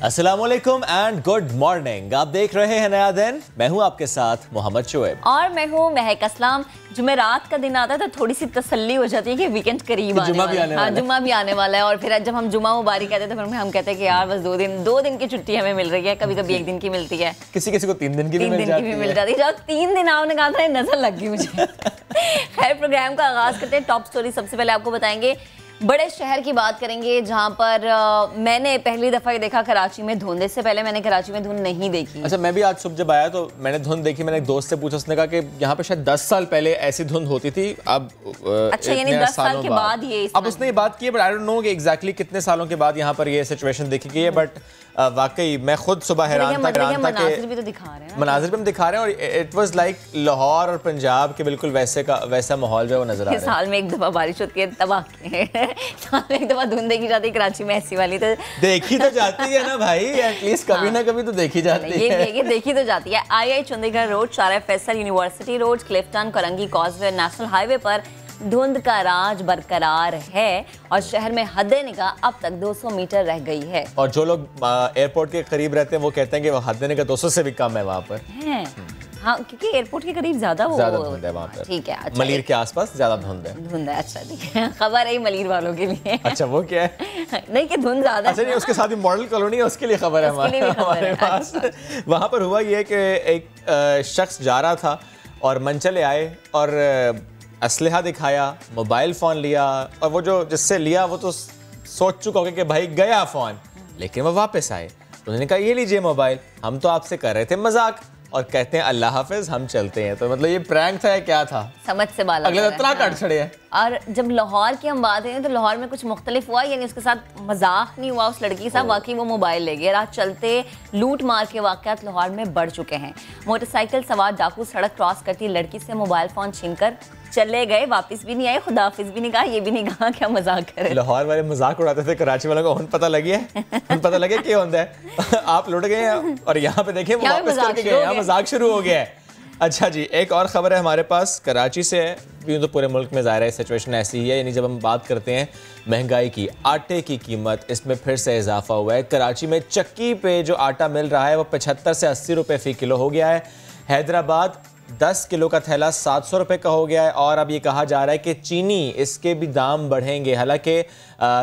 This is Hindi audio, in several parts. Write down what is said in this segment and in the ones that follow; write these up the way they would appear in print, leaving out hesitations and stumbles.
अस्सलामुअलैकुम एंड गुड मॉर्निंग। आप देख रहे हैं नया दिन। मैं हूं आपके साथ मोहम्मद शोएब और मैं हूं महक असलम। जुमेरात का दिन आता है तो थोड़ी सी तसल्ली हो जाती है कि वीकेंड करीब आने वाला है। हाँ, जुम्मा भी आने वाला है। और फिर जब हम जुम्मा मुबारक कहते हैं तो फिर हम कहते हैं कि यार बस दो दिन की छुट्टी हमें मिल रही है। कभी कभी एक दिन की मिलती है, किसी किसी को 3 दिन की भी मिल जाती है। जब 3 दिन आपने कहा था नजर लग गई मुझे। खैर, प्रोग्राम का आगाज करते हैं। टॉप स्टोरी सबसे पहले आपको बताएंगे। बड़े शहर की बात करेंगे जहां पर मैंने पहली दफा ये देखा कराची में धुंध। इससे पहले मैंने कराची में धुंध नहीं देखी। अच्छा, मैं भी आज सुबह जब आया तो मैंने धुंध देखी। मैंने एक दोस्त से पूछा, उसने कहा कि यहाँ पे शायद 10 साल पहले ऐसी धुंध होती थी। अब अच्छा, यानी 10 साल के बाद ये अब उसने ये बात की है, बट आई डोंट नो कि एग्जैक्टली कितने सालों के बाद यहाँ पर ये सिचुएशन देखी गई है। बट वाकई मैं खुद सुबह हैरान था कि मनाजिर भी तो दिखा रहे हैं, मनाजिर भी हम दिखा रहे हैं। और इट वाज लाइक लाहौर और पंजाब के बिल्कुल वैसा माहौल जो है वो नजर आ रहा है। साल में एक दफा बारिश होती है, तबाह साल में एक दफा धुंध देखी जाती है कराची में। ऐसी वाली तो देखी तो जाती है ना भाई, एटलीस्ट कभी ना कभी तो देखी जाती है। ये देखी तो जाती है। आई चंडीगढ़ रोड, शारा Faisal university road, Clifton, Korangi causeway national highway पर धुंध का राज बरकरार है और शहर में हद निगाह अब तक 200 मीटर रह गई है। और जो लोग एयरपोर्ट के करीब रहते हैं वो कहते हैं कि वो हद निगाह 200 से भी कम है वहाँ पर। हाँ, क्योंकि एयरपोर्ट के करीब ज्यादा धुंध है वहाँ पर। ठीक है, अच्छा, मलीर के आसपास ज्यादा धुंध है। अच्छा, ठीक है। खबर है मलीर वालों के लिए। अच्छा, वो क्या है? नहीं कि धुंध ज्यादा। अच्छा, नहीं, उसके साथ ही मॉडल कॉलोनी है, उसके लिए खबर है हमारे पास। वहाँ पर हुआ ये कि एक शख्स जा रहा था और मंचले आए और असलहा दिखाया, मोबाइल फ़ोन लिया। और वो जो जिससे लिया वो तो सोच चुका होगा कि भाई गया फ़ोन, लेकिन वो वापस आए तो उन्होंने कहा ये लीजिए मोबाइल, हम तो आपसे कर रहे थे मजाक, और कहते हैं अल्लाह हाफिज, हम चलते हैं। तो मतलब ये प्रैंक था या क्या था, समझ से बाला अगले इतना काट छड़े हैं। और जब लाहौर की हम बात करें तो लाहौर में कुछ मुख्तलिफ हुआ, यानी उसके साथ मजाक नहीं हुआ उस लड़की के साथ, वाकई वो मोबाइल ले गया। रात चलते लूट मार के वाकयात लाहौर में बढ़ चुके हैं। मोटरसाइकिल सवार डाकू सड़क क्रॉस करती लड़की से मोबाइल फोन छीनकर चले गए, वापस भी नहीं आए, खुदाफिज भी नहीं कहा, ये भी नहीं कहा क्या मजाक करे। लाहौर वाले मजाक उड़ाते थे, कराची वालों को पता लगे पता लगे क्या होता है। आप लुट गए और यहाँ पे देखें वो वापस करके गए, यहाँ मजाक शुरू हो गया है। अच्छा जी, एक और खबर है हमारे पास, कराची से है। यूँ तो पूरे मुल्क में ज़ाहिर है सिचुएशन ऐसी ही है। यानी जब हम बात करते हैं महंगाई की, आटे की कीमत, इसमें फिर से इजाफा हुआ है। कराची में चक्की पे जो आटा मिल रहा है वो 75 से 80 रुपये फ़ी किलो हो गया है। हैदराबाद 10 किलो का थैला 700 रुपये का हो गया है। और अब ये कहा जा रहा है कि चीनी, इसके भी दाम बढ़ेंगे। हालांकि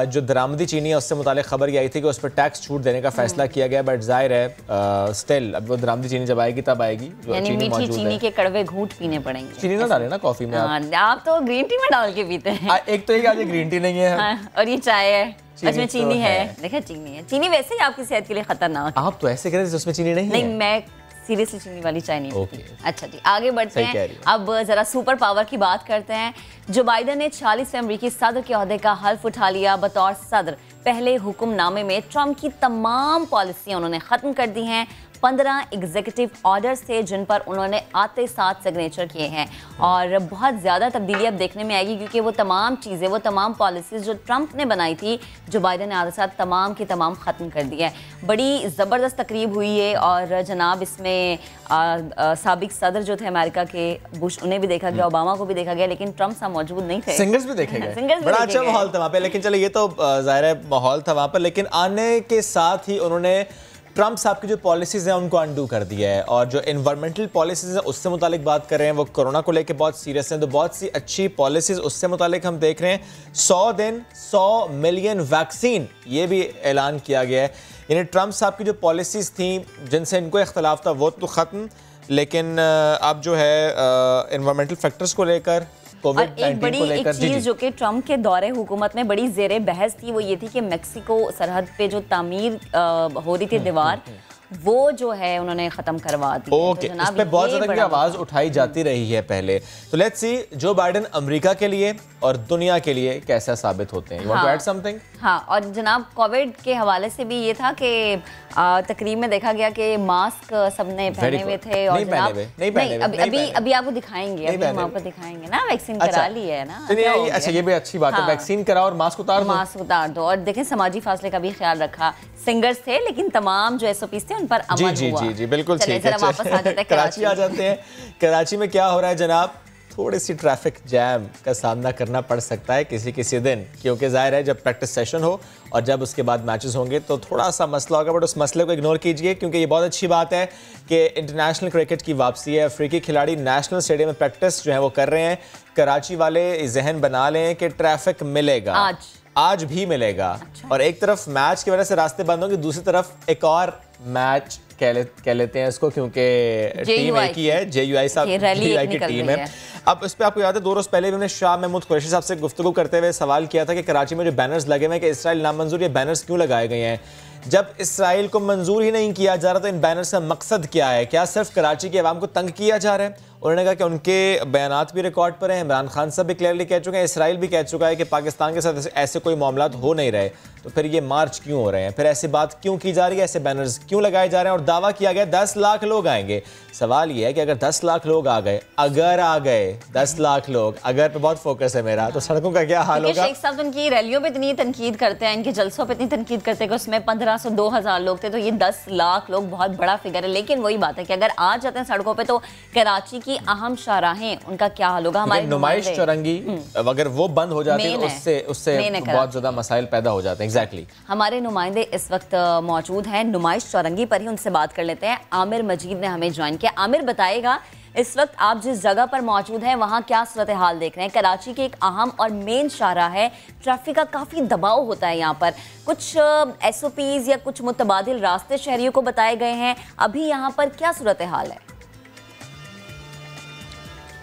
जो दरामदी चीनी है उससे मुतालिक खबर ये आई थी कि उस पर टैक्स छूट देने का फैसला किया गया, बट जाहिर है स्टिल अब वो दरामदी चीनी जब आएगी तब आएगी। यानी मीठी चीनी के कड़वे घूंट पीने पड़ेंगे। चीनी ना डालें ना कॉफी में, आप तो ग्रीन टी में डाल के पीते हैं। एक तो ये ग्रीन टी नहीं है और ये चाय है, उसमें चीनी है। देखा, चीनी है। चीनी वैसे ही आपकी सेहत के लिए खतरनाक है। आप तो ऐसे कह रहे थे उसमें चीनी नहीं है। मैं सीरियसली चीनी वाली चाय नहीं पीती। अच्छा जी, आगे बढ़ते हैं। अब जरा सुपर पावर की बात करते हैं। जो बाइडन ने 46वें अमेरिकी सदर के ओहदे का हल्फ उठा लिया। बतौर सदर पहले हुक्मनामे में ट्रंप की तमाम पॉलिसियां उन्होंने खत्म कर दी हैं। 15 एग्जीक्यूटिव ऑर्डर्स थे जिन पर उन्होंने आते साथ सिग्नेचर किए हैं। और बहुत ज़्यादा तब्दीली अब देखने में आएगी, क्योंकि वो तमाम चीज़ें, वो तमाम पॉलिसीज़ जो ट्रंप ने बनाई थी, जो बाइडन ने आते साथ तमाम की तमाम ख़त्म कर दी है। बड़ी ज़बरदस्त तकरीब हुई है और जनाब इसमें साबिक सदर जो थे अमेरिका के, बुश, उन्हें भी देखा गया, ओबामा को भी देखा गया, लेकिन ट्रंप साहब मौजूद नहीं थे। सिंगर्स भी देखे गए। बड़ा अच्छा माहौल था वहाँ पे। लेकिन चलो, ये तो ज़ाहिर है माहौल था वहाँ पर, लेकिन आने के साथ ही उन्होंने ट्रंप साहब की जो पॉलिसीज़ हैं उनको अनडू कर दिया है। और जो इन्वायरमेंटल पॉलिसीज़ हैं उससे मुतालिक बात कर रहे हैं, वो कोरोना को लेकर बहुत सीरियस हैं। तो बहुत सी अच्छी पॉलिसीज़ उससे मुतालिक हम देख रहे हैं। 100 दिन 100 मिलियन वैक्सीन, ये भी ऐलान किया गया है। यानी ट्रंप साहब की जो पॉलिसीज़ थी जिनसे इनको इख्तलाफ था वो तो ख़त्म, लेकिन अब जो है इन्वायरमेंटल फैक्टर्स को लेकर, और एक बड़ी एक चीज़ जो कि ट्रंप के दौरे हुकूमत में बड़ी ज़ेरे बहस थी, वो ये थी कि मेक्सिको सरहद पे जो तामीर हो रही थी दीवार, वो जो है उन्होंने ख़त्म करवा दी। ओके, इस पे बहुत ज़्यादा आवाज़ उठाई जाती रही है पहले। तो लेट्स सी जो बाइडन अमेरिका के लिए और दुनिया के लिए कैसा साबित होते हैं। You want to add something? हाँ, और जनाब कोविड के हवाले से भी ये था कि तकरीब में देखा गया कि मास्क सबने पहने हुए थे। और अभी आपको दिखाएंगे, अभी हम आपको दिखाएंगे ना, वैक्सीन करा ली है ना। अच्छा, ये भी अच्छी बात है, वैक्सीन कराओ और मास्क उतार दो। और देखें, समाजी फासले का भी ख्याल रखा। सिंगर्स थे लेकिन तमाम जो एसओपीज थे उन पर अमल हुआ। जी बिल्कुल ठीक है। कराची आ जाते हैं। कराची में क्या हो रहा है जनाब, थोड़ी सी ट्रैफिक जैम का सामना करना पड़ सकता है किसी दिन, क्योंकि जाहिर है जब प्रैक्टिस सेशन हो और जब उसके बाद मैचेस होंगे तो थोड़ा सा मसला होगा, बट उस मसले को इग्नोर कीजिए क्योंकि ये बहुत अच्छी बात है कि इंटरनेशनल क्रिकेट की वापसी है। अफ्रीकी खिलाड़ी नेशनल स्टेडियम में प्रैक्टिस जो है वो कर रहे हैं। कराची वाले जहन बना लें कि ट्रैफिक मिलेगा, आज भी मिलेगा। अच्छा। और एक तरफ मैच की वजह से रास्ते बंद होंगे, दूसरी तरफ एक और मैच कह लेते हैं इसको, क्योंकि टीम एक ही है, JUI साहब की टीम है। अब इस पे आपको याद है 2 रोज पहले भी हमने शाह महमूद कुरैशी साहब से गुफ्तगू करते हुए सवाल किया था कि कराची में जो बैनर्स लगे हुए हैं कि इसराइल नामंजूर, ये बैनर्स क्यों लगाए गए हैं? जब इसराइल को मंजूर ही नहीं किया जा रहा तो इन बैनर्स का मकसद क्या है? क्या सिर्फ कराची के अवाम को तंग किया जा रहा है? उन्होंने कहा कि उनके बयानात भी रिकॉर्ड पर हैं, इमरान खान साहब भी क्लियरली कह चुके हैं, इसराइल भी कह चुका है कि पाकिस्तान के साथ ऐसे कोई मामलात हो नहीं रहे, तो फिर ये मार्च क्यों हो रहे हैं? फिर ऐसी बात क्यों की जा रही है? ऐसे बैनर्स क्यों लगाए जा रहे हैं? और दावा किया गया 10 लाख लोग आएंगे। सवाल ये है कि अगर 10 लाख लोग आ गए, 10 लाख लोग, अगर पे बहुत फोकस है मेरा, तो सड़कों का क्या हाल होगा? शेख साहब तो उनकी रैलियों पे इतनी तनकीद करते हैं, इनके जलसों पे इतनी तनकीद करते हैं कि उसमें 1500-2000 लोग थे, तो ये 10 लाख लोग बहुत बड़ा फिगर है। लेकिन वही बात है कि अगर आ जाते हैं सड़कों पे तो कराची की अहम शाहराहें, उनका क्या हाल होगा? हमारी नुमाइश चौरंगी अगर वो बंद हो जाती है उससे बहुत ज्यादा मसाइल पैदा हो जाते हैं। एग्जैक्टली। हमारे नुमाइंदे इस वक्त मौजूद हैं नुमाइश चौरंगी पर ही, उनसे बात कर लेते हैं। आमिर मजीद ने हमें ज्वाइन किया। आमिर बताएगा इस वक्त आप जिस जगह पर मौजूद हैं वहां क्या सूरत हाल देख रहे हैं? कराची के एक अहम और मेन शाहराह है, ट्रैफिक का काफी दबाव होता है यहाँ पर, कुछ SOPs या कुछ मुतबादिल रास्ते शहरियों को बताए गए हैं, अभी यहाँ पर क्या सूरत हाल है?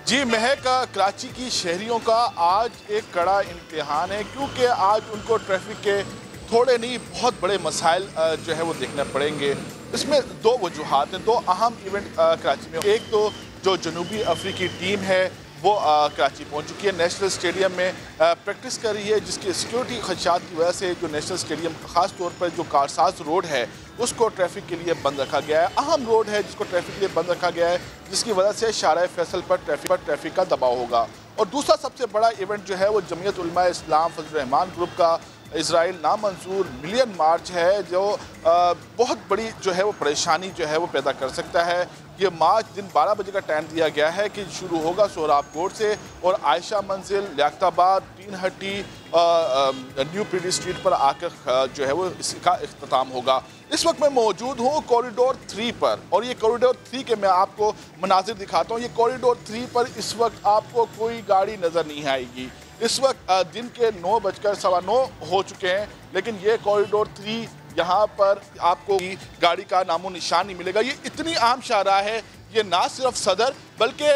जी महक, कराची की शहरियों का आज एक कड़ा इम्तिहान है, क्योंकि आज उनको ट्रैफिक के थोड़े नहीं बहुत बड़े मसाइल जो है वो देखने पड़ेंगे। इसमें 2 वजूहात हैं, 2 अहम इवेंट कराची में। एक तो जो जनूबी अफ्रीकी टीम है वो कराची पहुंच चुकी है, नेशनल स्टेडियम में प्रैक्टिस कर रही है, जिसकी सिक्योरिटी खदशात की वजह से जो नेशनल स्टेडियम ख़ास तौर पर जो कारसाज रोड है उसको ट्रैफिक के लिए बंद रखा गया है। अहम रोड है जिसको ट्रैफिक के लिए बंद रखा गया है, जिसकी वजह से शाहराह फैसल पर ट्रैफिक का दबाव होगा। और दूसरा सबसे बड़ा इवेंट जो है वो जमीयत उलमा इस्लाम फजल रहमान ग्रुप का इसराइल नामंजूर मिलियन मार्च है, जो बहुत बड़ी जो है वो परेशानी जो है वो पैदा कर सकता है। ये मार्च दिन 12 बजे का टाइम दिया गया है कि शुरू होगा सोहराब कोर्ट से और आयशा मंजिल, लियाकताबाद, तीन हट्टी, न्यू पीडी स्ट्रीट पर आकर जो है वो इसका इख्तिताम होगा। इस वक्त मैं मौजूद हूँ कॉरिडोर 3 पर, और ये कॉरिडोर 3 के मैं आपको मनाजिर दिखाता हूँ। ये कॉरिडोर 3 पर इस वक्त आपको कोई गाड़ी नज़र नहीं आएगी। इस वक्त दिन के 9:15 हो चुके हैं, लेकिन ये कॉरिडोर 3 यहाँ पर आपको गाड़ी का नामो निशान नहीं मिलेगा। ये इतनी आम शाहराह है, ये ना सिर्फ सदर बल्कि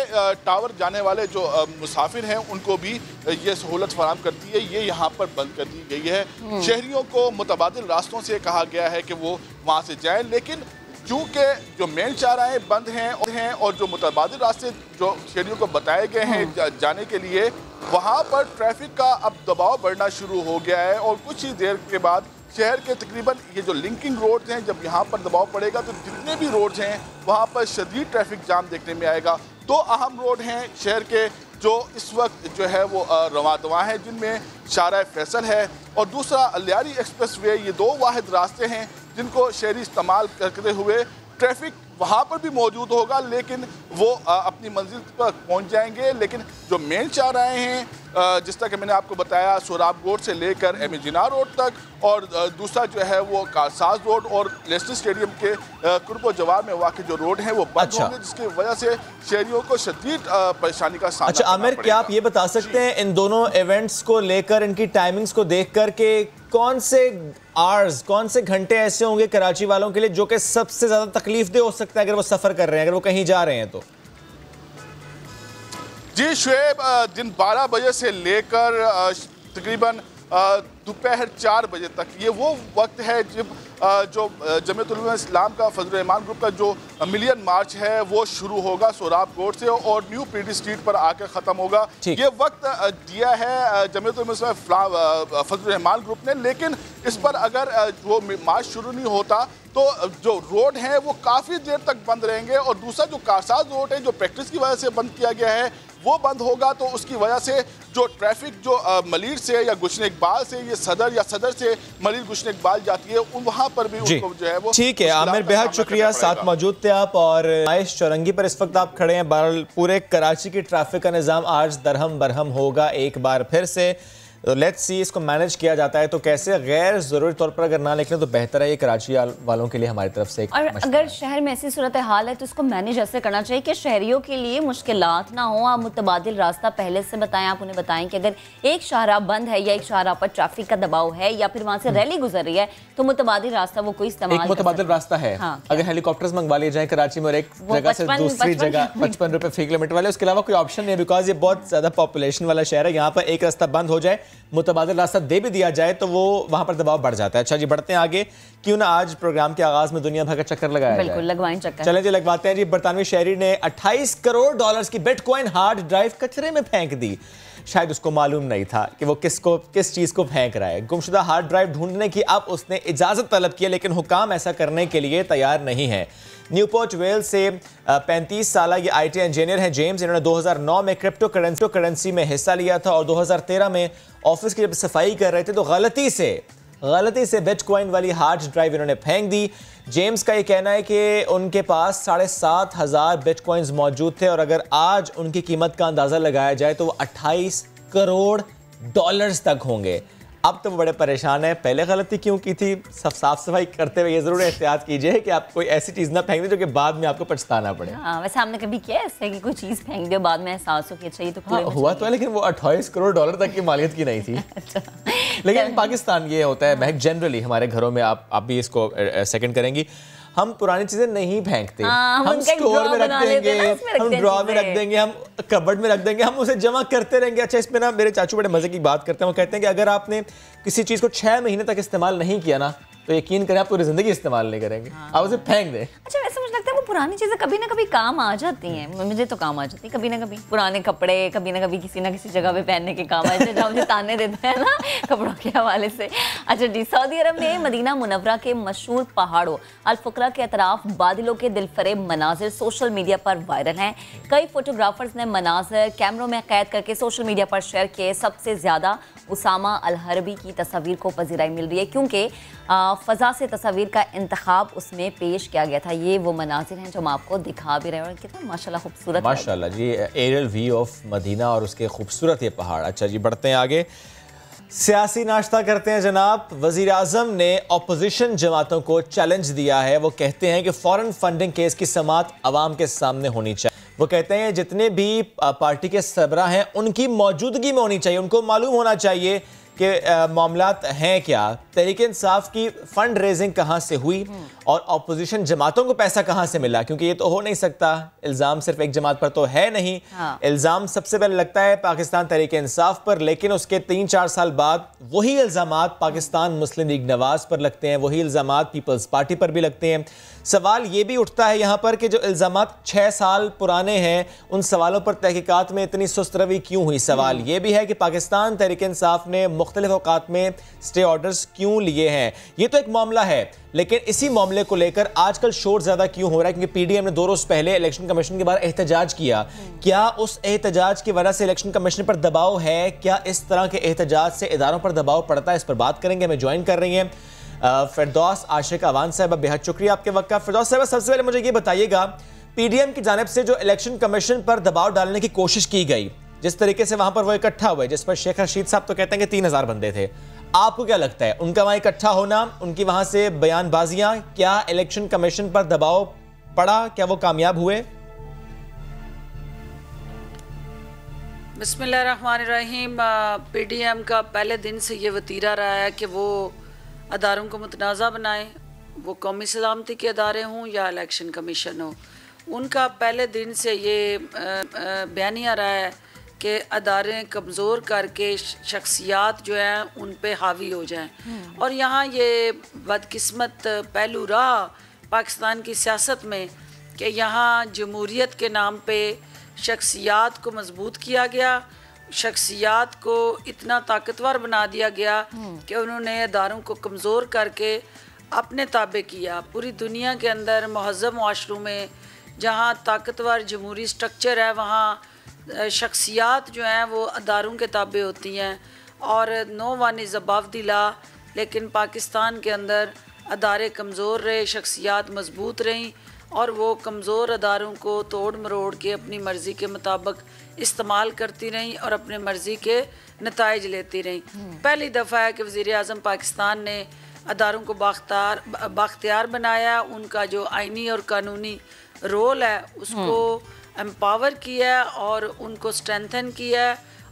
टावर जाने वाले जो मुसाफिर हैं उनको भी ये सहूलत फराहम करती है। ये यहाँ पर बंद कर दी गई है। शहरियों को मुतबादिल रास्तों से कहा गया है कि वो वहाँ से जाएं, लेकिन चूँकि जो मेन चाराएँ बंद हैं और जो मुतबादिल रास्ते जो शहरियों को बताए गए हैं जाने के लिए, वहाँ पर ट्रैफिक का अब दबाव बढ़ना शुरू हो गया है। और कुछ ही देर के बाद शहर के तकरीबन ये जो लिंकिंग रोड्स हैं, जब यहाँ पर दबाव पड़ेगा तो जितने भी रोड्स हैं वहाँ पर शदीद ट्रैफिक जाम देखने में आएगा। 2 अहम रोड हैं शहर के जो इस वक्त जो है वो रवां दवा हैं, जिनमें शाहराह फैसल है और दूसरा लियारी एक्सप्रेस वे। ये 2 वाहिद रास्ते हैं जिनको शहरी इस्तेमाल करते हुए ट्रैफिक वहाँ पर भी मौजूद होगा, लेकिन वो अपनी मंजिल पर पहुँच जाएंगे। लेकिन जो मेन चाराएँ हैं, जिस तरह कि मैंने आपको बताया, सोहराब कोर्ट से लेकर एम जिना रोड तक, और दूसरा जो है वो कारसाज रोड और लेस्टर स्टेडियम के कुर्ब जवार में वाक़ जो रोड हैं वो बंद होंगे, जिसकी वजह से शहरियों को शदीद परेशानी का सामना अच्छा आमिर, क्या आप ये बता सकते हैं इन दोनों इवेंट्स को लेकर, इनकी टाइमिंग्स को देख कर के कौन से आवर्स, कौन से घंटे ऐसे होंगे कराची वालों के लिए जो कि सबसे ज़्यादा तकलीफदेह हो सकता है अगर वो सफ़र कर रहे हैं, अगर वो कहीं जा रहे हैं तो? जी शुएब, दिन 12 बजे से लेकर तकरीबन दोपहर 4 बजे तक ये वो वक्त है जब जो जमीयत उलमा इस्लाम का फजल रहमान ग्रुप का जो मिलियन मार्च है वो शुरू होगा सोहराब कोर्ट से और न्यू पीडी स्ट्रीट पर आकर ख़त्म होगा। ये वक्त दिया है जमीयत उलमा इस्लाम फजल रहमान ग्रुप ने, लेकिन इस पर अगर वो मार्च शुरू नहीं होता तो जो रोड है वो काफ़ी देर तक बंद रहेंगे। और दूसरा जो कारसाज रोड है जो प्रैक्टिस की वजह से बंद किया गया है, वो बंद होगा तो उसकी वजह से जो ट्रैफिक जो मलिर से या गुलशन इकबाल से ये सदर या सदर से मलिर गुलशन इकबाल जाती है, वहाँ पर भी उनको जो है वो। ठीक है आमिर, बेहद शुक्रिया, साथ मौजूद थे आप। और आयश चौरंगी पर इस वक्त आप खड़े हैं। बहरहाल पूरे कराची की ट्रैफिक का निज़ाम आज दरहम बरहम होगा एक बार फिर से। तो लेट्स सी इसको मैनेज किया जाता है तो कैसे। गैर ज़रूरी तौर पर अगर ना निकले तो बेहतर है, ये कराची वालों के लिए हमारी तरफ से एक और अगर शहर में ऐसी सूरत हाल है तो उसको मैनेज ऐसे करना चाहिए कि शहरियों के लिए मुश्किलात ना हो। आप मुतबादिल रास्ता पहले से बताएं, आप उन्हें बताएं कि अगर एक शाहराह बंद है या एक शाहराह पर ट्रैफिक का दबाव है या फिर वहाँ से रैली गुजर रही है तो मुतबादिल रास्ता वो कोई इस्तेमाल, एक मुतबादिल रास्ता है। अगर हेलीकॉप्टर्स मंगवा लिए जाए कराची में और एक जगह से दूसरी जगह 55 रुपए फी किलोमीटर वाले, उसके अलावा कोई ऑप्शन नहीं है बिकॉज ये बहुत ज़्यादा पॉपुलेशन वाला शहर है। यहाँ पर एक रास्ता बंद हो जाए, मुतबादिल रास्ता दे भी दिया जाए तो वो वहां पर दबाव बढ़ जाता है। अच्छा जी, बढ़ते हैं आगे। क्यों ना आज प्रोग्राम के आगाज में दुनिया भर का चक्कर लगाया जाए। बिल्कुल लगवाएं चक्कर। चलें जी लगवाते हैं जी। बरतानवी शहरी ने 28 करोड़ डॉलर्स की बिटकॉइन हार्ड ड्राइव कचरे में फेंक दी। शायद उसको मालूम नहीं था कि वो किस चीज को फेंक रहा है। गुमशुदा हार्ड ड्राइव ढूंढने की अब उसने इजाजत तलब की है, लेकिन हुकाम ऐसा करने के लिए तैयार नहीं है। न्यूपोर्ट वेल्स से 35 साल ये आईटी इंजीनियर हैं जेम्स। इन्होंने 2009 में क्रिप्टो करेंसी में हिस्सा लिया था और 2013 में ऑफिस की जब सफाई कर रहे थे तो गलती से बिटकॉइन वाली हार्ड ड्राइव इन्होंने फेंक दी। जेम्स का ये कहना है कि उनके पास 7,500 बिटकॉइंस मौजूद थे और अगर आज उनकी कीमत का अंदाज़ा लगाया जाए तो वो 28 करोड़ डॉलर्स तक होंगे। अब तो वो बड़े परेशान है, पहले गलती क्यों की थी। साफ सफाई करते हुए ये जरूर एहतियात कीजिए कि आप कोई ऐसी चीज़ ना फेंक दें जो कि बाद में आपको पछताना पड़े। हाँ, वैसे आपने कभी किया ऐसे कि कोई चीज़ फेंक दो बाद में एहसास हो कि अच्छा ये तो हुआ तो है, लेकिन वो 28 करोड़ डॉलर तक की मालियत की नहीं थी। अच्छा। लेकिन पाकिस्तान ये होता है महक, जनरली हमारे घरों में आप भी इसको सेकंड करेंगी, हम पुरानी चीजें नहीं फेंकते। हम स्टोर में रख देंगे, हम ड्रॉ में रख देंगे, हम कबर्ड में रख देंगे, हम उसे जमा करते रहेंगे। अच्छा, इसमें ना मेरे चाचू बड़े मजे की बात करते हैं। वो कहते हैं कि अगर आपने किसी चीज को 6 महीने तक इस्तेमाल नहीं किया ना तो यकीन करें आप पूरी जिंदगी इस्तेमाल नहीं करेंगे। आप उसे फेंक दें। अच्छा, वैसे मुझे लगता है वो पुरानी चीजें कभी ना कभी काम आ जाती हैं। मुझे तो काम आ जाती है कभी ना कभी। पुराने कपड़े कभी ना कभी किसी ना किसी जगह पे पहनने के काम आ जाते हैं, जहाँ मुझे ताने देते हैं ना कपड़ों के हवाले से। अच्छा जी, सऊदी अरब में मदीना मुनव्वरा के मशहूर पहाड़ों अल-फुकरा के अतराफ बादलों के दिलफरेब मनाजिर सोशल मीडिया पर वायरल हैं। कई फोटोग्राफर्स ने मनाजिर कैमरों में कैद करके सोशल मीडिया पर शेयर किए। सबसे ज्यादा उसामा अल-हरबी की तस्वीर को पजीराई मिल रही है क्योंकि फ़ज़ा से तस्वीर का इंतखाब उसमें पेश किया गया था। ये वो मनाजिर हैं जो हम आपको दिखा भी रहे हैं और कितना माशाल्लाह खूबसूरत, माशाल्लाह जी, एरियल व्यू ऑफ मदीना और उसके खूबसूरत ये पहाड़। अच्छा जी, बढ़ते हैं आगे। सियासी नाश्ता करते हैं जनाब। वज़ीर आज़म ने अपोजिशन जमातों को चैलेंज दिया है। वो कहते हैं कि फॉरेन फंडिंग केस की समाअत अवाम के सामने होनी चाहिए। वो कहते हैं जितने भी पार्टी के सरबराह हैं उनकी मौजूदगी में होनी चाहिए, उनको मालूम होना चाहिए कि मामलात हैं क्या, तहरीक इंसाफ की फंड रेजिंग कहाँ से हुई और अपोजिशन जमातों को पैसा कहाँ से मिला, क्योंकि ये तो हो नहीं सकता। इल्ज़ाम सिर्फ एक जमात पर तो है नहीं। इल्ज़ाम सबसे पहले लगता है पाकिस्तान तहरीक इंसाफ पर, लेकिन उसके 3-4 साल बाद वही इल्ज़ामात पाकिस्तान मुस्लिम लीग नवाज पर लगते हैं, वही इल्ज़ामात पीपल्स पार्टी पर भी लगते हैं। सवाल ये भी उठता है यहाँ पर कि जो इल्ज़ामात 6 साल पुराने हैं उन सवालों पर तहकीकात में इतनी सुस्त रवी क्यों हुई। सवाल ये भी है कि पाकिस्तान तहरीक इंसाफ ने मुख्तलिफ औकात में स्टे ऑर्डर्स क्यों लिए हैं। ये तो एक मामला है, लेकिन इसी मामले को लेकर आजकल शोर ज्यादा क्यों हो रहा है, क्योंकि पीडीएम ने 2 रोज पहले इलेक्शन कमीशन के बाहर एहतजाज किया। क्या उस एहतजाज की वजह से इलेक्शन कमीशन पर दबाव है? क्या इस तरह के एहतजाज से इदारों पर दबाव पड़ता है? इस पर बात करेंगे। हमें ज्वाइन कर रही हैं फिरदौस आशिक अवान साहब, बेहद शुक्रिया आपके वक्त का। फिरदौस साहब, सबसे पहले मुझे ये बताइएगा, पीडीएम की जानिब से जो इलेक्शन कमीशन पर दबाव डालने की कोशिश की गई, जिस तरीके से वहां पर वो इकट्ठा हुए, जिस पर शेख रशीद साहब तो कहते हैं कि 3000 बंदे थे, आपको क्या लगता है उनका वहां इकट्ठा होना, उनकी वहां से बयानबाजियां, क्या इलेक्शन कमीशन पर दबाव पड़ा, क्या वो कामयाब हुए? बिस्मिल्लाहिर्रहमानिर्रहीम। पीडीएम का पहले दिन से ये वतीरा रहा है कि वो अदारों को मुतनाज़ा बनाए, वो कौमी सलामती के अदारे हों या इलेक्शन कमीशन हो। उनका पहले दिन से ये बयानिया रहा है कि अदारे कमज़ोर करके शख्सियात जो हैं उन पे हावी हो जाएं। और यहाँ ये बदकिस्मत पहलू रहा पाकिस्तान की सियासत में कि यहाँ जमहूरियत के नाम पे शख्सियात को मजबूत किया गया, शख्सियात को इतना ताकतवर बना दिया गया कि उन्होंने अदारों को कमज़ोर करके अपने ताबे किया। पूरी दुनिया के अंदर महज़्ज़ब मुआशरों में जहाँ ताकतवर जमहूरी स्ट्रक्चर है वहाँ शख्सियात जो हैं वो अदारों के ताबे होती हैं, और no one is above the law. लेकिन पाकिस्तान के अंदर अदारे कमज़ोर रहे, शख्सियात मजबूत रहीं, और वो कमज़ोर अदारों को तोड़ मरोड़ के अपनी मर्ज़ी के मुताबिक इस्तेमाल करती रहीं और अपने मर्ज़ी के नताइज लेती रहीं। पहली दफ़ा है कि वज़ीर आज़म पाकिस्तान ने अदारों को बाख्तियार बनाया, उनका जो आइनी और कानूनी रोल है उसको एम्पावर किया और उनको स्ट्रेंथन किया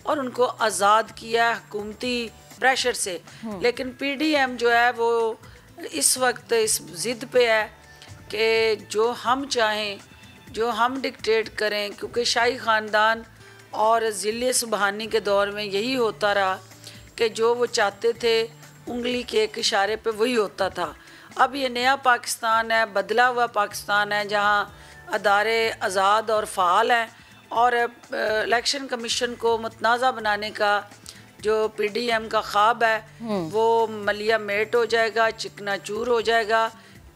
और उनको आज़ाद किया हुकूमती प्रेशर से। लेकिन PDM जो है वो इस वक्त इस ज़िद पे है कि जो हम चाहें, जो हम डिक्टेट करें, क्योंकि शाही ख़ानदान और ज़िले सुबहानी के दौर में यही होता रहा कि जो वो चाहते थे उंगली के एक इशारे पे वही होता था। अब ये नया पाकिस्तान है, बदला हुआ पाकिस्तान है, जहाँ अदारे आज़ाद और फ़ाल हैं, और इलेक्शन कमीशन को मुतनाज़ा बनाने का जो PDM का ख्वाब है वो मलिया मेट हो जाएगा, चिकनाचूर हो जाएगा,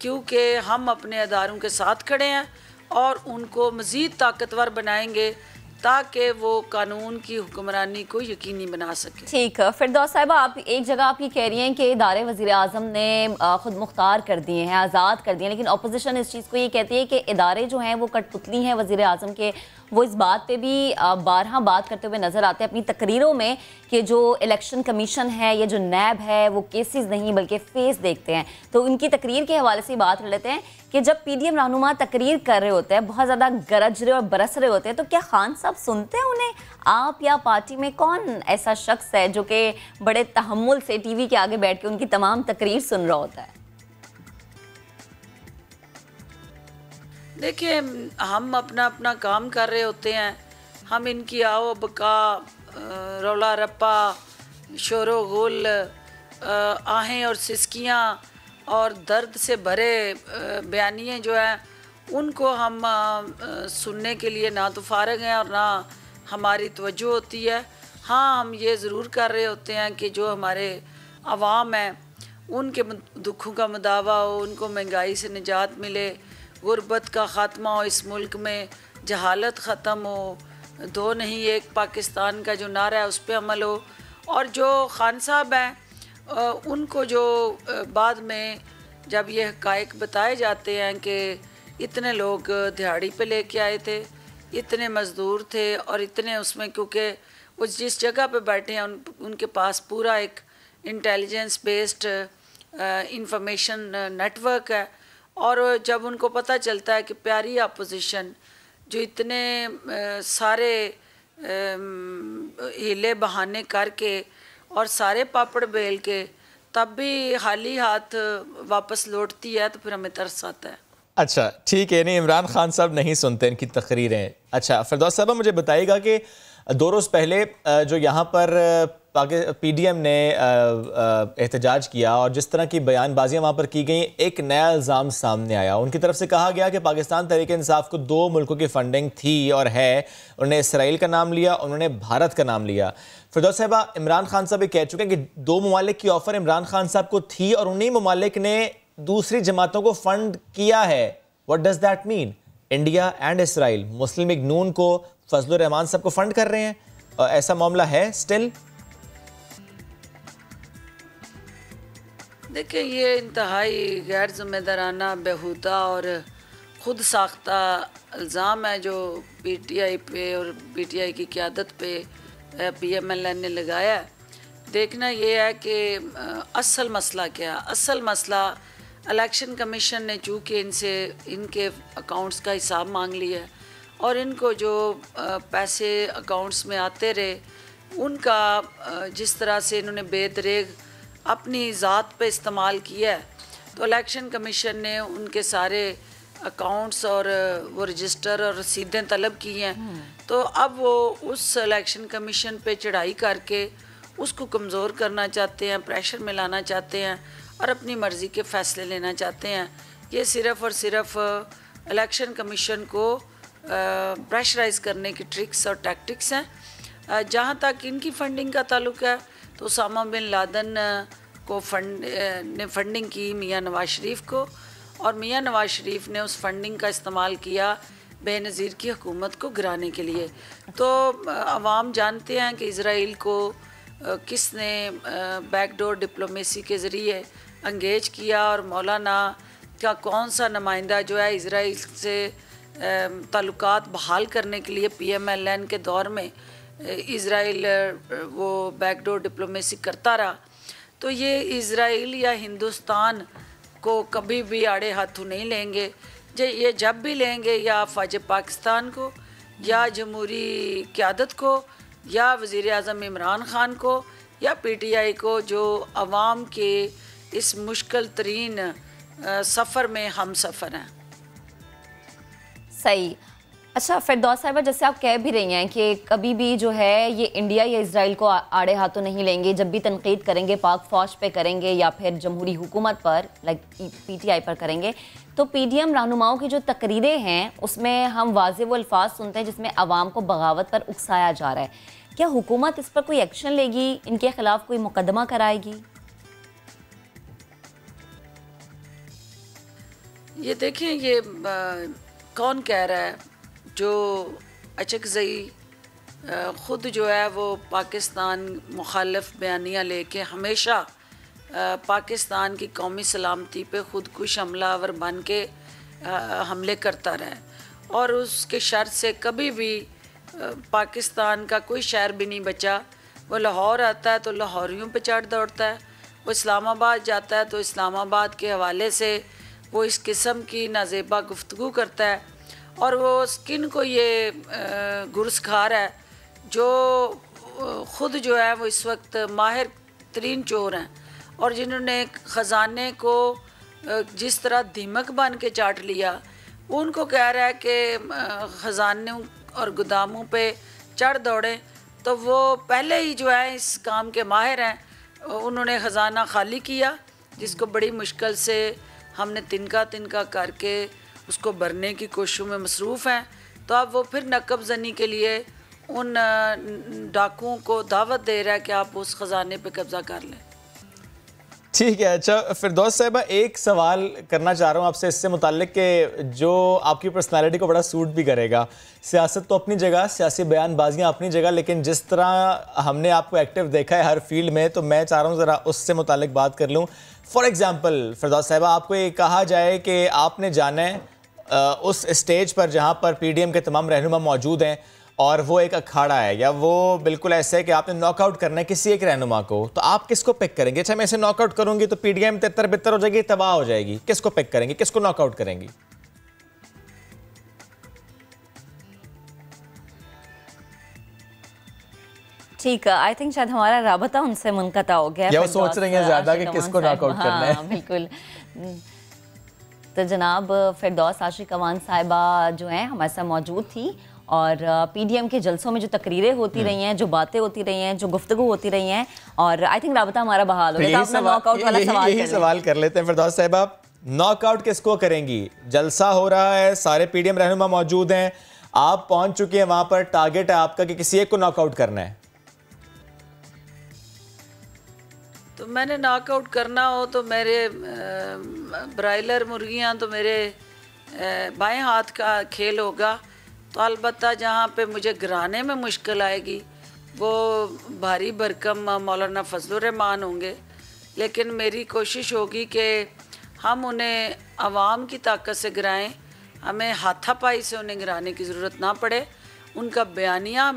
क्योंकि हम अपने अदारों के साथ खड़े हैं और उनको मज़ीद ताकतवर बनाएंगे ताकि वो कानून की हुक्मरानी को यकीनी बना सके। ठीक है फिरदौस साहिबा, आप एक जगह आप ये कह रही हैं कि इदारे वज़ीर आज़म ने खुद मुख्तार कर दिए हैं, आज़ाद कर दिए हैं, लेकिन अपोजिशन इस चीज़ को ये कहती है कि इदारे जो हैं वो कठपुतली हैं वज़ीर आज़म के। वो इस बात पे भी बारहा बात करते हुए नज़र आते हैं अपनी तकरीरों में कि जो इलेक्शन कमीशन है या जो नैब है वो केसेस नहीं बल्कि फेस देखते हैं। तो उनकी तकरीर के हवाले से बात कर लेते हैं कि जब PDM रहनुमा तकरीर कर रहे होते हैं, बहुत ज़्यादा गरज रहे और बरस रहे होते हैं, तो क्या खान साहब सुनते हैं उन्हें? आप या पार्टी में कौन ऐसा शख्स है जो कि बड़े तहम्मुल से TV के आगे बैठ के उनकी तमाम तकरीर सुन रहा होता है? देखिए, हम अपना अपना काम कर रहे होते हैं, हम इनकी आओ बका, रौला रप्पा, शोरो गुल, आहें और सिसकियाँ और दर्द से भरे बयानिए जो हैं उनको हम सुनने के लिए ना तो फारग हैं और ना हमारी तवज्जो होती है। हाँ, हम ये ज़रूर कर रहे होते हैं कि जो हमारे अवाम हैं उनके दुखों का मुदावा हो, उनको महंगाई से निजात मिले, गुर्बत का ख़ात्मा हो, इस मुल्क में जहालत ख़त्म हो, दो नहीं एक पाकिस्तान का जो नारा है उस पर अमल हो। और जो खान साहब हैं उनको जो बाद में जब ये हक़ाइक़ बताए जाते हैं कि इतने लोग दिहाड़ी पे लेके आए थे, इतने मज़दूर थे और इतने उसमें, क्योंकि वो जिस जगह पे बैठे हैं उनके पास पूरा एक इंटेलिजेंस बेस्ड इंफॉर्मेशन नेटवर्क है, और जब उनको पता चलता है कि प्यारी अपोजिशन जो इतने सारे हीले बहाने करके और सारे पापड़ बेल के तब भी खाली हाथ वापस लौटती है, तो फिर हमें तरस आता है। अच्छा ठीक है, नहीं इमरान खान साहब नहीं सुनते इनकी तकरीरें। अच्छा फिरदौस साहब मुझे बताइएगा कि 2 रोज़ पहले जो यहाँ पर PDM ने एहतजाज किया और जिस तरह की बयानबाजियाँ वहाँ पर की गई, एक नया इल्ज़ाम सामने आया। उनकी तरफ से कहा गया कि पाकिस्तान तहरीक इंसाफ को 2 मुल्कों की फंडिंग थी और है। उन्होंने इसराइल का नाम लिया, उन्होंने भारत का नाम लिया। फिरदौस साहबा, इमरान खान साहब ये कह चुके हैं कि 2 ममालिक की ऑफ़र इमरान खान साहब को थी और उन्हीं ममालिक ने दूसरी जमातों को फंड किया है। What does that mean? India and Israel Muslim League Noon को फजलुर रहमान साहब को फंड कर रहे हैं, ऐसा मामला है स्टिल? देखिए, ये इंतहाई गैर ज़िम्मेदाराना, बेहूदा और ख़ुद साख्ता इल्ज़ाम है जो PTI पे और PTI की क़यादत पे PMLN ने लगाया है। देखना ये है कि असल मसला क्या है। असल मसला इलेक्शन कमीशन ने चूँकि इनसे इनके अकाउंट्स का हिसाब मांग लिया है और इनको जो पैसे अकाउंट्स में आते रहे उनका जिस तरह से इन्होंने बेदरेग अपनी ज़ात पे इस्तेमाल किया है, तो इलेक्शन कमीशन ने उनके सारे अकाउंट्स और वो रजिस्टर और रसीदें तलब की हैं। तो अब वो उस इलेक्शन कमीशन पे चढ़ाई करके उसको कमज़ोर करना चाहते हैं, प्रेशर में लाना चाहते हैं और अपनी मर्ज़ी के फ़ैसले लेना चाहते हैं। ये सिर्फ़ और सिर्फ इलेक्शन कमीशन को प्रेशराइज़ करने की ट्रिक्स और टैक्टिक्स हैं। जहाँ तक इनकी फ़ंडिंग का ताल्लुक़ है तो उसामा बिन लादेन को फंडिंग की मियाँ नवाज शरीफ को, और मियाँ नवाज शरीफ ने उस फंडिंग का इस्तेमाल किया बेनज़ीर की हुकूमत को गिराने के लिए। तो अवाम जानते हैं कि इसराइल को किसने बैकडोर डिप्लोमेसी के ज़रिए अंगेज किया और मौलाना का कौन सा नुमाइंदा जो है इसराइल से ताल्लुकात बहाल करने के लिए PMLN के दौर में इसराइल वो बैकडोर डिप्लोमेसी करता रहा। तो ये इसराइल या हिंदुस्तान को कभी भी आड़े हाथों नहीं लेंगे। ये जब भी लेंगे या फ़ौज पाकिस्तान को या जमहूरी क़यादत को या वज़ीर आज़म इमरान ख़ान को या PTI को, जो अवाम के इस मुश्किल तरीन सफ़र में हम सफ़र हैं। सही। अच्छा फिरदौस साहिबा, जैसे आप कह भी रही हैं कि कभी भी जो है ये इंडिया या इजराइल को आड़े हाथों नहीं लेंगे, जब भी तनकीद करेंगे पाक फौज पे करेंगे या फिर जमहूरी हुकूमत पर लाइक PTI पर करेंगे, तो PDM रहनुमाओं की जो तकरीरें हैं उसमें हम वाज़ेह वो अल्फाज सुनते हैं जिसमें अवाम को बगावत पर उकसाया जा रहा है। क्या हुकूमत इस पर कोई एक्शन लेगी, इनके खिलाफ कोई मुकदमा कराएगी? ये देखें, ये कौन कह रहा है? जो अचकज़ई ख़ुद जो है वो पाकिस्तान मुखालिफ बयानियाँ लेके हमेशा पाकिस्तान की कौमी सलामती पे खुदकुश हमलावर बन के हमले करता रहा और उसके शर्त से कभी भी पाकिस्तान का कोई शहर भी नहीं बचा। वो लाहौर आता है तो लाहौरियों पे चढ़ दौड़ता है, वो इस्लामाबाद जाता है तो इस्लामाबाद के हवाले से वो इस किस्म की नाजेबा गुफ्तगू करता है और वो स्किन को ये गुर्स खा रहा है, जो ख़ुद जो है वो इस वक्त माहिर तरीन चोर हैं और जिन्होंने ख़जाने को जिस तरह दीमक बन के चाट लिया, उनको कह रहा है कि ख़जानों और गोदामों पे चढ़ दौड़े। तो वो पहले ही जो है इस काम के माहिर हैं। उन्होंने ख़जाना खाली किया जिसको बड़ी मुश्किल से हमने तिनका तिनका करके उसको भरने की कोशिशों में मसरूफ़ हैं। तो अब वो फिर नकब ज़नी के लिए उन डाकुओं को दावत दे रहा है कि आप उस ख़जाने पे कब्ज़ा कर लें। ठीक है। अच्छा फिरदौस साहिबा, एक सवाल करना चाह रहा हूँ आपसे इससे मुताल्लिक कि जो आपकी पर्सनालिटी को बड़ा सूट भी करेगा। सियासत तो अपनी जगह, सियासी बयानबाजियाँ अपनी जगह, लेकिन जिस तरह हमने आपको एक्टिव देखा है हर फील्ड में, तो मैं चाह रहा हूँ ज़रा उससे मुताल्लिक बात कर लूँ। फॉर एग्ज़ाम्पल फिरदौस साहिबा, आपको ये कहा जाए कि आपने जाना है उस स्टेज पर जहाँ पर PDM के तमाम रहनुमा मौजूद हैं और वो एक अखाड़ा है या वो बिल्कुल ऐसा है कि आपने नॉकआउट करना है किसी एक रहनुमा को, तो आप किसको पिक करेंगे? अच्छा मैं ऐसे नॉकआउट करूंगी तो PDM तितर बितर हो जाएगी, तबाह हो जाएगी, किसको पिक करेंगी, किसको नॉकआउट करेंगी? ठीक है, आई थिंक शायद हमारा राबता उनसे मुनक़ता हो गया है, या वो सोच रही हैं ज़्यादा कि किसको नॉकआउट करना है। बिल्कुल। तो जनाब फिरदौस आशिक अवान साहिबा जो हैं हमारे साथ मौजूद थी और PDM के जलसों में जो तकरीरें होती रही हैं, जो बातें होती रही हैं, जो गुफ्तगू होती रही हैं, और आई थिंक राबता हमारा बहाल हो गया। तो नॉकआउट वाला यही सवाल कर लेते हैं फिरदौस साहिबा, नॉकआउट किसको करेंगी? जलसा हो रहा है, सारे PDM रहनुमा मौजूद हैं, आप पहुंच चुके हैं वहां पर, टारगेट है आपका कि किसी एक को नॉकआउट करना है। तो मैंने नॉकआउट करना हो तो मेरे ब्रायलर मुर्गियां तो मेरे बाएं हाथ का खेल होगा। तो अलबत्ता जहाँ पे मुझे गिराने में मुश्किल आएगी वो भारी भरकम मौलाना फजलुर रहमान होंगे, लेकिन मेरी कोशिश होगी कि हम उन्हें आवाम की ताकत से गिराएं, हमें हाथापाई से उन्हें गिराने की ज़रूरत ना पड़े। उनका बयानिया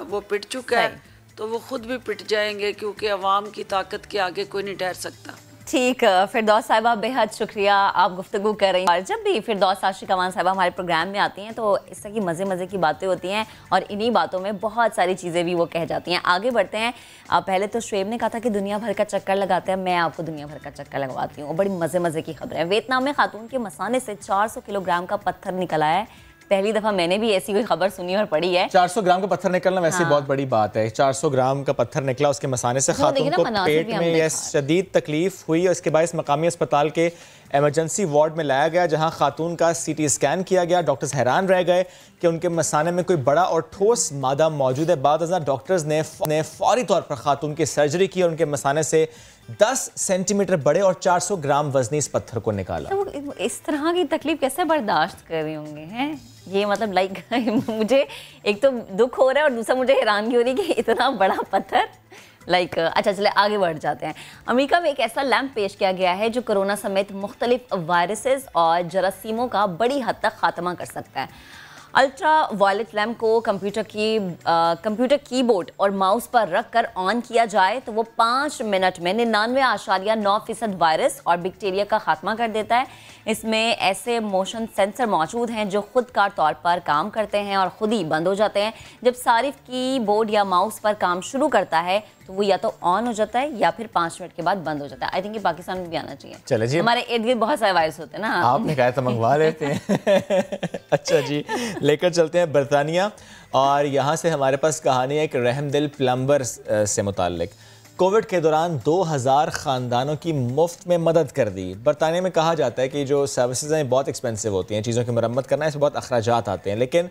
वो पिट चुका है तो वो ख़ुद भी पिट जाएंगे, क्योंकि अवाम की ताकत के आगे कोई नहीं ठहर सकता। ठीक है फिरदौस साहिबा, बेहद शुक्रिया, आप गुफ्तगू कर रही हैं। और जब भी फिरदौस आशिक अवान साहिबा हमारे प्रोग्राम में आती हैं तो इस तरह की मज़े मज़े की बातें होती हैं और इन्हीं बातों में बहुत सारी चीज़ें भी वो कह जाती हैं। आगे बढ़ते हैं। पहले तो शुएब ने कहा था कि दुनिया भर का चक्कर लगाते हैं, मैं आपको दुनिया भर का चक्कर लगवाती हूँ। बड़ी मज़े मज़े की खबर है। वियतनाम में खातून के मसाने से 400 किलोग्राम का पत्थर निकल आया है। पहली दफ़ा मैंने भी ऐसी कोई खबर सुनी और पढ़ी है। 400 ग्राम का पत्थर निकलना वैसे बहुत बड़ी बात है। 400 ग्राम का पत्थर निकला उसके मसाने से, खातून को पेट में शदीद तकलीफ हुई और इसके बाद मकामी अस्पताल के इमरजेंसी वार्ड में लाया गया, जहां खातून का CT स्कैन किया गया। डॉक्टर्स हैरान रह गए कि उनके मसाने में कोई बड़ा और ठोस मादा मौजूद है। बाद डॉक्टर्स ने फौरी तौर पर खातून की सर्जरी की और उनके मसाने से 10 सेंटीमीटर बड़े और 400 ग्राम वजनी इस पत्थर को निकाला। तो इस तरह की तकलीफ कैसे बर्दाश्त कर रहे होंगे हैं ये, मतलब लाइक मुझे एक तो दुख हो रहा है और दूसरा मुझे हैरानगी हो रही है कि इतना बड़ा पत्थर लाइक अच्छा चले आगे बढ़ जाते हैं। अमेरिका में एक ऐसा लैम्प पेश किया गया है जो कोरोना समेत मुख्तलिफ वायरसेस और जरासीमों का बड़ी हद तक खात्मा कर सकता है। अल्ट्रा वायलेट लैम्प को कंप्यूटर कीबोर्ड और माउस पर रख कर ऑन किया जाए तो वो 5 मिनट में 99.9% वायरस और बैक्टीरिया का खात्मा कर देता है। इसमें ऐसे मोशन सेंसर मौजूद हैं जो खुद कार तौर पर काम करते हैं और खुद ही बंद हो जाते हैं। जब सारिफ कीबोर्ड या माउस पर काम शुरू करता है तो वो या तो ऑन हो जाता है या फिर 5 मिनट के बाद बंद हो जाता है। आई थिंक ये पाकिस्तान में भी आना चाहिए। चले जी, हमारे इर्द गिर्द बहुत सारे वायरस होते हैं ना, आपने कहा था मंगवा लेते हैं। अच्छा जी, लेकर चलते हैं बरतानिया और यहाँ से हमारे पास कहानी है एक रहमदिल प्लम्बर से मुताल्लिक। कोविड के दौरान 2000 ख़ानदानों की मुफ्त में मदद कर दी। बरतानिया में कहा जाता है कि जो सर्विसेज हैं बहुत एक्सपेंसिव होती हैं, चीज़ों की मरम्मत करना इसमें बहुत अखराजात आते हैं, लेकिन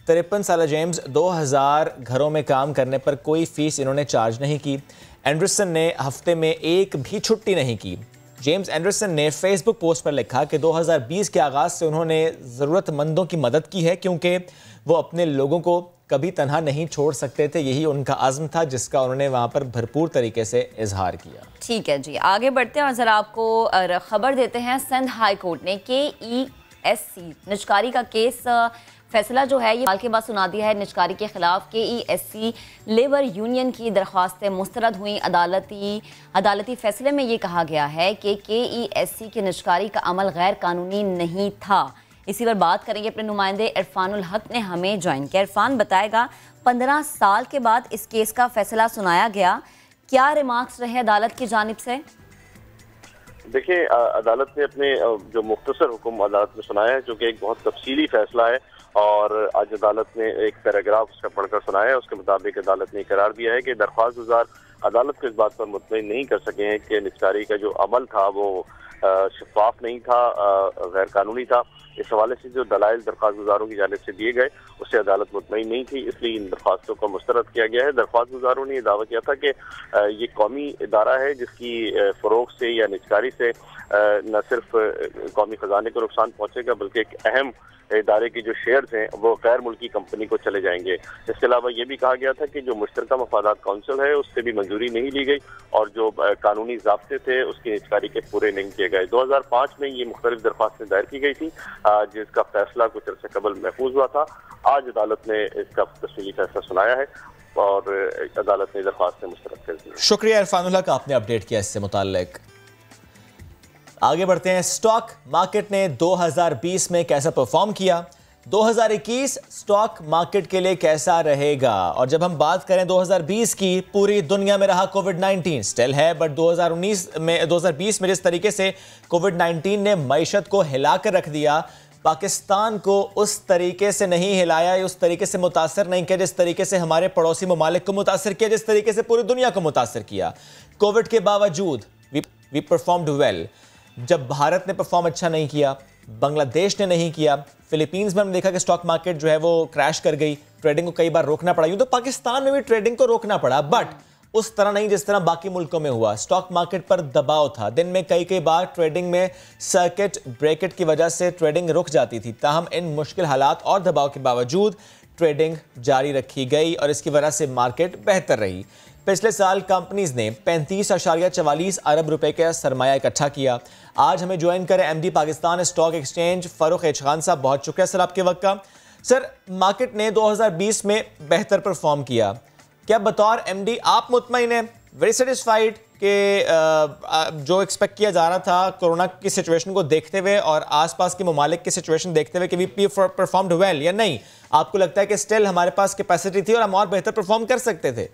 53 साला जेम्स 2000 घरों में काम करने पर कोई फ़ीस इन्होंने चार्ज नहीं की। एंडरसन ने हफ्ते में एक भी छुट्टी नहीं की। जेम्स एंडरसन ने फेसबुक पोस्ट पर लिखा कि 2020 के आगाज़ से उन्होंने ज़रूरतमंदों की मदद की है क्योंकि वो अपने लोगों को कभी तन्हा नहीं छोड़ सकते थे। यही उनका अज़्म था जिसका उन्होंने वहाँ पर भरपूर तरीके से इजहार किया। ठीक है जी, आगे बढ़ते हैं और ज़रा आपको खबर देते हैं। सिंध हाई कोर्ट ने KESC निजकारी का केस फैसला जो है ये साल के बाद सुना दिया है। निजकारी के खिलाफ KESC लेबर यूनियन की दरख्वास्तें मुस्तरद हुई। अदालती फैसले में ये कहा गया है कि KESC के निजकारी का अमल गैर कानूनी नहीं था। इसी पर बात करेंगे, अपने नुमाइंदे इरफानुल हक ने हमें ज्वाइन किया। इरफान बताएगा 15 साल के बाद इस केस का फैसला सुनाया गया, क्या रिमार्क्स रहे अदालत की जानिब से? देखिए, अदालत ने अपने जो मुख्तसर हुक्म अदालत में सुनाया है जो कि एक बहुत तफसीली फैसला है और आज अदालत ने एक पैराग्राफ उसका पढ़कर सुनाया है। उसके मुताबिक अदालत ने करार दिया है कि दरख्वास्त गुजार अदालत को इस बात पर मुतमईन नहीं कर सके हैं कि निजकारी का जो अमल था वो शफाफ नहीं था, गैर कानूनी था। इस हवाले से जो दलाइल दरख्वास्त गुजारों की जानिब से दिए गए उससे अदालत मुतमईन नहीं थी, इसलिए इन दरख्वास्तों को मुस्तरद किया गया है। दरख्वास्त गुजारों ने यह दावा किया था कि ये कौमी इदारा है जिसकी फ़रोग से या निजकारी से न सिर्फ कौमी ख़जाने को नुकसान पहुँचेगा बल्कि एक अहम इदारे के जो शेयर्स हैं वो गैर मुल्की कंपनी को चले जाएंगे। इसके अलावा ये भी कहा गया था कि जो मुश्तरका मफादात काउंसिल है उससे भी मंजूरी नहीं ली गई और जो कानूनी ज़ाब्ते थे उसकी निजकारी के पूरे नहीं किए गए। 2005 में ये मुख्तलिफ दरख्वास्तें दायर की गई थी जिसका फैसला कुछ अर्से कबल महफूज हुआ था। आज अदालत ने इसका तफसीली फैसला सुनाया है और अदालत ने दरख्वास्तें मुस्तरद कर दी। शुक्रिया इरफानुल्लाह का आपने अपडेट किया इससे मुताल्लिक। आगे बढ़ते हैं, स्टॉक मार्केट ने 2020 में कैसा परफॉर्म किया, 2021 स्टॉक मार्केट के लिए कैसा रहेगा। और जब हम बात करें 2020 की, पूरी दुनिया में रहा कोविड-19 स्टिल है, बट 2020 में जिस तरीके से कोविड-19 ने मईशत को हिला कर रख दिया, पाकिस्तान को उस तरीके से नहीं हिलाया, उस तरीके से मुतासर नहीं किया जिस तरीके से हमारे पड़ोसी ममालिक को मुतासर किया, जिस तरीके से पूरी दुनिया को मुतासर किया। कोविड के बावजूद वी परफॉर्म्ड वेल। जब भारत ने परफॉर्म अच्छा नहीं किया, बांग्लादेश ने नहीं किया, फिलीपींस में हमने देखा कि स्टॉक मार्केट जो है वो क्रैश कर गई, ट्रेडिंग को कई बार रोकना पड़ा। यूं तो पाकिस्तान में भी ट्रेडिंग को रोकना पड़ा, बट उस तरह नहीं जिस तरह बाकी मुल्कों में हुआ। स्टॉक मार्केट पर दबाव था, दिन में कई बार ट्रेडिंग में सर्किट ब्रेकेट की वजह से ट्रेडिंग रुक जाती थी। ताहम इन मुश्किल हालात और दबाव के बावजूद ट्रेडिंग जारी रखी गई और इसकी वजह से मार्केट बेहतर रही। पिछले साल कंपनीज ने 35.44 अरब रुपए का सरमाया इकट्ठा किया। आज हमें ज्वाइन करें MD Pakistan stock exchange Farooq H Khan साहब। बहुत शुक्रिया सर आपके वक्त का। सर, मार्केट ने 2020 में बेहतर परफॉर्म किया, क्या बतौर एमडी आप मुतमईन हैं, वेरी सेटिस्फाइड कि जो एक्सपेक्ट किया जा रहा था कोरोना की सिचुएशन को देखते हुए और आसपास के ममालिक की सिचुएशन देखते हुए कि वी परफॉर्म्ड वेल, या नहीं आपको लगता है कि स्टिल हमारे पास कैपेसिटी थी और हम और बेहतर परफॉर्म कर सकते थे?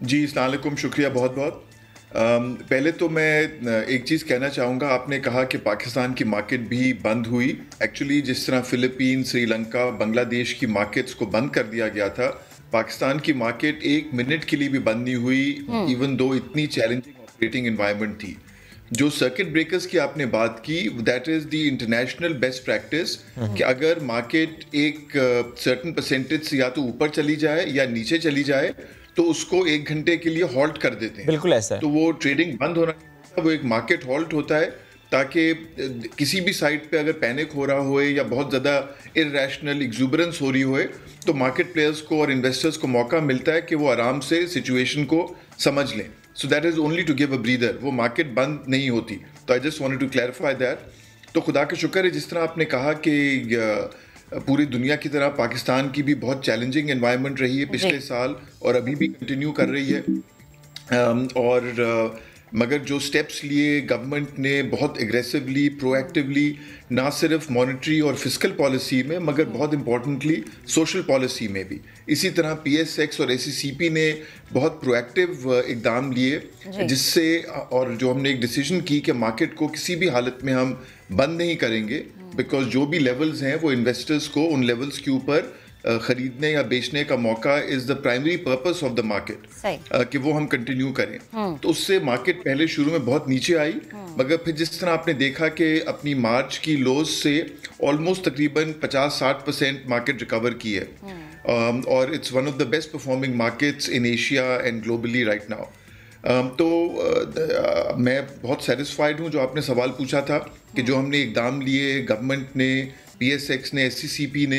जी अस्सलाम वालेकुम, शुक्रिया बहुत बहुत। पहले तो मैं एक चीज़ कहना चाहूँगा, आपने कहा कि पाकिस्तान की मार्केट भी बंद हुई। एक्चुअली जिस तरह फ़िलिपीन, श्रीलंका, बांग्लादेश की मार्केट्स को बंद कर दिया गया था, पाकिस्तान की मार्केट 1 मिनट के लिए भी बंद नहीं हुई, इवन दो इतनी चैलेंजिंग ऑपरेटिंग एनवायरनमेंट थी। जो सर्किट ब्रेकर्स की आपने बात की, that is the international best practice कि अगर मार्केट एक सर्टेन परसेंटेज से या तो ऊपर चली जाए या नीचे चली जाए तो उसको 1 घंटे के लिए हॉल्ट कर देते हैं। बिल्कुल ऐसा है। तो वो ट्रेडिंग बंद होना, वो एक मार्केट हॉल्ट होता है ताकि किसी भी साइड पे अगर पैनिक हो रहा हो या बहुत ज़्यादा इररेशनल एग्जूबरेंस हो रही हो तो मार्केट प्लेयर्स को और इन्वेस्टर्स को मौका मिलता है कि वो आराम से सिचुएशन को समझ लें। So that is only to give a breather, वो मार्केट बंद नहीं होती। तो I just wanted to clarify that. तो खुदा का शुक्र है, जिस तरह आपने कहा कि पूरी दुनिया की तरह पाकिस्तान की भी बहुत चैलेंजिंग एनवायरनमेंट रही है पिछले साल और अभी भी कंटिन्यू कर रही है। मगर जो स्टेप्स लिए गवर्नमेंट ने बहुत एग्रेसिवली, प्रोएक्टिवली, ना सिर्फ मॉनेटरी और फिस्कल पॉलिसी में मगर बहुत इंपॉर्टेंटली सोशल पॉलिसी में भी, इसी तरह PSX और SECP ने बहुत प्रोएक्टिव इकदाम लिए, जिससे और जो हमने एक डिसीजन की कि मार्केट को किसी भी हालत में हम बंद नहीं करेंगे, बिकॉज जो भी लेवल्स हैं वो इन्वेस्टर्स को उन लेवल्स के ऊपर खरीदने या बेचने का मौका is the primary purpose of the market, कि वो हम कंटिन्यू करें। तो उससे मार्केट पहले शुरू में बहुत नीचे आई, मगर फिर जिस तरह आपने देखा कि अपनी मार्च की लोज से ऑलमोस्ट तकरीबन 50-60% मार्केट रिकवर की है, और it's one of the best performing markets in Asia and globally right now. तो मैं बहुत सेटिस्फाइड हूँ। जो आपने सवाल पूछा था कि जो हमने इकदाम लिए, गवर्नमेंट ने, PSX ने, SECP ने,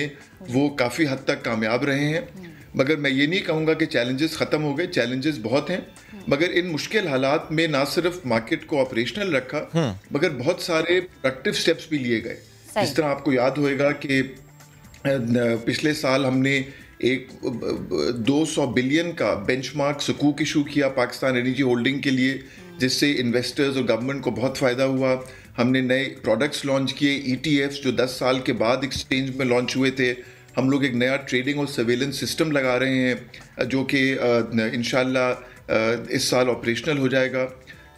वो काफ़ी हद तक कामयाब रहे हैं। मगर मैं ये नहीं कहूँगा कि चैलेंजेस ख़त्म हो गए, चैलेंजेस बहुत हैं। मगर इन मुश्किल हालात में ना सिर्फ मार्केट को ऑपरेशनल रखा, मगर बहुत सारे प्रोडक्टिव स्टेप्स भी लिए गए। जिस तरह आपको याद होएगा कि पिछले साल हमने एक 200 बिलियन का बेंचमार्क सकूक इशू किया पाकिस्तान एनर्जी होल्डिंग के लिए, जिससे इन्वेस्टर्स और गवर्नमेंट को बहुत फ़ायदा हुआ। हमने नए प्रोडक्ट्स लॉन्च किए, ETFs जो 10 साल के बाद एक्सचेंज में लॉन्च हुए थे। हम लोग एक नया ट्रेडिंग और सर्वेलेंस सिस्टम लगा रहे हैं जो कि इंशाल्लाह इस साल ऑपरेशनल हो जाएगा।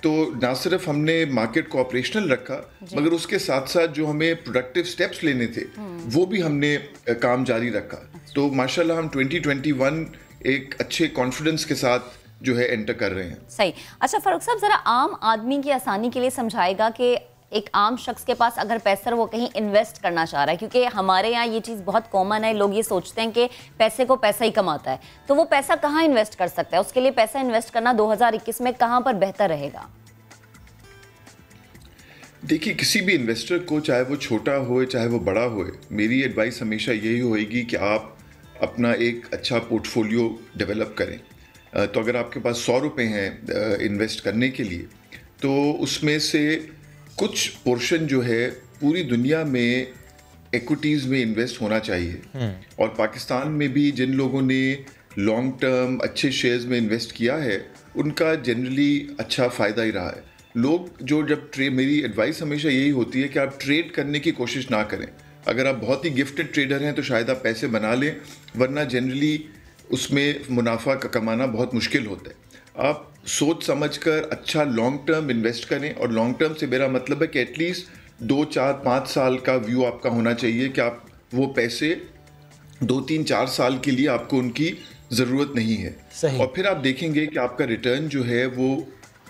तो ना सिर्फ हमने मार्केट को ऑपरेशनल रखा, मगर उसके साथ साथ जो हमें प्रोडक्टिव स्टेप्स लेने थे वो भी हमने काम जारी रखा। तो माशाल्लाह हम 2021 एक अच्छे कॉन्फिडेंस के साथ जो है एंटर कर रहे हैं। सही। अच्छा फारूक साहब, जरा आम आदमी की आसानी के लिए समझाएगा कि एक आम शख्स के पास अगर पैसा वो कहीं इन्वेस्ट करना चाह रहा है, क्योंकि हमारे यहाँ ये चीज़ बहुत कॉमन है, लोग ये सोचते हैं कि पैसे को पैसा ही कमाता है, तो वो पैसा कहाँ इन्वेस्ट कर सकता है? उसके लिए पैसा इन्वेस्ट करना 2021 में कहाँ पर बेहतर रहेगा? देखिए, किसी भी इन्वेस्टर को, चाहे वो छोटा हो चाहे वो बड़ा हो, मेरी एडवाइस हमेशा यही होएगी कि आप अपना एक अच्छा पोर्टफोलियो डेवलप करें। तो अगर आपके पास 100 रुपये हैं इन्वेस्ट करने के लिए, तो उसमें से कुछ पोर्शन जो है पूरी दुनिया में इक्विटीज़ में इन्वेस्ट होना चाहिए। और पाकिस्तान में भी जिन लोगों ने लॉन्ग टर्म अच्छे शेयर्स में इन्वेस्ट किया है, उनका जनरली अच्छा फ़ायदा ही रहा है। लोग जो जब मेरी एडवाइस हमेशा यही होती है कि आप ट्रेड करने की कोशिश ना करें। अगर आप बहुत ही गिफ्टेड ट्रेडर हैं तो शायद आप पैसे बना लें, वरना जनरली उसमें मुनाफा कमाना बहुत मुश्किल होता है। आप सोच समझकर अच्छा लॉन्ग टर्म इन्वेस्ट करें, और लॉन्ग टर्म से मेरा मतलब है कि एटलीस्ट 2, 4, 5 साल का व्यू आपका होना चाहिए कि आप वो पैसे 2, 3, 4 साल के लिए आपको उनकी ज़रूरत नहीं है। और फिर आप देखेंगे कि आपका रिटर्न जो है वो,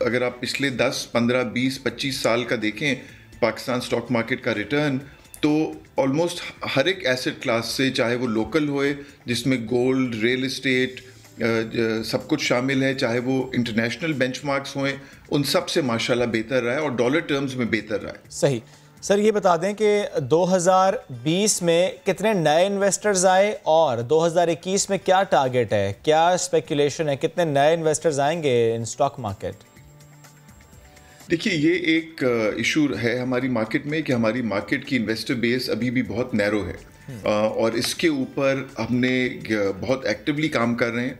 अगर आप पिछले 10, 15, 20, 25 साल का देखें पाकिस्तान स्टॉक मार्केट का रिटर्न, तो ऑलमोस्ट हर एक एसेट क्लास से, चाहे वो लोकल होए जिसमें गोल्ड, रियल एस्टेट सब कुछ शामिल है, चाहे वो इंटरनेशनल बेंचमार्क्स हों, उन सब से माशाल्लाह बेहतर रहा है और डॉलर टर्म्स में बेहतर रहा है। सही। सर ये बता दें कि 2020 में कितने नए इन्वेस्टर्स आए और 2021 में क्या टारगेट है, क्या स्पेकुलेशन है, कितने नए इन्वेस्टर्स आएंगे इन स्टॉक मार्केट? देखिए, ये एक इशू है हमारी मार्केट में कि हमारी मार्केट की इन्वेस्टर बेस अभी भी बहुत नैरो है, और इसके ऊपर हमने बहुत एक्टिवली काम कर रहे हैं।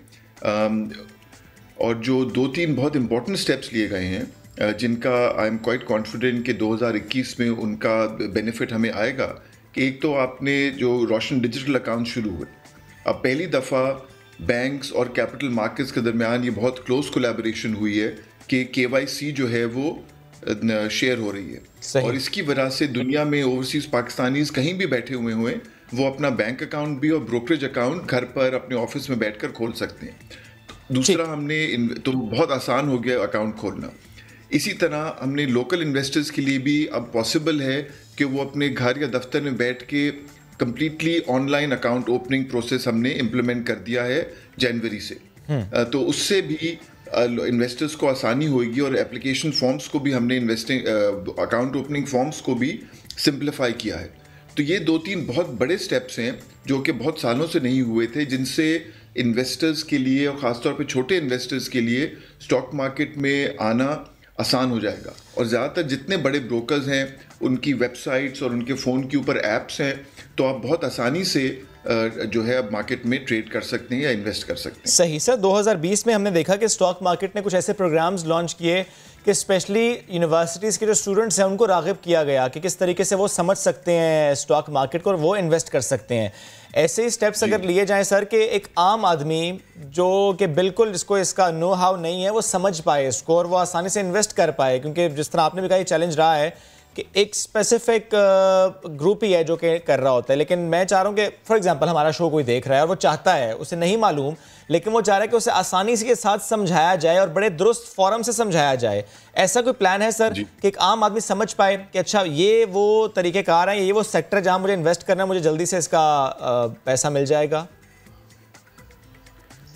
और जो 2-3 बहुत इंपॉर्टेंट स्टेप्स लिए गए हैं, जिनका आई एम क्वाइट कॉन्फिडेंट कि 2021 में उनका बेनिफिट हमें आएगा। कि एक तो आपने जो रोशन डिजिटल अकाउंट शुरू हुए, अब पहली दफ़ा बैंक्स और कैपिटल मार्केट्स के दरमियान ये बहुत क्लोज कोलैबोरेशन हुई है कि KYC जो है वो शेयर हो रही है। और इसकी वजह से दुनिया में ओवरसीज पाकिस्तानीज कहीं भी बैठे हुए हुए वो अपना बैंक अकाउंट भी और ब्रोकरेज अकाउंट घर पर अपने ऑफिस में बैठकर खोल सकते हैं। दूसरा, हमने तो बहुत आसान हो गया अकाउंट खोलना। इसी तरह हमने लोकल इन्वेस्टर्स के लिए भी अब पॉसिबल है कि वो अपने घर या दफ्तर में बैठ के completely online account opening process हमने इम्प्लीमेंट कर दिया है जनवरी से। तो उससे भी इन्वेस्टर्स को आसानी होगी और एप्लीकेशन फॉर्म्स को भी हमने अकाउंट ओपनिंग फॉर्म्स को भी सिंप्लीफाई किया है। तो ये 2-3 बहुत बड़े स्टेप्स हैं जो कि बहुत सालों से नहीं हुए थे, जिनसे इन्वेस्टर्स के लिए और ख़ासतौर पे छोटे इन्वेस्टर्स के लिए स्टॉक मार्केट में आना आसान हो जाएगा। और ज़्यादातर जितने बड़े ब्रोकर्स हैं उनकी वेबसाइट्स और उनके फ़ोन के ऊपर ऐप्स हैं, तो आप बहुत आसानी से जो है अब मार्केट में ट्रेड कर सकते हैं या इन्वेस्ट कर सकते हैं। सही सर, 2020 में हमने देखा कि स्टॉक मार्केट ने कुछ ऐसे प्रोग्राम्स लॉन्च किए कि स्पेशली यूनिवर्सिटीज़ के जो स्टूडेंट्स हैं उनको राग़िब किया गया कि किस तरीके से वो समझ सकते हैं स्टॉक मार्केट को और वो इन्वेस्ट कर सकते हैं। ऐसे ही स्टेप्स अगर लिए जाएं सर कि एक आम आदमी जो कि बिल्कुल जिसको इसका नो हाउ नहीं है वो समझ पाए इसको और वो आसानी से इन्वेस्ट कर पाए, क्योंकि जिस तरह आपने भी कहा ये चैलेंज रहा है कि एक स्पेसिफिक ग्रुप ही है जो कि कर रहा होता है। लेकिन मैं चाह रहा हूँ कि फॉर एग्जांपल हमारा शो कोई देख रहा है और वो चाहता है, उसे नहीं मालूम, लेकिन वो चाह रहा है कि उसे आसानी से के साथ समझाया जाए और बड़े दुरुस्त फॉरम से समझाया जाए। ऐसा कोई प्लान है सर कि एक आम आदमी समझ पाए कि अच्छा ये वो तरीक़ेकार हैं, ये वो सेक्टर जहाँ मुझे इन्वेस्ट करना है, मुझे जल्दी से इसका पैसा मिल जाएगा?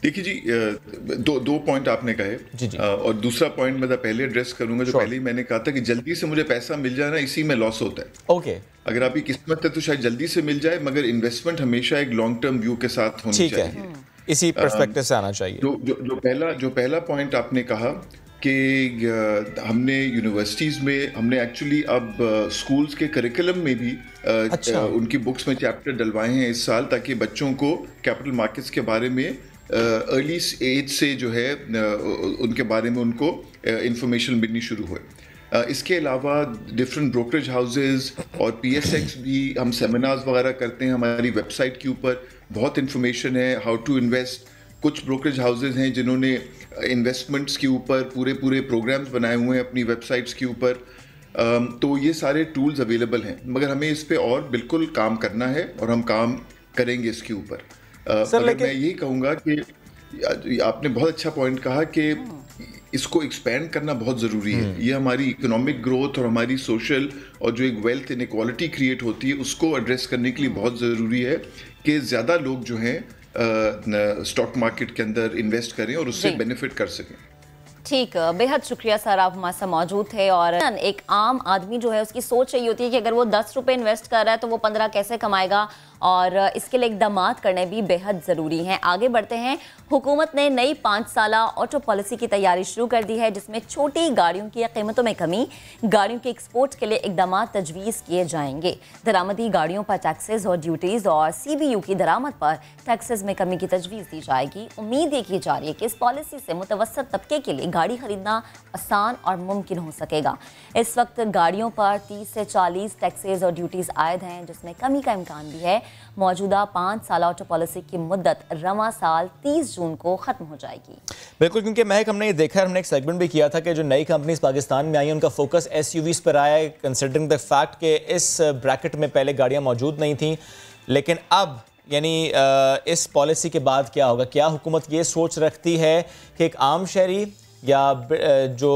देखिए जी, दो पॉइंट आपने कहे जी जी। और दूसरा पॉइंट मैं पहले एड्रेस करूंगा जो पहले ही मैंने कहा था कि जल्दी से मुझे पैसा मिल जाना, इसी में लॉस होता है। ओके, अगर आपकी किस्मत है तो शायद जल्दी से मिल जाए, मगर इन्वेस्टमेंट हमेशा एक लॉन्ग टर्म व्यू के साथ होनी चाहिए। इसी पर्सपेक्टिव से आना चाहिए। जो पहला पॉइंट आपने कहा कि हमने यूनिवर्सिटीज़ में हमने एक्चुअली अब स्कूल्स के करिकुलम में भी उनकी बुक्स में चैप्टर डलवाए हैं इस साल, ताकि बच्चों को कैपिटल मार्केट्स के बारे में अर्ली एज से जो है उनके बारे में उनको इंफॉर्मेशन मिलनी शुरू हुए। इसके अलावा डिफरेंट ब्रोकरेज हाउसेस और PSX भी हम सेमिनार्स वगैरह करते हैं। हमारी वेबसाइट के ऊपर बहुत इंफॉर्मेशन है हाउ टू इन्वेस्ट। कुछ ब्रोकरेज हाउसेस हैं जिन्होंने इन्वेस्टमेंट्स के ऊपर पूरे प्रोग्राम्स बनाए हुए हैं अपनी वेबसाइट्स के ऊपर। तो ये सारे टूल्स अवेलेबल हैं, मगर हमें इस पे और बिल्कुल काम करना है और हम काम करेंगे इसके ऊपर। मगर मैं यही कहूँगा कि आपने बहुत अच्छा पॉइंट कहा कि इसको एक्सपेंड करना बहुत ज़रूरी है। ये हमारी इकोनॉमिक ग्रोथ और हमारी सोशल और जो एक वेल्थ इनइक्वालिटी क्रिएट होती है उसको एड्रेस करने के लिए बहुत ज़रूरी है कि ज़्यादा लोग जो हैं स्टॉक मार्केट के अंदर इन्वेस्ट करें और उससे बेनिफिट कर सकें। ठीक, बेहद शुक्रिया सर, आप हमारे साथ मौजूद थे। और एक आम आदमी जो है उसकी सोच यही होती है कि अगर वो 10 रुपए इन्वेस्ट कर रहा है तो वो 15 कैसे कमाएगा, और इसके लिए इक़दामात करने भी बेहद ज़रूरी हैं। आगे बढ़ते हैं। हुकूमत ने नई 5 साला ऑटो पॉलिसी की तैयारी शुरू कर दी है, जिसमें छोटी गाड़ियों की कीमतों में कमी, गाड़ियों के एक्सपोर्ट के लिए इक़दामात तजवीज़ किए जाएंगे। दरामदी गाड़ियों पर टैक्सेस और ड्यूटीज़ और CBU की दरामद पर टैक्सेस में कमी की तजवीज़ दी जाएगी। उम्मीद ये की जा रही है कि इस पॉलिसी से मुतवस्सित तबके के लिए गाड़ी खरीदना आसान और मुमकिन हो सकेगा। इस वक्त गाड़ियों पर 30 से 40 टैक्सेस और ड्यूटीज़ आयद हैं, जिसमें कमी का इम्कान भी है। मौजूदा 5 साल ऑटो पॉलिसी की मुद्दत रवां साल 30 जून को ख़त्म हो जाएगी। बिल्कुल, क्योंकि महक हमने ये देखा, हमने एक सेगमेंट भी किया था कि जो नई कंपनीज पाकिस्तान में आई उनका फोकस SUVs पर आया है, कंसिडरिंग द फैक्ट कि इस ब्रैकेट में पहले गाड़ियाँ मौजूद नहीं थी। लेकिन अब यानी इस पॉलिसी के बाद क्या होगा? क्या हुकूमत ये सोच रखती है कि एक आम शहरी या जो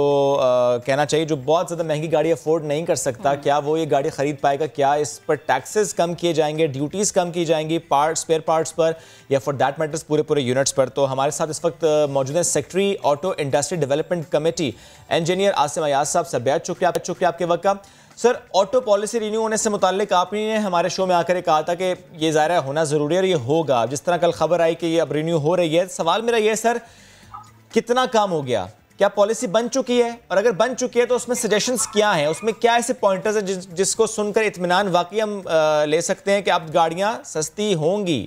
कहना चाहिए जो बहुत ज़्यादा महंगी गाड़ी अफोर्ड नहीं कर सकता, क्या वो ये गाड़ी ख़रीद पाएगा? क्या इस पर टैक्सेस कम किए जाएंगे, ड्यूटीज़ कम की जाएंगी स्पेयर पार्ट्स पर, या फॉर दैट मैटर्स पूरे यूनिट्स पर? तो हमारे साथ इस वक्त मौजूद हैं secretary auto industry development committee engineer Asim Ayaz साहब। सब बेहद शुक्रिया आपके वक्त का। सर, ऑटो पॉलिसी रिन्यू होने से मुताल्लिक आपने हमारे शो में आकर कहा था कि ये ज़ाहिर है होना ज़रूरी है और ये होगा। जिस तरह कल खबर आई कि ये अब रिन्यू हो रही है, सवाल मेरा ये सर, कितना काम हो गया? क्या पॉलिसी बन चुकी है? और अगर बन चुकी है तो उसमें सजेशंस क्या हैं? उसमें क्या ऐसे पॉइंटर्स हैं जिसको सुनकर इत्मीनान वाकई हम ले सकते हैं कि अब गाड़ियां सस्ती होंगी?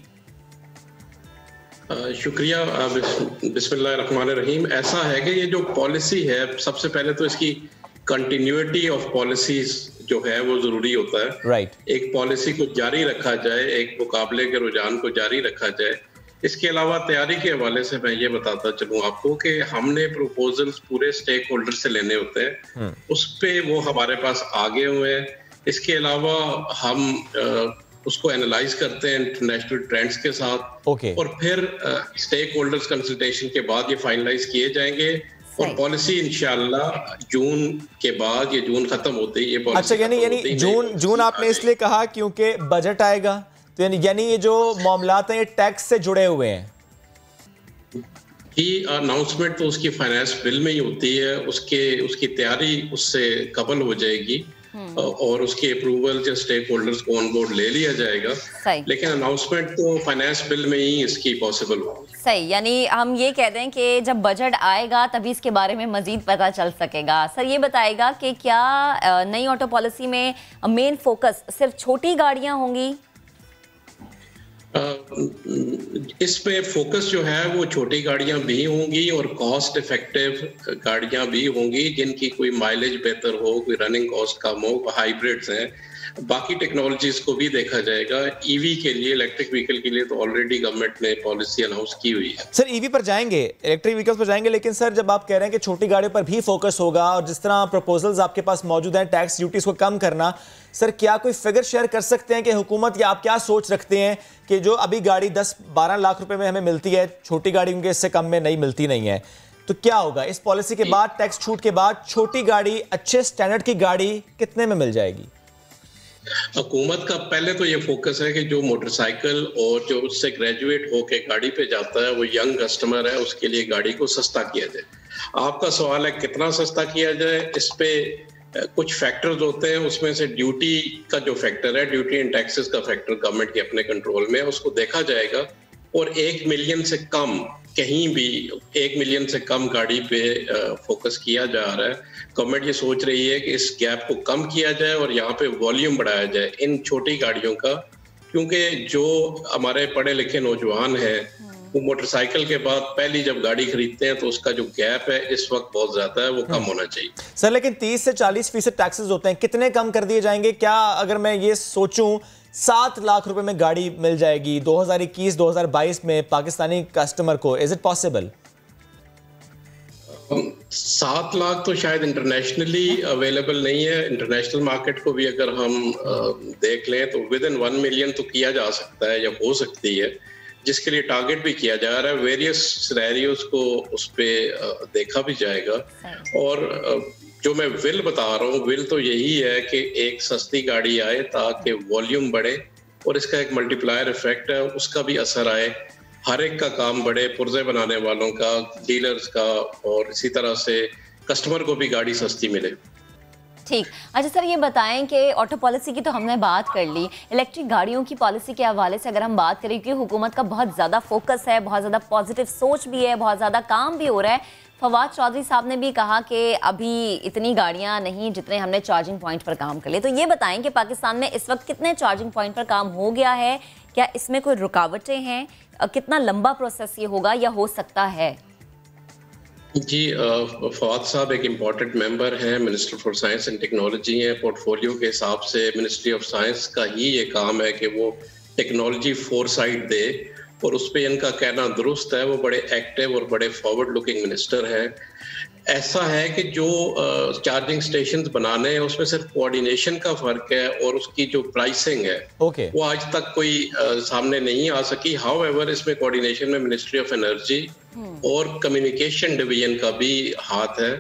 शुक्रिया। बिस्मिल्लाहिर्रहमानिर्रहीम। ऐसा है कि ये जो पॉलिसी है, सबसे पहले तो इसकी कंटिन्यूटी ऑफ पॉलिसीज जो है वो जरूरी होता है। राइट। एक पॉलिसी को जारी रखा जाए, एक मुकाबले के रुझान को जारी रखा जाए। इसके अलावा तैयारी के हवाले से मैं ये बताता चलूँ आपको कि हमने प्रपोजल्स पूरे स्टेक होल्डर से लेने होते हैं, उस पे वो हमारे पास आगे हुए हैं। इसके अलावा हम उसको एनालाइज करते हैं इंटरनेशनल ट्रेंड्स के साथ, और फिर स्टेक होल्डर्स कंसल्टेशन के बाद ये फाइनलाइज किए जाएंगे और पॉलिसी इंशाल्लाह जून के बाद, ये जून खत्म होते ही ये पॉलिसी। अच्छा, यानी जून आपने इसलिए कहा क्योंकि बजट आएगा, तो यानी ये जो मामलात हैं ये टैक्स से जुड़े हुए हैं कि अनाउंसमेंट तो उसकी फाइनेंस बिल में ही होती है, उसकी तैयारी उससे कबल हो जाएगी और उसके अप्रूवल जो स्टेक होल्डर्स को ऑन बोर्ड ले लिया जाएगा, लेकिन अनाउंसमेंट तो फाइनेंस बिल में ही इसकी पॉसिबल होगी। सही, यानी हम ये कह दें कि जब बजट आएगा तभी इसके बारे में मजीद पता चल सकेगा। सर ये बताएगा कि क्या नई ऑटो पॉलिसी में मेन फोकस सिर्फ छोटी गाड़ियां होंगी? इसमें फोकस जो है वो छोटी गाड़ियां भी होंगी और कॉस्ट इफेक्टिव गाड़ियां भी होंगी जिनकी कोई माइलेज बेहतर हो, कोई रनिंग कॉस्ट कम हो, हाइब्रिड्स हैं। बाकी टेक्नोलॉजीज को भी देखा जाएगा। ईवी के लिए, इलेक्ट्रिक व्हीकल के लिए तो ऑलरेडी गवर्नमेंट ने पॉलिसी अनाउंस की हुई है। सर ईवी पर जाएंगे, इलेक्ट्रिक व्हीकल्स पर जाएंगे, लेकिन सर जब आप कह रहे हैं कि छोटी गाड़ियों पर भी फोकस होगा और जिस तरह प्रपोजल्स आपके पास मौजूद हैं टैक्स ड्यूटीज को कम करना, सर क्या कोई फिगर शेयर कर सकते हैं कि हुकूमत या आप क्या सोच रखते हैं कि जो अभी गाड़ी 10-12 लाख रुपए में हमें मिलती है, छोटी गाड़ी उनके इससे कम में मिलती नहीं है, तो क्या होगा इस पॉलिसी के बाद, टैक्स छूट के बाद छोटी गाड़ी, अच्छे स्टैंडर्ड की गाड़ी कितने में मिल जाएगी? हुकूमत का पहले तो ये फोकस है कि जो मोटरसाइकिल और जो उससे ग्रेजुएट होके गाड़ी पे जाता है वो यंग कस्टमर है, उसके लिए गाड़ी को सस्ता किया जाए। आपका सवाल है कितना सस्ता किया जाए, इस पे कुछ फैक्टर्स होते हैं, उसमें से ड्यूटी का जो फैक्टर है, ड्यूटी एंड टैक्सेस का फैक्टर गवर्नमेंट के अपने कंट्रोल में है, उसको देखा जाएगा और 1 मिलियन से कम, कहीं भी 1 मिलियन से कम गाड़ी पे फोकस किया जा रहा है। गवर्नमेंट ये सोच रही है कि इस गैप को कम किया जाए और यहाँ पे वॉल्यूम बढ़ाया जाए इन छोटी गाड़ियों का, क्योंकि जो हमारे पढ़े लिखे नौजवान हैं वो मोटरसाइकिल के बाद पहली जब गाड़ी खरीदते हैं तो उसका जो गैप है इस वक्त बहुत ज्यादा है, वो कम होना चाहिए। सर लेकिन 30 से 40% टैक्सेस होते हैं, कितने कम कर दिए जाएंगे? क्या अगर मैं ये सोचूं 7 लाख रुपए में गाड़ी मिल जाएगी 2021-2022 में पाकिस्तानी कस्टमर को, इज इट पॉसिबल? 7 लाख तो शायद इंटरनेशनली अवेलेबल नहीं है। इंटरनेशनल मार्केट को भी अगर हम देख लें तो विद इन 1 मिलियन तो किया जा सकता है या हो सकती है, जिसके लिए टारगेट भी किया जा रहा है। वेरियस सिनेरियोस को उस पे देखा भी जाएगा। और जो मैं विल बता रहा हूँ, विल तो यही है कि एक सस्ती गाड़ी आए ताकि वॉल्यूम बढ़े और इसका एक मल्टीप्लायर इफेक्ट है, उसका भी असर आए, हर एक का काम बढ़े, पुर्जे बनाने वालों का, डीलर्स का, और इसी तरह से कस्टमर को भी गाड़ी सस्ती मिले। ठीक। अच्छा सर ये बताएं कि ऑटो पॉलिसी की तो हमने बात कर ली, इलेक्ट्रिक गाड़ियों की पॉलिसी के हवाले से अगर हम बात करें, क्योंकि हुकूमत का बहुत ज़्यादा फोकस है, बहुत ज़्यादा पॉजिटिव सोच भी है, बहुत ज़्यादा काम भी हो रहा है। फवाद चौधरी साहब ने भी कहा कि अभी इतनी गाड़ियां नहीं जितने हमने चार्जिंग पॉइंट पर काम कर लिए। तो ये बताएं कि पाकिस्तान में इस वक्त कितने चार्जिंग पॉइंट पर काम हो गया है, क्या इसमें कोई रुकावटें हैं, कितना लंबा प्रोसेस ये होगा या हो सकता है? जी, फवाद साहब एक इम्पॉर्टेंट मेंबर हैं, minister for science and technology हैं। पोर्टफोलियो के हिसाब से मिनिस्ट्री ऑफ साइंस का ही ये काम है कि वो टेक्नोलॉजी फोरसाइट दे, और उस पर इनका कहना दुरुस्त है। वो बड़े एक्टिव और बड़े फॉरवर्ड लुकिंग मिनिस्टर हैं। ऐसा है कि जो चार्जिंग स्टेशंस बनाने हैं उसमें सिर्फ कोऑर्डिनेशन का फर्क है और उसकी जो प्राइसिंग है वो आज तक कोई सामने नहीं आ सकी। हाउएवर इसमें कोऑर्डिनेशन में मिनिस्ट्री ऑफ एनर्जी और कम्युनिकेशन डिवीजन का भी हाथ है,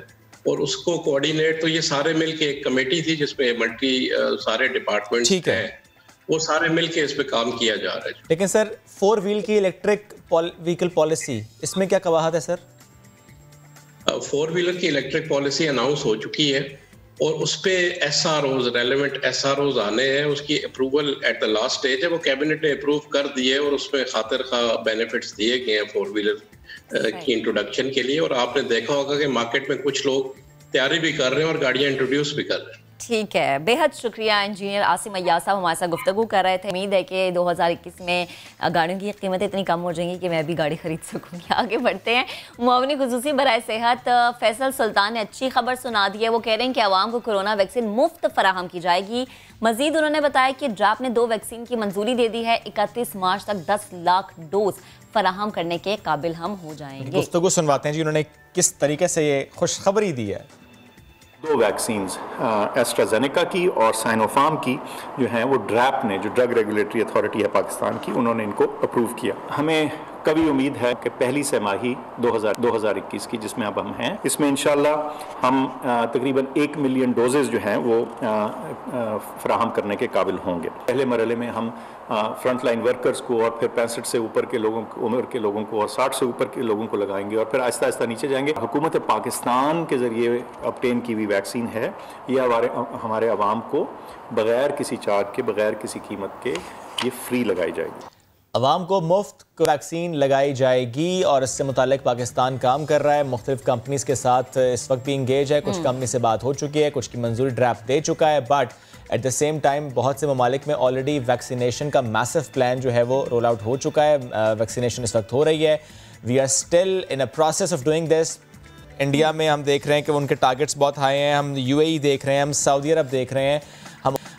और उसको कोऑर्डिनेट तो ये सारे मिलके एक कमेटी थी जिसमें सारे डिपार्टमेंट्स हैं, वो सारे मिलके इस पे काम किया जा रहा है। लेकिन सर 4 व्हील की इलेक्ट्रिक व्हीकल पॉलिसी, इसमें क्या कवाहत है सर? 4 व्हीलर की इलेक्ट्रिक पॉलिसी अनाउंस हो चुकी है और उस पे SROs, रेलेवेंट SROs आने हैं। उसकी approval at the last stage है, वो कैबिनेट ने अप्रूव कर दिए और उसमें खातिर खा बेनिफिट्स दिए गए हैं 4 व्हीलर की इंट्रोडक्शन के लिए। और आपने देखा होगा कि मार्केट में कुछ लोग तैयारी भी कर रहे हैं और गाड़ियां इंट्रोड्यूस भी कर रहे हैं। ठीक है, बेहद शुक्रिया। इंजीनियर आसिम अय्याज साहब हमारे साथ गुफ्तगू कर रहे थे। उम्मीद है कि 2021 में गाड़ियों की कीमतें इतनी कम हो जाएंगी कि मैं भी गाड़ी खरीद सकूंगी। आगे बढ़ते हैं। मुआवनी खुसूसी बराए सेहत फैसल सुल्तान ने अच्छी खबर सुना दी है। वो कह रहे हैं कि आवाम को कोरोना वैक्सीन मुफ्त फराहम की जाएगी। मजीद उन्होंने बताया कि ड्राप ने 2 वैक्सीन की मंजूरी दे दी है। 31 मार्च तक 10 लाख डोज फराहम करने के काबिल हम हो जाएंगे। गुफ्तगू सुनवाते हैं जी, उन्होंने किस तरीके से ये खुशखबरी दी है। 2 वैक्सीन्स एस्ट्राजेनेका की और साइनोफार्म की जो हैं वो ड्रैप ने, जो ड्रग रेगुलेटरी अथॉरिटी है पाकिस्तान की, उन्होंने इनको अप्रूव किया। हमें कभी उम्मीद है कि पहली तिमाही 2021 की, जिसमें अब हम हैं, इसमें इंशाल्लाह हम तकरीबन 1 मिलियन डोजेज जो हैं वो फराहम करने के काबिल होंगे। पहले मरहले में हम फ्रंट लाइन वर्कर्स को और फिर 65 से ऊपर के लोगों उम्र के लोगों को और 60 से ऊपर के लोगों को लगाएंगे और फिर आहिस्ता आहिस्ता नीचे जाएंगे। हुकूमत पाकिस्तान के ज़रिए ऑब्टेन की हुई वैक्सीन है, ये हमारे अवाम को बग़ैर किसी चार्ज के, बग़ैर किसी कीमत के ये फ्री लगाई जाएगी। अवाम को मुफ्त वैक्सीन लगाई जाएगी और इससे मुतालिक पाकिस्तान काम कर रहा है, मुख्तलिफ कंपनीज के साथ इस वक्त भी इंगेज है। कुछ कंपनी से बात हो चुकी है, कुछ की मंजूरी ड्राफ्ट दे चुका है, but at the same time बहुत से ममालिक में ऑलरेडी वैक्सीनेशन का मैसिव प्लान जो है वो रोल आउट हो चुका है। वैक्सीनेशन इस वक्त हो रही है। We are still in a process of doing this. India में हम देख रहे हैं कि उनके टारगेट्स बहुत हाई हैं, हम UAE देख रहे हैं, हम सऊदी अरब देख रहे हैं,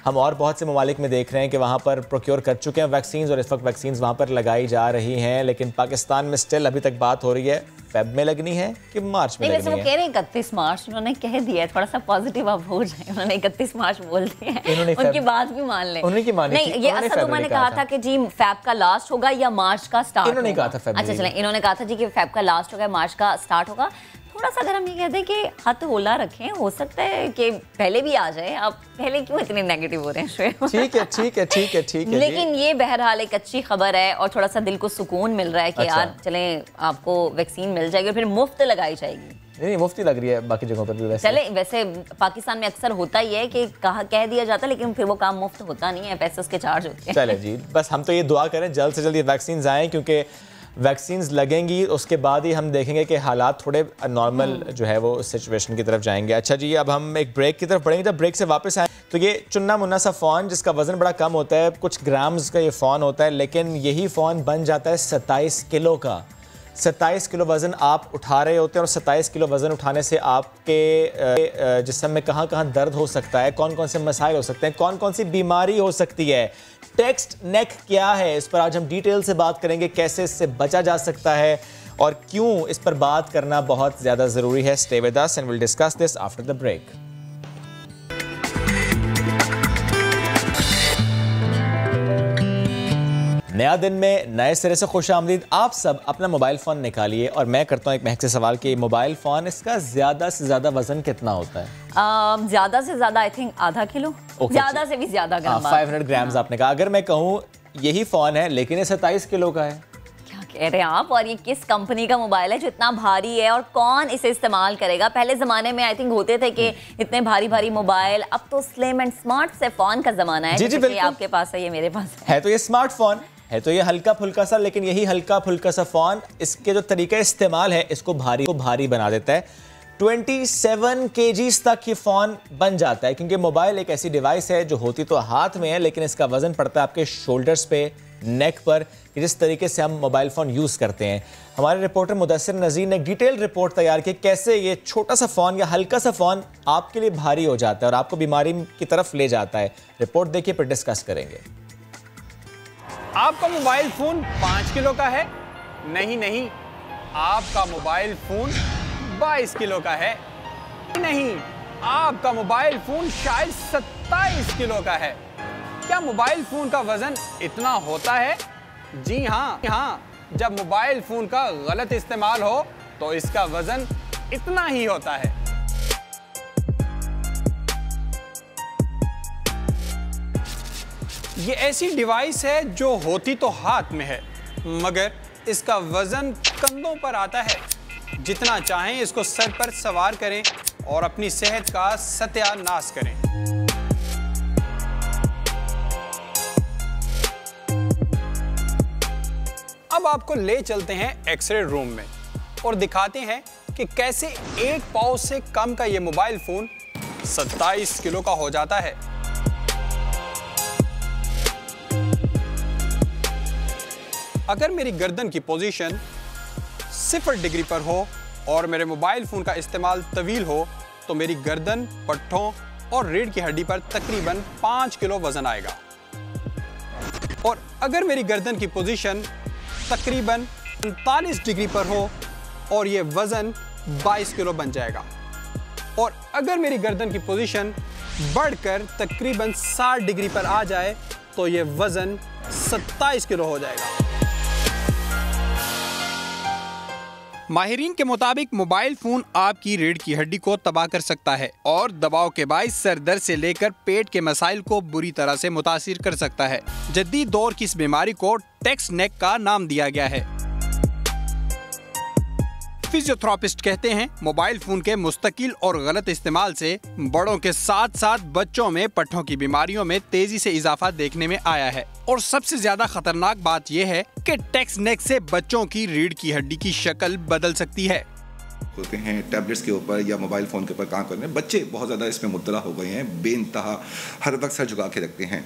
हम और बहुत से ममालिक में देख रहे हैं कि वहाँ पर प्रोक्योर कर चुके हैं वैक्सीन और इस वक्त वैक्सीन वहाँ पर लगाई जा रही हैं। लेकिन पाकिस्तान में स्टिल अभी तक बात हो रही है फेब में लगनी है कि मार्च में लगनी है। वो कह रहे हैं 31 मार्च, उन्होंने कह दिया है, थोड़ा सा पॉजिटिव अब हो जाए, उन्होंने 31 मार्च बोल दिया है, उनकी बात भी मान लें। उन्होंने की मानी नहीं, ये असद उमर ने कहा था कि जी फेब का लास्ट होगा या मार्च का स्टार्ट। इन्होंने कहा था फेब। अच्छा चलें, इन्होंने कहा था जी कि फेब का लास्ट होगा, मार्च का स्टार्ट होगा। थोड़ा सा अगर हम ये कहते हैं कि हाथ होला रखें, हो सकता है कि पहले भी आ जाए। आप पहले क्यों इतने नेगेटिव हो रहे हैं श्वेता? ठीक है। लेकिन ये बहरहाल एक अच्छी खबर है और थोड़ा सा दिल को सुकून मिल रहा है कि यार चलें आपको वैक्सीन मिल जाएगी और फिर मुफ्त लगाई जाएगी। नहीं, मुफ्ती लग रही है बाकी जगहों पर भी वैसे। चले, वैसे पाकिस्तान में अक्सर होता ही है कि कह दिया जाता है लेकिन फिर वो काम मुफ्त होता नहीं है, पैसे उसके चार्ज होते हैं। चले जी, बस हम तो ये दुआ करें जल्द से जल्द ये वैक्सीन आएँ, क्योंकि वैक्सीन्स लगेंगी उसके बाद ही हम देखेंगे कि हालात थोड़े नॉर्मल जो है वो सिचुएशन की तरफ जाएंगे। अच्छा जी, अब हम एक ब्रेक की तरफ बढ़ेंगे। जब ब्रेक से वापस आए तो ये चुन्ना मुन्ना सा फ़ोन जिसका वज़न बड़ा कम होता है, कुछ ग्राम्स का ये फ़ोन होता है, लेकिन यही फ़ोन बन जाता है 27 किलो का। 27 किलो वज़न आप उठा रहे होते हैं और 27 किलो वज़न उठाने से आपके जिस्म में कहाँ कहाँ दर्द हो सकता है, कौन कौन से मसाइल हो सकते हैं, कौन कौन सी बीमारी हो सकती है, टेक्स्ट नेक क्या है, इस पर आज हम डिटेल से बात करेंगे, कैसे इससे बचा जा सकता है और क्यों इस पर बात करना बहुत ज़्यादा ज़रूरी है। Stay with us and will discuss this after the break. नया दिन में नए सिरे से खुश आमदीद। आप सब अपना मोबाइल फ़ोन निकालिए और मैं करता हूँ एक महक से सवाल कि मोबाइल फ़ोन इसका ज़्यादा से ज़्यादा वज़न कितना होता है? ज़्यादा से ज़्यादा आई थिंक आधा किलो, ज़्यादा से भी ज़्यादा। 500 ग्राम्स आपने कहा। अगर मैं कहूँ यही फ़ोन है लेकिन ये 27 किलो का है, क्या कह रहे हैं आप? और ये किस कंपनी का मोबाइल है जो इतना भारी है और कौन इसे इस्तेमाल करेगा? पहले ज़माने में आई थिंक होते थे कि इतने भारी भारी मोबाइल, अब तो स्लिम एंड स्मार्ट से फ़ोन का ज़माना है। जी, आपके पास है, ये मेरे पास है तो ये स्मार्टफोन है, तो ये हल्का फुल्का सा, लेकिन यही हल्का फुल्का सा फ़ोन इसके जो तरीका इस्तेमाल है इसको भारी बना देता है। 27 kgs तक ये फ़ोन बन जाता है, क्योंकि मोबाइल एक ऐसी डिवाइस है जो होती तो हाथ में है लेकिन इसका वज़न पड़ता है आपके शोल्डर्स पे, नेक पर, जिस तरीके से हम मोबाइल फ़ोन यूज़ करते हैं। हमारे रिपोर्टर मुदस्सिर नज़ीर ने डिटेल रिपोर्ट तैयार की कैसे ये छोटा सा फ़ोन या हल्का सा फ़ोन आपके लिए भारी हो जाता है और आपको बीमारी की तरफ ले जाता है। रिपोर्ट देखिए, फिर डिस्कस करेंगे। आपका मोबाइल फोन 5 किलो का है? नहीं, आपका मोबाइल फोन 22 किलो का है। नहीं, आपका मोबाइल फोन शायद 27 किलो का है। क्या मोबाइल फोन का वजन इतना होता है? जी हाँ, जब मोबाइल फोन का गलत इस्तेमाल हो तो इसका वजन इतना ही होता है। ये ऐसी डिवाइस है जो होती तो हाथ में है मगर इसका वजन कंधों पर आता है। जितना चाहें इसको सर पर सवार करें और अपनी सेहत का सत्यानाश करें। अब आपको ले चलते हैं एक्सरे रूम में और दिखाते हैं कि कैसे एक पाउच से कम का ये मोबाइल फोन 27 किलो का हो जाता है। अगर मेरी गर्दन की पोजीशन 0 डिग्री पर हो और मेरे मोबाइल फ़ोन का इस्तेमाल तवील हो तो मेरी गर्दन, पट्ठों और रीढ़ की हड्डी पर तकरीबन 5 किलो वज़न आएगा। और अगर मेरी गर्दन की पोजीशन तकरीबन 39 डिग्री पर हो और ये वज़न 22 किलो बन जाएगा। और अगर मेरी गर्दन की पोजीशन बढ़कर तकरीबन 60 डिग्री पर आ जाए तो ये वज़न 27 किलो हो जाएगा। माहिरीन के मुताबिक मोबाइल फोन आपकी रीढ़ की हड्डी को तबाह कर सकता है और दबाव के बायस सर दर्द से लेकर पेट के मसाइल को बुरी तरह से मुतासिर कर सकता है। जदीद दौर की इस बीमारी को टेक्स्ट नेक का नाम दिया गया है। फिजियोथेरेपिस्ट कहते हैं मोबाइल फोन के मुस्तकिल और गलत इस्तेमाल से बड़ों के साथ साथ बच्चों में पट्ठों की बीमारियों में तेजी से इजाफा देखने में आया है और सबसे ज्यादा खतरनाक बात यह है कि टेक्स्ट नेक से बच्चों की रीढ़ की हड्डी की शक्ल बदल सकती है। होते हैं टैबलेट्स के ऊपर या मोबाइल फ़ोन के ऊपर काम करने, बच्चे बहुत ज़्यादा इसमें मुब्तला हो गए हैं, बेइंतहा हर वक्त सर झुका के रखते हैं,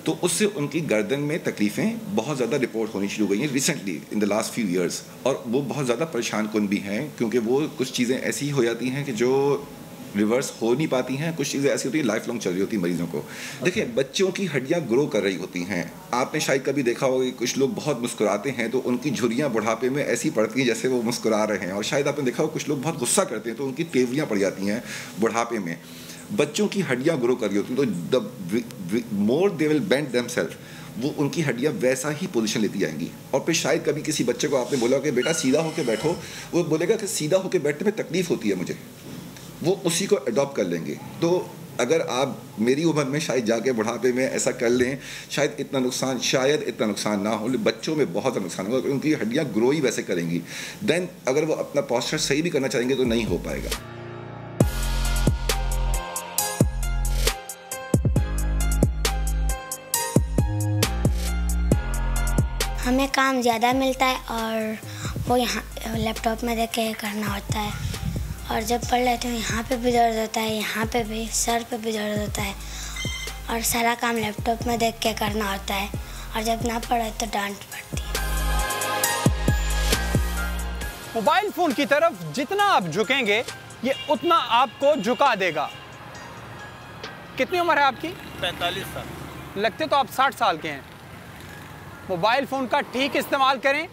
तो उससे उनकी गर्दन में तकलीफ़ें बहुत ज़्यादा रिपोर्ट होनी शुरू हो गई हैं recently in the last few years. और वो बहुत ज़्यादा परेशान कुन भी हैं क्योंकि वो कुछ चीज़ें ऐसी हो जाती हैं कि जो रिवर्स हो नहीं पाती हैं, कुछ चीज़ें ऐसी होती हैं लाइफ लॉन्ग चल रही होती हैं मरीजों को। देखिए, बच्चों की हड्डियाँ ग्रो कर रही होती हैं। आपने शायद कभी देखा होगा कि कुछ लोग बहुत मुस्कुराते हैं तो उनकी झुर्रियाँ बुढ़ापे में ऐसी पड़ती हैं जैसे वो मुस्कुरा रहे हैं, और शायद आपने देखा होगा कुछ लोग बहुत गुस्सा करते हैं तो उनकी तेवरियाँ पड़ जाती हैं बुढ़ापे में। बच्चों की हड्डियाँ ग्रो कर रही होती हैं तो the more they will bend themself, वो उनकी हड्डियाँ वैसा ही पोजीशन लेती जाएंगी। और फिर शायद कभी किसी बच्चे को आपने बोला कि बेटा सीधा होकर बैठो, वो बोलेगा कि सीधा होकर बैठने में तकलीफ़ होती है मुझे, वो उसी को अडॉप्ट कर लेंगे। तो अगर आप मेरी उम्र में शायद जाके बुढ़ापे में ऐसा कर लें, शायद इतना नुकसान ना हो, बच्चों में बहुत ज़्यादा नुकसान होगा, उनकी हड्डियाँ ग्रो ही वैसे करेंगी। देन अगर वो अपना पोस्चर सही भी करना चाहेंगे तो नहीं हो पाएगा। हमें काम ज़्यादा मिलता है और वो यहाँ लैपटॉप में देख के करना होता है, और जब पढ़ लेते हैं यहाँ पे भी दर्द होता है, यहाँ पे भी, सर पे भी दर्द होता है, और सारा काम लैपटॉप में देख के करना होता है, और जब ना पढ़े तो डांट पड़ती है। मोबाइल फोन की तरफ जितना आप झुकेंगे ये उतना आपको झुका देगा। कितनी उम्र है आपकी? 45 साल। लगते तो आप 60 साल के हैं। मोबाइल फ़ोन का ठीक इस्तेमाल करें,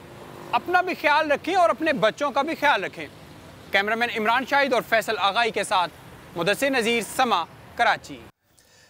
अपना भी ख्याल रखें और अपने बच्चों का भी ख्याल रखें। कैमरामैन इमरान शाहिद और फैसल आगाई के साथ मुदस्सिर नज़ीर, समा, कराची।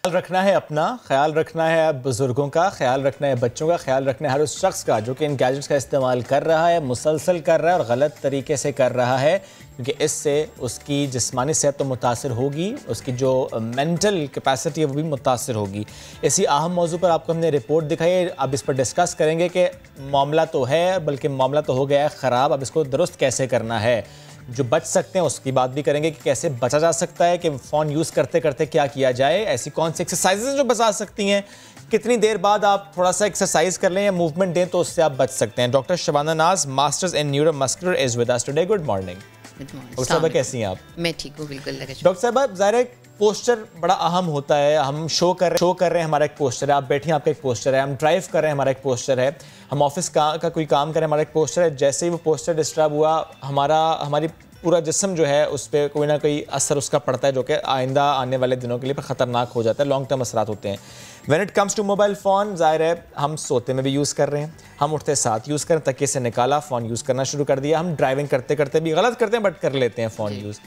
रखना है अपना ख्याल, रखना है बुजुर्गों का ख्याल, रखना है बच्चों का ख्याल, रखना है हर उस शख्स का जो कि इन गैजेट्स का इस्तेमाल कर रहा है, मुसलसल कर रहा है और गलत तरीके से कर रहा है, क्योंकि इससे उसकी जिस्मानी सेहत तो मुतासर होगी, उसकी जो मेंटल कैपेसिटी है वो भी मुतासर होगी। इसी अहम मौजू पर आपको हमने रिपोर्ट दिखाई है, अब इस पर डिस्कस करेंगे कि मामला तो है, बल्कि मामला तो हो गया है ख़राब, अब इसको दुरुस्त कैसे करना है। जो बच सकते हैं उसकी बात भी करेंगे कि कैसे बचा जा सकता है, कि फ़ोन यूज़ करते करते क्या किया जाए, ऐसी कौन सी एक्सरसाइजेज जो बचा सकती हैं, कितनी देर बाद आप थोड़ा सा एक्सरसाइज कर लें या मूवमेंट दें तो उससे आप बच सकते हैं। डॉक्टर शबाना नाज, masters in neuromuscular, is with us today. Good morning. Doctor साहब कैसी हैं आप? मैं ठीक हूँ, बिल्कुल। डॉक्टर साहब, ज़ाहिर पोस्टर बड़ा अहम होता है, हम शो कर रहे हैं, हमारा एक पोस्टर है, आप बैठिए आपका एक पोस्टर है, हम ड्राइव कर रहे हैं, हमारा एक पोस्टर है, हम ऑफिस का कोई काम कर रहे हैं, हमारा एक पोस्टर है। जैसे ही वो पोस्टर डिस्टर्ब हुआ, हमारी पूरा जिस्म जो है उस पर कोई ना कोई असर उसका पड़ता है, जो कि आइंदा आने वाले दिनों के लिए ख़तरनाक हो जाता है, लॉन्ग टर्म असरात होते हैं। When it comes to mobile phone, ज़ाहिर है हम सोते में भी यूज़ कर रहे हैं, हम उठते साथ यूज़ करें, तकिए से निकाला फ़ोन यूज़ करना शुरू कर दिया, हम ड्राइविंग करते करते भी गलत करते हैं बट कर लेते हैं फ़ोन यूज़,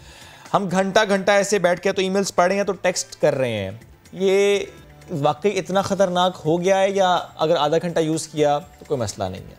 हम घंटा ऐसे बैठ के तो ईमेल्स पढ़ रहे हैं तो टेक्स्ट कर रहे हैं। ये वाकई इतना ख़तरनाक हो गया है, या अगर आधा घंटा यूज़ किया तो कोई मसला नहीं है?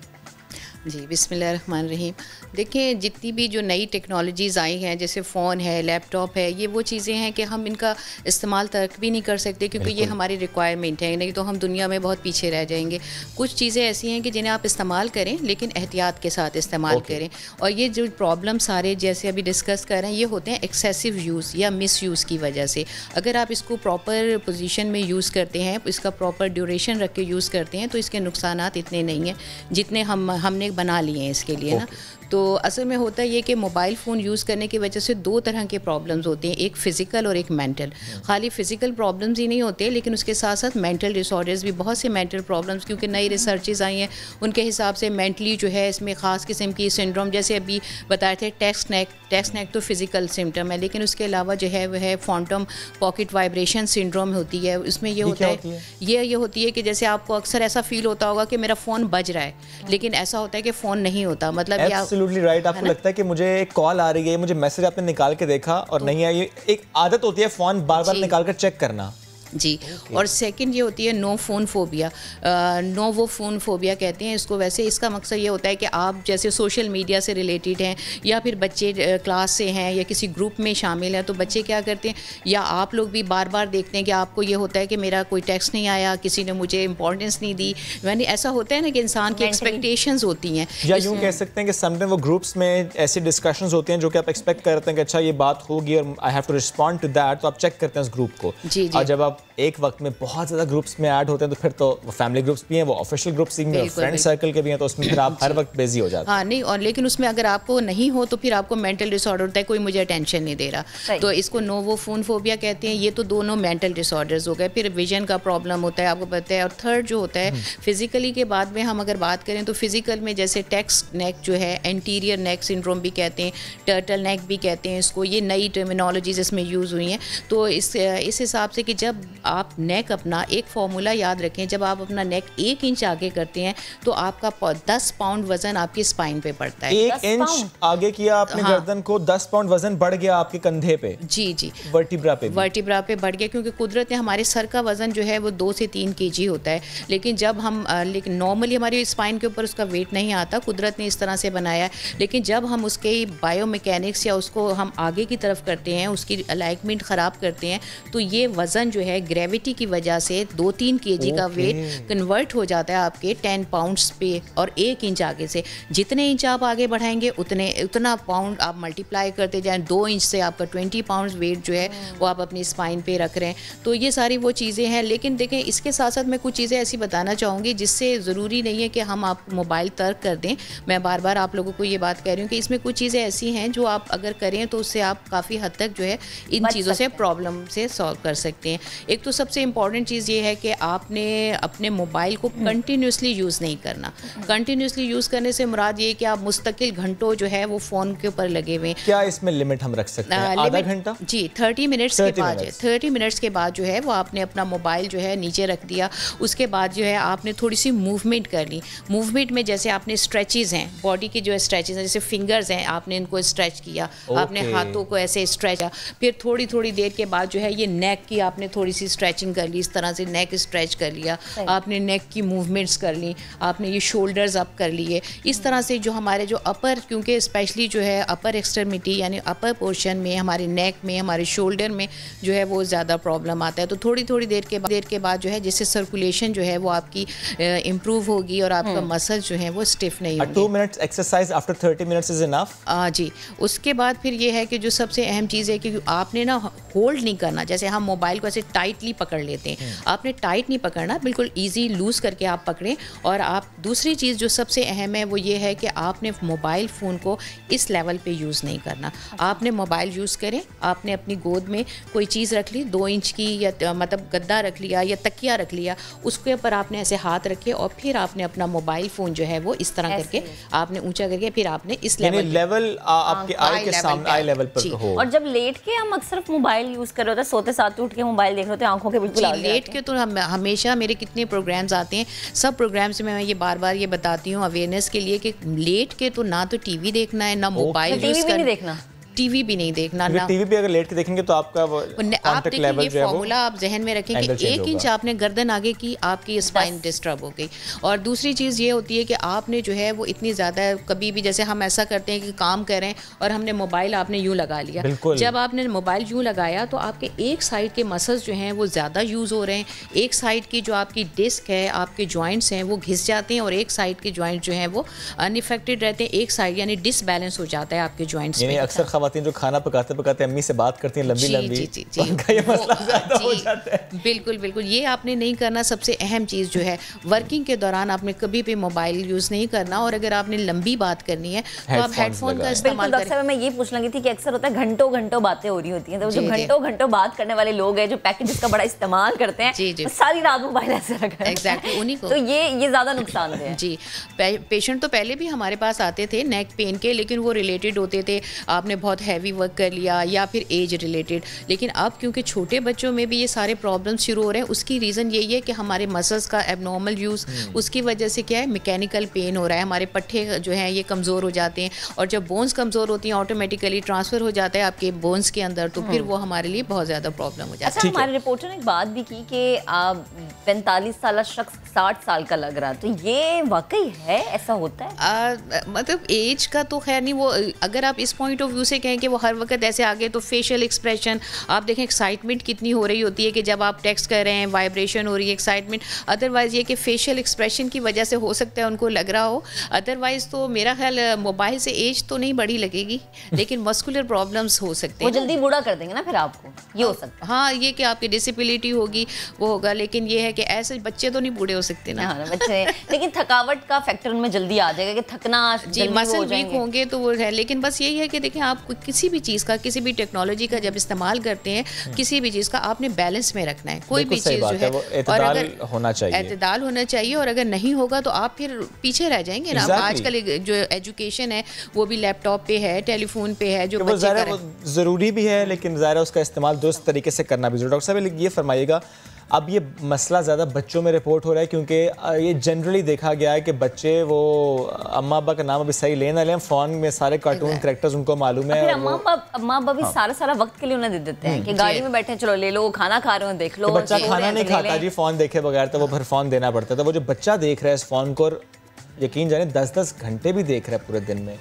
जी, बिस्मिल्लाहिर्रहमानिर्रहीम। देखिए, जितनी भी जो नई टेक्नोलॉजीज़ आई हैं, जैसे फ़ोन है, लैपटॉप है, ये वो चीज़ें हैं कि हम इनका इस्तेमाल तक भी नहीं कर सकते क्योंकि ये हमारी रिक्वायरमेंट है, नहीं तो हम दुनिया में बहुत पीछे रह जाएंगे। कुछ चीज़ें ऐसी हैं कि जिन्हें आप इस्तेमाल करें लेकिन एहतियात के साथ इस्तेमाल करें। और ये जो प्रॉब्लम सारे जैसे अभी डिस्कस कर रहे हैं, ये होते हैं एक्सेसिव यूज़ या मिस यूज़ की वजह से। अगर आप इसको प्रॉपर पोजीशन में यूज़ करते हैं, इसका प्रॉपर ड्यूरेशन रख के यूज़ करते हैं, तो इसके नुकसानात इतने नहीं हैं जितने हमने बना लिए हैं इसके लिए ना। तो असल में होता ये कि मोबाइल फ़ोन यूज़ करने की वजह से दो तरह के प्रॉब्लम्स होते हैं, एक फ़िज़िकल और एक मेंटल। खाली फ़िज़िकल प्रॉब्लम्स ही नहीं होते लेकिन उसके साथ साथ मेंटल डिसऑर्डर्स भी, बहुत से मेंटल प्रॉब्लम्स, क्योंकि नई रिसर्चेस आई हैं उनके हिसाब से मेंटली जो है इसमें ख़ास किस्म की सिंड्रोम, जैसे अभी बताए थे टेक्स्ट नेक तो फ़िज़िकल सिम्टम है, लेकिन उसके अलावा जो है वह है फॉन्टम पॉकेट वाइब्रेशन सिंड्रोम होती है। उसमें ये होता है, ये होती है कि जैसे आपको अक्सर ऐसा फील होता होगा कि मेरा फ़ोन बज रहा है, लेकिन ऐसा होता है कि फ़ोन नहीं होता। मतलब एब्सोल्युटली राइट। आपको लगता है कि मुझे एक कॉल आ रही है, मुझे मैसेज आपने निकाल के देखा और नहीं आई, एक आदत होती है फ़ोन बार बार निकाल कर चेक करना। जी। और सेकंड ये होती है नो फ़ोन फोबिया। नो वो फ़ोन फोबिया कहते हैं इसको। वैसे इसका मकसद ये होता है कि आप जैसे सोशल मीडिया से रिलेटेड हैं या फिर बच्चे क्लास से हैं या किसी ग्रुप में शामिल हैं, तो बच्चे क्या करते हैं, या आप लोग भी बार बार देखते हैं कि आपको ये होता है कि मेरा कोई टेक्स्ट नहीं आया, किसी ने मुझे इंपॉर्टेंस नहीं दी। यानी ऐसा होता है ना कि इंसान की एक्सपेक्टेशंस होती हैं, या यूँ कह सकते हैं कि समटाइम वो ग्रुप्स में ऐसी डिस्कशंस होती हैं जो कि आप एक्सपेक्ट करते हैं कि अच्छा ये बात होगी और I have to respond to that, तो आप चेक करते हैं उस ग्रुप को। और जब आप एक वक्त में बहुत ज़्यादा ग्रुप्स में ऐड होते हैं तो फिर तो वो फैमिली ग्रुप्स भी हैं, वो ऑफिशियल ग्रुप्स भी हैं, फ्रेंड सर्कल के भी हैं, तो उसमें फिर आप हर वक्त बिजी हो जाते हैं। हाँ नहीं, और लेकिन उसमें अगर आपको नहीं हो तो फिर आपको मेंटल डिसऑर्डर होता है, कोई मुझे अटेंशन नहीं दे रहा, तो इसको नोवो फोन फोबिया कहते हैं। ये तो दोनों मेंटल डिसऑर्डर्स हो गए। फिर विजन का प्रॉब्लम होता है, आपको पता है। और थर्ड जो होता है फिजिकली के बाद में हम अगर बात करें तो फिजिकल में जैसे टेक्स नेक जो है, एंटीरियर नेक सिंड्रोम भी कहते हैं, टर्टल नेक भी कहते हैं इसको। ये नई टर्मिनोलॉजीज इसमें यूज़ हुई हैं। तो इस हिसाब से कि जब आप नेक अपना एक फार्मूला याद रखें, जब आप अपना नेक 1 इंच आगे करते हैं तो आपका 10 पाउंड वजन आपकी स्पाइन पे पड़ता है। 1 इंच आगे किया आपने गर्दन को, 10 पाउंड वजन बढ़ गया आपके कंधे पे। जी जी, वर्टिब्रा पे बढ़ गया, क्योंकि कुदरत ने हमारे सर का वजन जो है वो 2 से 3 kg होता है। लेकिन जब हम लेकिन नॉर्मली हमारी स्पाइन के ऊपर उसका वेट नहीं आता, कुदरत ने इस तरह से बनाया है। लेकिन जब हम उसके बायोमैकेनिक्स या उसको हम आगे की तरफ करते हैं, उसकी अलाइनमेंट ख़राब करते हैं, तो ये वज़न जो है ग्रेविटी की वजह से 2-3 kg का वेट कन्वर्ट हो जाता है आपके 10 पाउंड्स पे। और 1 इंच आगे से जितने इंच आप आगे बढ़ाएंगे उतना पाउंड आप मल्टीप्लाई करते जाएं। 2 इंच से आपका 20 पाउंड वेट जो है वो आप अपनी स्पाइन पे रख रहे हैं। तो ये सारी वो चीज़ें हैं। लेकिन देखें, इसके साथ साथ मैं कुछ चीज़ें ऐसी बताना चाहूँगी जिससे ज़रूरी नहीं है कि हम आप मोबाइल तर्क कर दें। मैं बार बार आप लोगों को ये बात कह रही हूँ कि इसमें कुछ चीज़ें ऐसी हैं जो आप अगर करें तो उससे आप काफ़ी हद तक जो है इन चीज़ों से प्रॉब्लम से सॉल्व कर सकते हैं। एक तो सबसे इम्पॉर्टेंट चीज़ ये है कि आपने अपने मोबाइल को कंटिन्यूसली यूज़ नहीं करना। कंटिन्यूसली यूज़ करने से मुराद ये कि आप मुस्तकिल घंटों जो है वो फ़ोन के ऊपर लगे हुए। क्या इसमें लिमिट हम रख सकते हैं? आधा घंटा? जी, 30 मिनट्स के बाद 30 मिनट्स के बाद जो है वो आपने अपना मोबाइल जो है नीचे रख दिया। उसके बाद जो है आपने थोड़ी सी मूवमेंट कर ली। मूवमेंट में जैसे आपने स्ट्रेचेस हैं, बॉडी के जो स्ट्रेचेस हैं, जैसे फिंगर्स हैं, आपने इनको स्ट्रेच किया, आपने हाथों को ऐसे स्ट्रेच किया। फिर थोड़ी थोड़ी देर के बाद जो है ये नेक की आपने थोड़ी सी स्ट्रेचिंग कर ली, इस तरह से नेक स्ट्रेच कर लिया, आपने नेक की मूवमेंट्स कर ली, आपने ये शोल्डर्स अप कर लिए। इस तरह से जो हमारे जो अपर, क्योंकि स्पेशली जो है अपर एक्सट्रीमिटी यानी अपर पोर्शन में, हमारे नेक में, हमारे शोल्डर में जो है वो ज़्यादा प्रॉब्लम आता है। तो थोड़ी थोड़ी देर के बाद जो है जिससे सर्कुलेशन जो है वो आपकी इम्प्रूव होगी और आपका मसल जो है वो स्टिफ नहीं होगी। 2 minutes exercise after 30 minutes is enough. जी, उसके बाद फिर ये है कि जो सबसे अहम चीज़ है कि आपने ना होल्ड नहीं करना। जैसे हम मोबाइल को ऐसे टाइटली पकड़ लेते हैं, आपने टाइट नहीं पकड़ना, बिल्कुल ईजी लूज़ करके आप पकड़ें। और आप दूसरी चीज़ जो सबसे अहम है वो ये है कि आपने मोबाइल फ़ोन को इस लेवल पे यूज़ नहीं करना। आपने मोबाइल यूज़ करें, आपने अपनी गोद में कोई चीज़ रख ली, 2 इंच की या मतलब गद्दा रख लिया या तकिया रख लिया, उसके ऊपर आपने ऐसे हाथ रखे और फिर आपने अपना मोबाइल फ़ोन जो है वो इस तरह करके आपने ऊंचा करके फिर आपने इस लेवल आपके आई के सामने, आई लेवल पर हो। और जब लेट के हम अक्सर मोबाइल यूज़ कर रहे होते हैं, सोते साथ उठ के मोबाइल देख रहे होते हैं, आंखों के बिल्कुल लेट के तो हमेशा मेरे कितने प्रोग्राम्स आते हैं, सब प्रोग्राम्स में मैं ये बार बार ये बताती हूँ अवेयरनेस के लिए कि लेट के तो ना तो टीवी देखना है, ना मोबाइल यूज़ करना, टीवी भी नहीं देखना ना। टीवी भी अगर लेट के देखेंगे तो आपका आप देखिए ये फॉर्मूला आप जहन में रखें कि 1 इंच आपने गर्दन आगे की, आपकी स्पाइन डिस्टर्ब हो गई। और दूसरी चीज़ ये होती है कि आपने जो है वो इतनी ज़्यादा, कभी भी जैसे हम ऐसा करते हैं कि काम कर रहे हैं और हमने मोबाइल आपने यूँ लगा लिया, जब आपने मोबाइल यूँ लगाया तो आपके एक साइड के मसल्स जो हैं वो ज़्यादा यूज़ हो रहे हैं, एक साइड की जो आपकी डिस्क है, आपके जॉइंट्स हैं वो घिस जाते हैं और एक साइड के जॉइंट जो हैं वो अनइफेक्टेड रहते हैं, एक साइड यानी डिसबैलेंस हो जाता है आपके जॉइंट्स में। अक्सर खवातीन जो खाना पकाते पकाते अम्मी से बात करती हैं लंबी उनका ये मसला ज़्यादा हो जाता है। बिल्कुल बिल्कुल, ये आपने नहीं करना। सबसे अहम चीज़ जो है, वर्किंग के दौरान आपने कभी भी मोबाइल यूज़ नहीं करना। और अगर आपने लंबी बात करनी है तो आप हेडफोन का इस्तेमाल करें। अक्सर मैं ये पूछ लगी थी कि अक्सर होता है घंटों घंटों बातें हो रही होती हैं, तो जो घंटों बात करने वाले लोग हैं जो पैकेज का बड़ा इस्तेमाल करते हैं, सारी रात मोबाइल ऐसे रखा है, एग्जैक्टली उन्हीं को, तो ये ज़्यादा नुकसानदेह है। जी, पेशेंट तो पहले भी हमारे पास आते थे नेक पेन के, लेकिन वो रिलेटेड होते थे, आपने बहुत बहुत हैवी वर्क कर लिया या फिर एज रिलेटेड। लेकिन अब क्योंकि छोटे बच्चों में भी ये सारे प्रॉब्लम्स शुरू हो रहे हैं, उसकी रीज़न यही है कि हमारे मसल्स का एबनॉर्मल यूज़, उसकी वजह से क्या है मैकेनिकल पेन हो रहा है, हमारे पट्टे जो हैं ये कमज़ोर हो जाते हैं, और जब बोन्स कमज़ोर होती हैं ऑटोमेटिकली ट्रांसफ़र हो जाता है आपके बोन्स के अंदर, तो फिर वो हमारे लिए बहुत ज़्यादा प्रॉब्लम हो जाती है। अच्छा, हमारे रिपोर्टर ने एक बात भी की कि 45 साल शख्स 60 साल का लग रहा, तो ये वाकई है, ऐसा होता है? मतलब एज का तो खैर नहीं, वो अगर आप इस पॉइंट ऑफ व्यू से कहें कि वो हर वक्त ऐसे आगे, तो फेशियल एक्सप्रेशन आप देखें, एक्साइटमेंट कितनी हो रही होती है कि जब आप टेक्स्ट कर रहे हैं वाइब्रेशन हो रही है, एक्साइटमेंट। अदरवाइज़ ये कि फेशियल एक्सप्रेशन की वजह से हो सकता है उनको लग रहा हो, अदरवाइज़ तो मेरा ख्याल मोबाइल से एज तो नहीं बड़ी लगेगी, लेकिन मस्कुलर प्रॉब्लम्स हो सकते हैं। वो जल्दी बूढ़ा कर देंगे ना फिर आपको, ये हो सकता है। हाँ, ये कि आपकी डिसेबिलिटी होगी वो होगा, लेकिन ये है कि ऐसे बच्चे तो नहीं बूढ़े हो सकते ना। हाँ, बच्चे लेकिन थकावट का फैक्टर उनमें जल्दी आ जाएगा कि थकना जी, मसल वीक होंगे तो वो है। लेकिन बस यही है कि देखिए, आप किसी भी चीज़ का, किसी भी टेक्नोलॉजी का जब इस्तेमाल करते हैं, किसी भी चीज़ का आपने बैलेंस में रखना है। कोई भी चीज़ जो है और अगर होना चाहिए, एतदाल होना चाहिए, और अगर नहीं होगा तो आप फिर पीछे रह जाएंगे ना। आजकल जो एजुकेशन है वो भी लैपटॉप पे है, टेलीफोन पे है, जो ज़रूरी भी है, लेकिन ज़ाहिर उसका इस्तेमाल दुरुस्त तरीके से करना भी जरूरी। डॉक्टर साहब ये फरमाइएगा, अब ये मसला ज़्यादा बच्चों में रिपोर्ट हो रहा है क्योंकि ये जनरली देखा गया है कि बच्चे वो अम्मा अब्बा का नाम अभी सही ले ना लें, फ़ोन में सारे कार्टून कैरेक्टर्स उनको मालूम है। अम्मा अब्बा भी सारा वक्त के लिए उन्हें दे देते हैं कि गाड़ी में बैठे, चलो ले लो, खाना खा रहे हो देख लो। बच्चा खाना नहीं खाता जी फ़ोन देखे बगैर, तो वो फिर फ़ोन देना पड़ता है। तो वो जो बच्चा देख रहा है इस फ़ोन को, यकीन जाने 10-10 घंटे भी देख रहा है पूरे दिन में,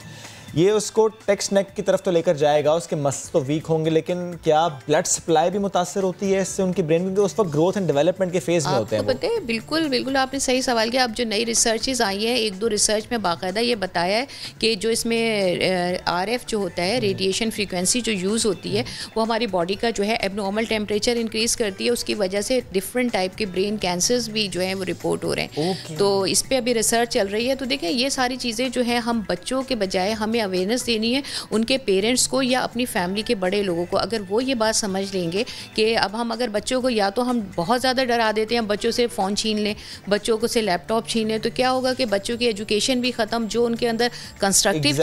ये उसको टेक्स्ट नेक की तरफ तो लेकर जाएगा, उसके मसल तो वीक होंगे, लेकिन क्या ब्लड सप्लाई भी मुतासर होती है इससे उनकी ब्रेन में? उस वक्त ग्रोथ एंड डेवलपमेंट के फेज में होते हैं। पता है, बिल्कुल बिल्कुल आपने सही सवाल किया। अब जो नई रिसर्चेज आई हैं, 1-2 रिसर्च में बाकायदा ये बताया है कि जो इसमें RF जो होता है, रेडिएशन फ्रीक्वेंसी जो यूज़ होती है, वो हमारी बॉडी का जो है एबनॉर्मल टेम्परेचर इंक्रीज़ करती है। उसकी वजह से डिफरेंट टाइप के ब्रेन कैंसर्स भी जो है वो रिपोर्ट हो रहे हैं। तो इस पर अभी रिसर्च चल रही है। तो देखें, ये सारी चीज़ें जो हैं, हम बच्चों के बजाय हमें अवेयरनेस देनी है उनके पेरेंट्स को या अपनी फैमिली के बड़े लोगों को। अगर वो ये बात समझ लेंगे कि अब हम अगर बच्चों को, या तो हम बहुत ज़्यादा डरा देते हैं, बच्चों से फ़ोन छीन लें, बच्चों को से लैपटॉप छीन लें, तो क्या होगा कि बच्चों की एजुकेशन भी ख़त्म, जो उनके अंदर कंस्ट्रक्टिव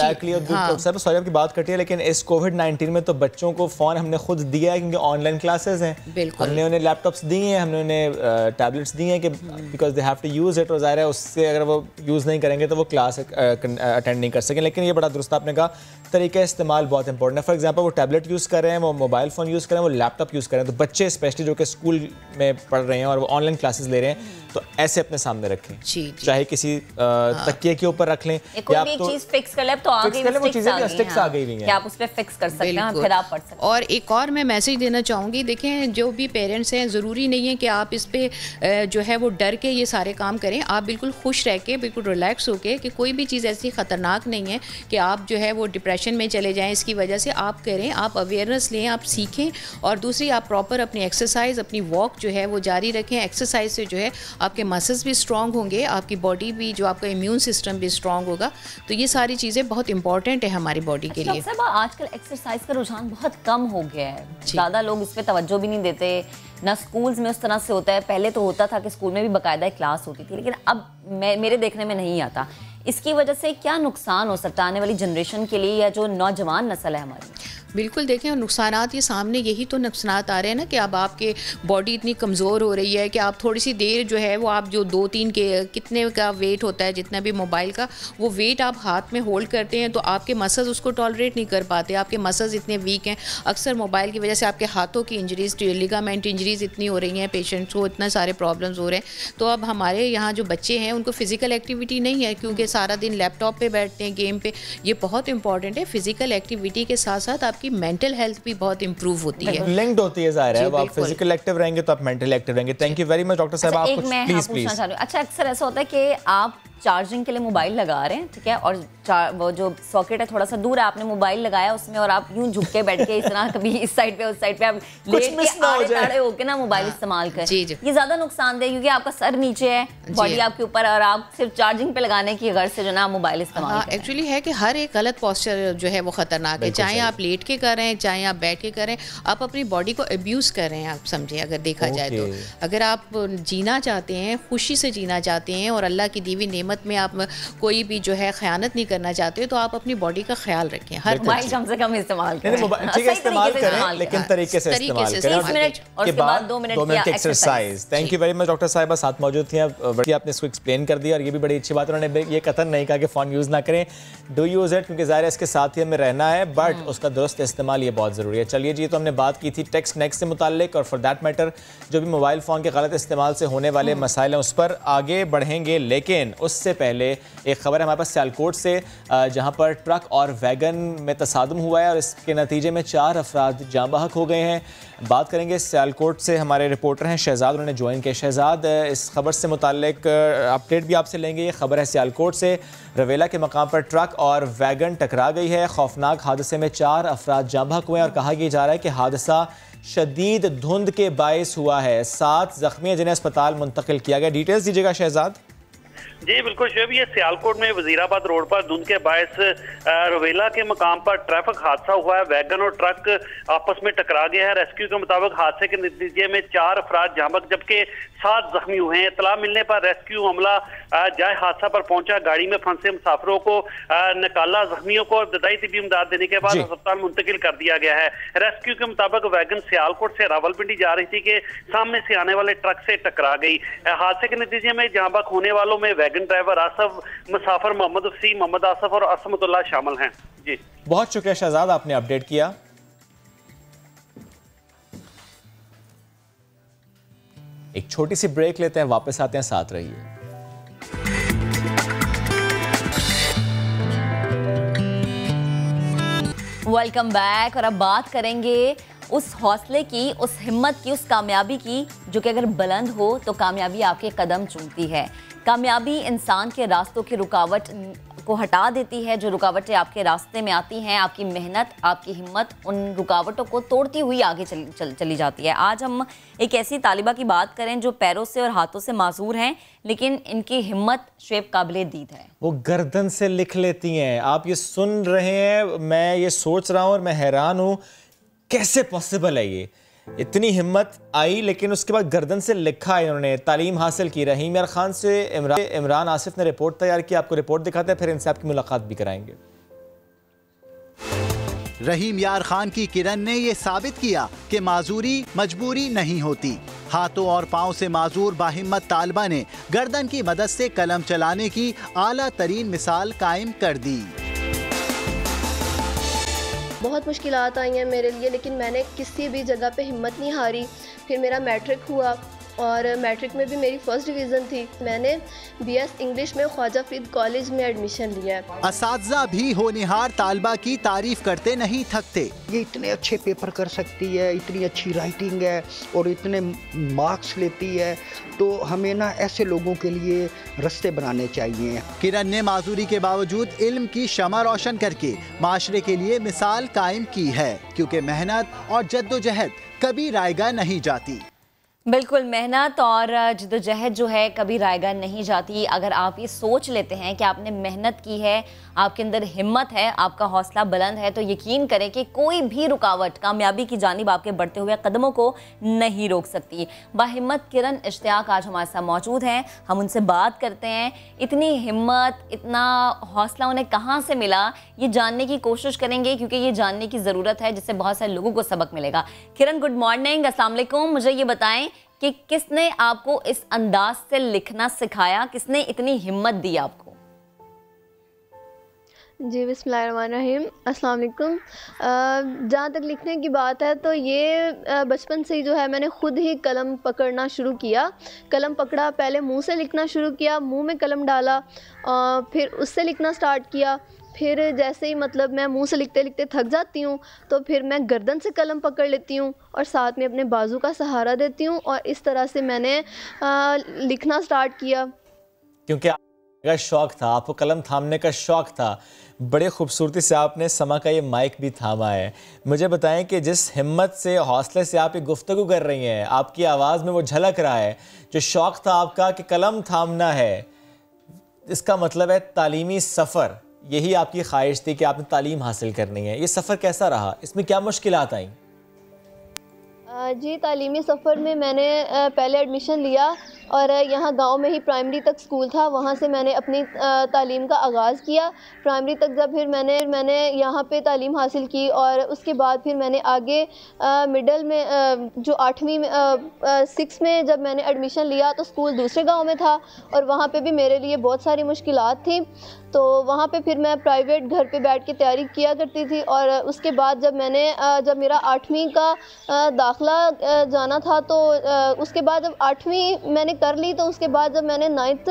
सर सॉरी आपकी बात कटी है, लेकिन इस कोविड-19 में तो बच्चों को फ़ोन हमने खुद दिया है क्योंकि ऑनलाइन क्लासेस हैं। हमने उन्हें लैपटॉप्स दिए हैं, हमने उन्हें टैबलेट्स दिए हैं कि because they have to use it, और ज़ाहिर है उससे अगर वो यूज़ नहीं करेंगे तो वो क्लास अटेंड नहीं कर सकें। लेकिन ये बड़ा दुरुस्त आपने कहा, तरीका इस्तेमाल बहुत इंपॉर्टेंट है। फॉर एग्जांपल वो टैबलेट यूज़ कर रहे हैं, वो मोबाइल फ़ोन यूज़ कर रहे हैं, वो लैपटॉप यूज़ कर रहे हैं, तो बच्चे स्पेशली जो कि स्कूल में पढ़ रहे हैं और वो ऑनलाइन क्लासेस ले रहे हैं, तो ऐसे अपने सामने रखें। चाहे किसी तकिए के ऊपर रख लें, या आप तो चीज़ फिक्स कर ले, तो आगे वो चीज़ें स्टिक्स आ गई हुई हैं, आप उस पर फिक्स कर सकते हैं, फिर आप पढ़ सकते हैं। और एक और मैं मैसेज देना चाहूँगी, देखें, जो भी पेरेंट्स हैं, ज़रूरी नहीं है कि आप इस पर जो है वो डर के ये सारे काम करें। आप बिल्कुल खुश रह के, बिल्कुल रिलैक्स होके, कि कोई भी चीज़ ऐसी ख़तरनाक नहीं है कि आप जो है वो डिप्रेशन में चले जाएँ। इसकी वजह से आप करें, आप अवेयरनेस लें, आप सीखें, और दूसरी आप प्रॉपर अपनी एक्सरसाइज, अपनी वॉक जो है वो जारी रखें। एक्सरसाइज से जो है आपके मसल्स भी स्ट्रॉन्ग होंगे, आपकी बॉडी भी, जो आपका इम्यून सिस्टम भी स्ट्रॉन्ग होगा। तो ये सारी चीज़ें बहुत इंपॉर्टेंट है हमारी बॉडी के लिए। आजकल एक्सरसाइज का रुझान बहुत कम हो गया है, ज़्यादा लोग इस पर तवज्जो भी नहीं देते, ना स्कूल्स में उस तरह से होता है। पहले तो होता था कि स्कूल में भी बाकायदा क्लास होती थी, लेकिन अब मेरे देखने में नहीं आता। इसकी वजह से क्या नुकसान हो सकता है आने वाली जनरेशन के लिए, या जो नौजवान नस्ल है हमारी? बिल्कुल, देखें, नुकसानात ये सामने, यही तो नुकसानात आ रहे हैं ना, कि अब आपके बॉडी इतनी कमज़ोर हो रही है कि आप थोड़ी सी देर जो है वो, आप जो 2-3 के कितने का वेट होता है, जितना भी मोबाइल का, वो वेट आप हाथ में होल्ड करते हैं, तो आपके मसल्स उसको टॉलरेट नहीं कर पाते, आपके मसल्स इतने वीक हैं। अक्सर मोबाइल की वजह से आपके हाथों की इंजरीज, लिगामेंट इंजरीज इतनी हो रही हैं, पेशेंट्स को इतना सारे प्रॉब्लम्स हो रहे हैं। तो अब हमारे यहाँ जो बच्चे हैं उनको फ़िज़िकल एक्टिविटी नहीं है, क्योंकि सारा दिन लैपटॉप पे बैठते हैं, गेम पे। ये बहुत इंपॉर्टेंट है। फ़िज़िकल एक्टिविटी के साथ साथ आपकी मेंटल हेल्थ भी बहुत इंप्रूव होती है, लिंक्ड होती है। ज़ाहिर है, आप फिजिकल एक्टिव रहेंगे तो आप मेंटली एक्टिव रहेंगे। Thank you very much doctor साहब। आप कुछ प्लीज। अच्छा, अक्सर ऐसा होता है कि आप चार्जिंग के लिए मोबाइल लगा रहे हैं, ठीक है, और वो जो सॉकेट है थोड़ा सा दूर है, आपने मोबाइल लगाया उसमें, और आप यूं झुक के बैठ के इस तरह कभी इस साइड पे उस साइड पे आप लेट के आड़े होके ना मोबाइल इस्तेमाल करें। ये ज्यादा नुकसानदेह, क्योंकि आपका सर नीचे है, बॉडी आपके ऊपर, और आप सिर्फ चार्जिंग पे लगाने की गर्ज से जो ना मोबाइल इस्तेमाल करें। एक्चुअली है कि हर एक गलत पोस्चर जो है वो खतरनाक है, चाहे आप लेट के कर रहे हैं, चाहे आप बैठ के करें, आप अपनी बॉडी को अब्यूज़ कर रहे हैं। आप समझे, अगर देखा जाए तो अगर आप जीना चाहते हैं, खुशी से जीना चाहते हैं, और अल्लाह की दी हुई नेमत कीमत में आप कोई भी जो है ख़यानत नहीं करना चाहते हो तो आप अपनी बॉडी का ख्याल रखें। हर मोबाइल कम से कम इस्तेमाल करें, ठीक है, इस्तेमाल करें लेकिन तरीके से इस्तेमाल करें। 30 मिनट और उसके बाद 2 मिनट की exercise. Thank you very much doctor साहिबा, साथ मौजूद थी, आपने इसको एक्सप्लेन कर दिया और ये भी बड़ी अच्छी बात है, उन्होंने ये कतन नहीं कहा कि फ़ोन यूज़ ना करें, डू यूज़ इट, क्योंकि ज़ाहिर है इसके साथ ही हमें रहना है, बट उसका दुरुस्त इस्तेमाल ये बहुत ज़रूरी है। चलिए जी, तो हमने बात की थी टेक्स्ट नेक्स्ट से मुताल्लिक, और फॉर दैट मैटर जो भी मोबाइल फ़ोन के गलत इस्तेमाल से होने वाले मसाइल हैं उस पर आगे बढ़ेंगे, लेकिन उससे पहले एक खबर है हमारे पास सियालकोट से, जहाँ पर ट्रक और वैगन में तसादुम हुआ है और इसके नतीजे में 4 अफराद जाँ बहक हो गए हैं। बात करेंगे सियालकोट से, हमारे रिपोर्टर हैं शहजाद, उन्होंने ज्वाइन किया। शहजाद, इस खबर से मुताल्लिक अपडेट भी आपसे लेंगे। ये खबर है सियालकोट से, रवेला के मकाम पर ट्रक और वैगन टकरा गई है। खौफनाक हादसे में 4 अफराद जाँ बहक हुए हैं और कहा यह जा रहा है कि हादसा शदीद धुंध के बायस हुआ है। 7 जख्मी जिन्हें अस्पताल मुंतकिल किया गया। डिटेल्स दीजिएगा शहजाद। जी बिल्कुल शोएब, ये सियालकोट में वजीराबाद रोड पर धुंध के बायस रवेला के मकाम पर ट्रैफिक हादसा हुआ है। वैगन और ट्रक आपस में टकरा गया है। रेस्क्यू के मुताबिक हादसे के नतीजे में 4 अफराद जाँ बहक जबकि 7 जख्मी हुए हैं। इतला मिलने पर रेस्क्यू अमला जाए हादसा पर पहुंचा, गाड़ी में फंसे मुसाफिरों को निकाला, जख्मियों को इब्तदाई तिब्बी इमदाद देने के बाद अस्पताल मुंतकिल कर दिया गया है। रेस्क्यू के मुताबिक वैगन सियालकोट से रावलपिंडी जा रही थी कि सामने से आने वाले ट्रक से टकरा गई। हादसे के नतीजे में जाँ बहक होने वालों में वैगन ड्राइवर आसफ, मुसाफिर मोहम्मद अफसी, मोहम्मद आसफ और असमतुल्लाह शामिल हैं। जी बहुत शुक्रिया शहजाद, आपने अपडेट किया। एक छोटी सी ब्रेक लेते हैं, वापस आते हैं, साथ रहिए। Welcome back. और अब बात करेंगे उस हौसले की, उस हिम्मत की, उस कामयाबी की जो कि अगर बुलंद हो तो कामयाबी आपके कदम चूमती है। कामयाबी इंसान के रास्तों की रुकावट को हटा देती है। जो रुकावटें आपके रास्ते में आती हैं, आपकी मेहनत, आपकी हिम्मत उन रुकावटों को तोड़ती हुई आगे चली जाती है। आज हम एक ऐसी तालिबा की बात करें जो पैरों से और हाथों से माजूर हैं, लेकिन इनकी हिम्मत शेब काबिले दीद है। वो गर्दन से लिख लेती हैं। आप ये सुन रहे हैं, मैं ये सोच रहा हूँ और मैं हैरान हूँ कैसे पॉसिबल है ये। इतनी हिम्मत आई लेकिन उसके बाद गर्दन से लिखा है इन्होंने, तालीम हासिल की। रहीम यार खान से इमरान आसिफ ने रिपोर्ट तैयार की, आपको रिपोर्ट दिखाते हैं, फिर इनसे आपकी मुलाकात भी कराएंगे। रहीम यार खान की किरण ने ये साबित किया कि माजूरी मजबूरी नहीं होती। हाथों और पांव से माजूर बाहिम्मत तालिबा ने गर्दन की मदद से कलम चलाने की आला तरीन मिसाल कायम कर दी। बहुत मुश्किलात आई हैं मेरे लिए, लेकिन मैंने किसी भी जगह पे हिम्मत नहीं हारी। फिर मेरा मैट्रिक हुआ और मैट्रिक में भी मेरी फर्स्ट डिवीज़न थी। मैंने BS इंग्लिश में ख्वाजा फरीद कॉलेज में एडमिशन लिया है। असातिज़ा भी होनहार तालिबा की तारीफ करते नहीं थकते। ये इतने अच्छे पेपर कर सकती है, इतनी अच्छी राइटिंग है और इतने मार्क्स लेती है, तो हमें ना ऐसे लोगों के लिए रास्ते बनाने चाहिए। किरण ने माजूरी के बावजूद इल्म की शमा रोशन करके माशरे के लिए मिसाल कायम की है, क्योंकि मेहनत और जद्दोजहद कभी रायगा नहीं जाती। बिल्कुल, मेहनत और जद्दोजहद जो है कभी रायगा नहीं जाती। अगर आप ये सोच लेते हैं कि आपने मेहनत की है, आपके अंदर हिम्मत है, आपका हौसला बुलंद है, तो यकीन करें कि कोई भी रुकावट कामयाबी की जानिब आपके बढ़ते हुए कदमों को नहीं रोक सकती। बाहिम्मत किरण इश्तियाक आज हमारे साथ मौजूद हैं, हम उनसे बात करते हैं। इतनी हिम्मत, इतना हौसला उन्हें कहाँ से मिला, ये जानने की कोशिश करेंगे, क्योंकि ये जानने की ज़रूरत है जिससे बहुत सारे लोगों को सबक मिलेगा। किरण, गुड मॉर्निंग, अस्सलाम वालेकुम। मुझे ये बताएं कि किसने आपको इस अंदाज से लिखना सिखाया, किसने इतनी हिम्मत दी आपको? जी बिस्मिल्लाहिर्रहमानिर्रहीम, अस्सलाम वालेकुम। जहाँ तक लिखने की बात है तो ये बचपन से ही जो है मैंने ख़ुद ही कलम पकड़ना शुरू किया। कलम पकड़ा, पहले मुंह से लिखना शुरू किया, मुंह में कलम डाला, फिर उससे लिखना स्टार्ट किया। फिर जैसे ही मतलब मैं मुंह से लिखते लिखते थक जाती हूँ तो फिर मैं गर्दन से कलम पकड़ लेती हूँ और साथ में अपने बाजू का सहारा देती हूँ, और इस तरह से मैंने लिखना स्टार्ट किया। क्योंकि आपका शौक़ था, आपको कलम थामने का शौक़ था। बड़े खूबसूरती से आपने समा का ये माइक भी थामा है। मुझे बताएं कि जिस हिम्मत से, हौसले से आप ये गुफ्तगू कर रही हैं, आपकी आवाज़ में वो झलक रहा है, जो शौक़ था आपका कि कलम थामना है, इसका मतलब है तालीमी सफ़र, यही आपकी ख्वाहिश थी कि आपने तालीम हासिल करनी है। ये सफ़र कैसा रहा, इसमें क्या मुश्किलात आई? जी, तालीमी सफ़र में मैंने पहले एडमिशन लिया और यहाँ गांव में ही प्राइमरी तक स्कूल था, वहाँ से मैंने अपनी तालीम का आगाज़ किया। प्राइमरी तक जब फिर मैंने यहाँ पे तालीम हासिल की और उसके बाद फिर मैंने आगे मिडल में जो 8वीं में 6 में जब मैंने एडमिशन लिया तो स्कूल दूसरे गांव में था और वहाँ पे भी मेरे लिए बहुत सारी मुश्किलात थी। तो वहाँ पे फिर मैं प्राइवेट घर पे बैठ के तैयारी किया करती थी और उसके बाद जब मेरा 8वीं का दाखिला जाना था तो उसके बाद जब 8वीं मैंने कर ली तो उसके बाद जब मैंने 9th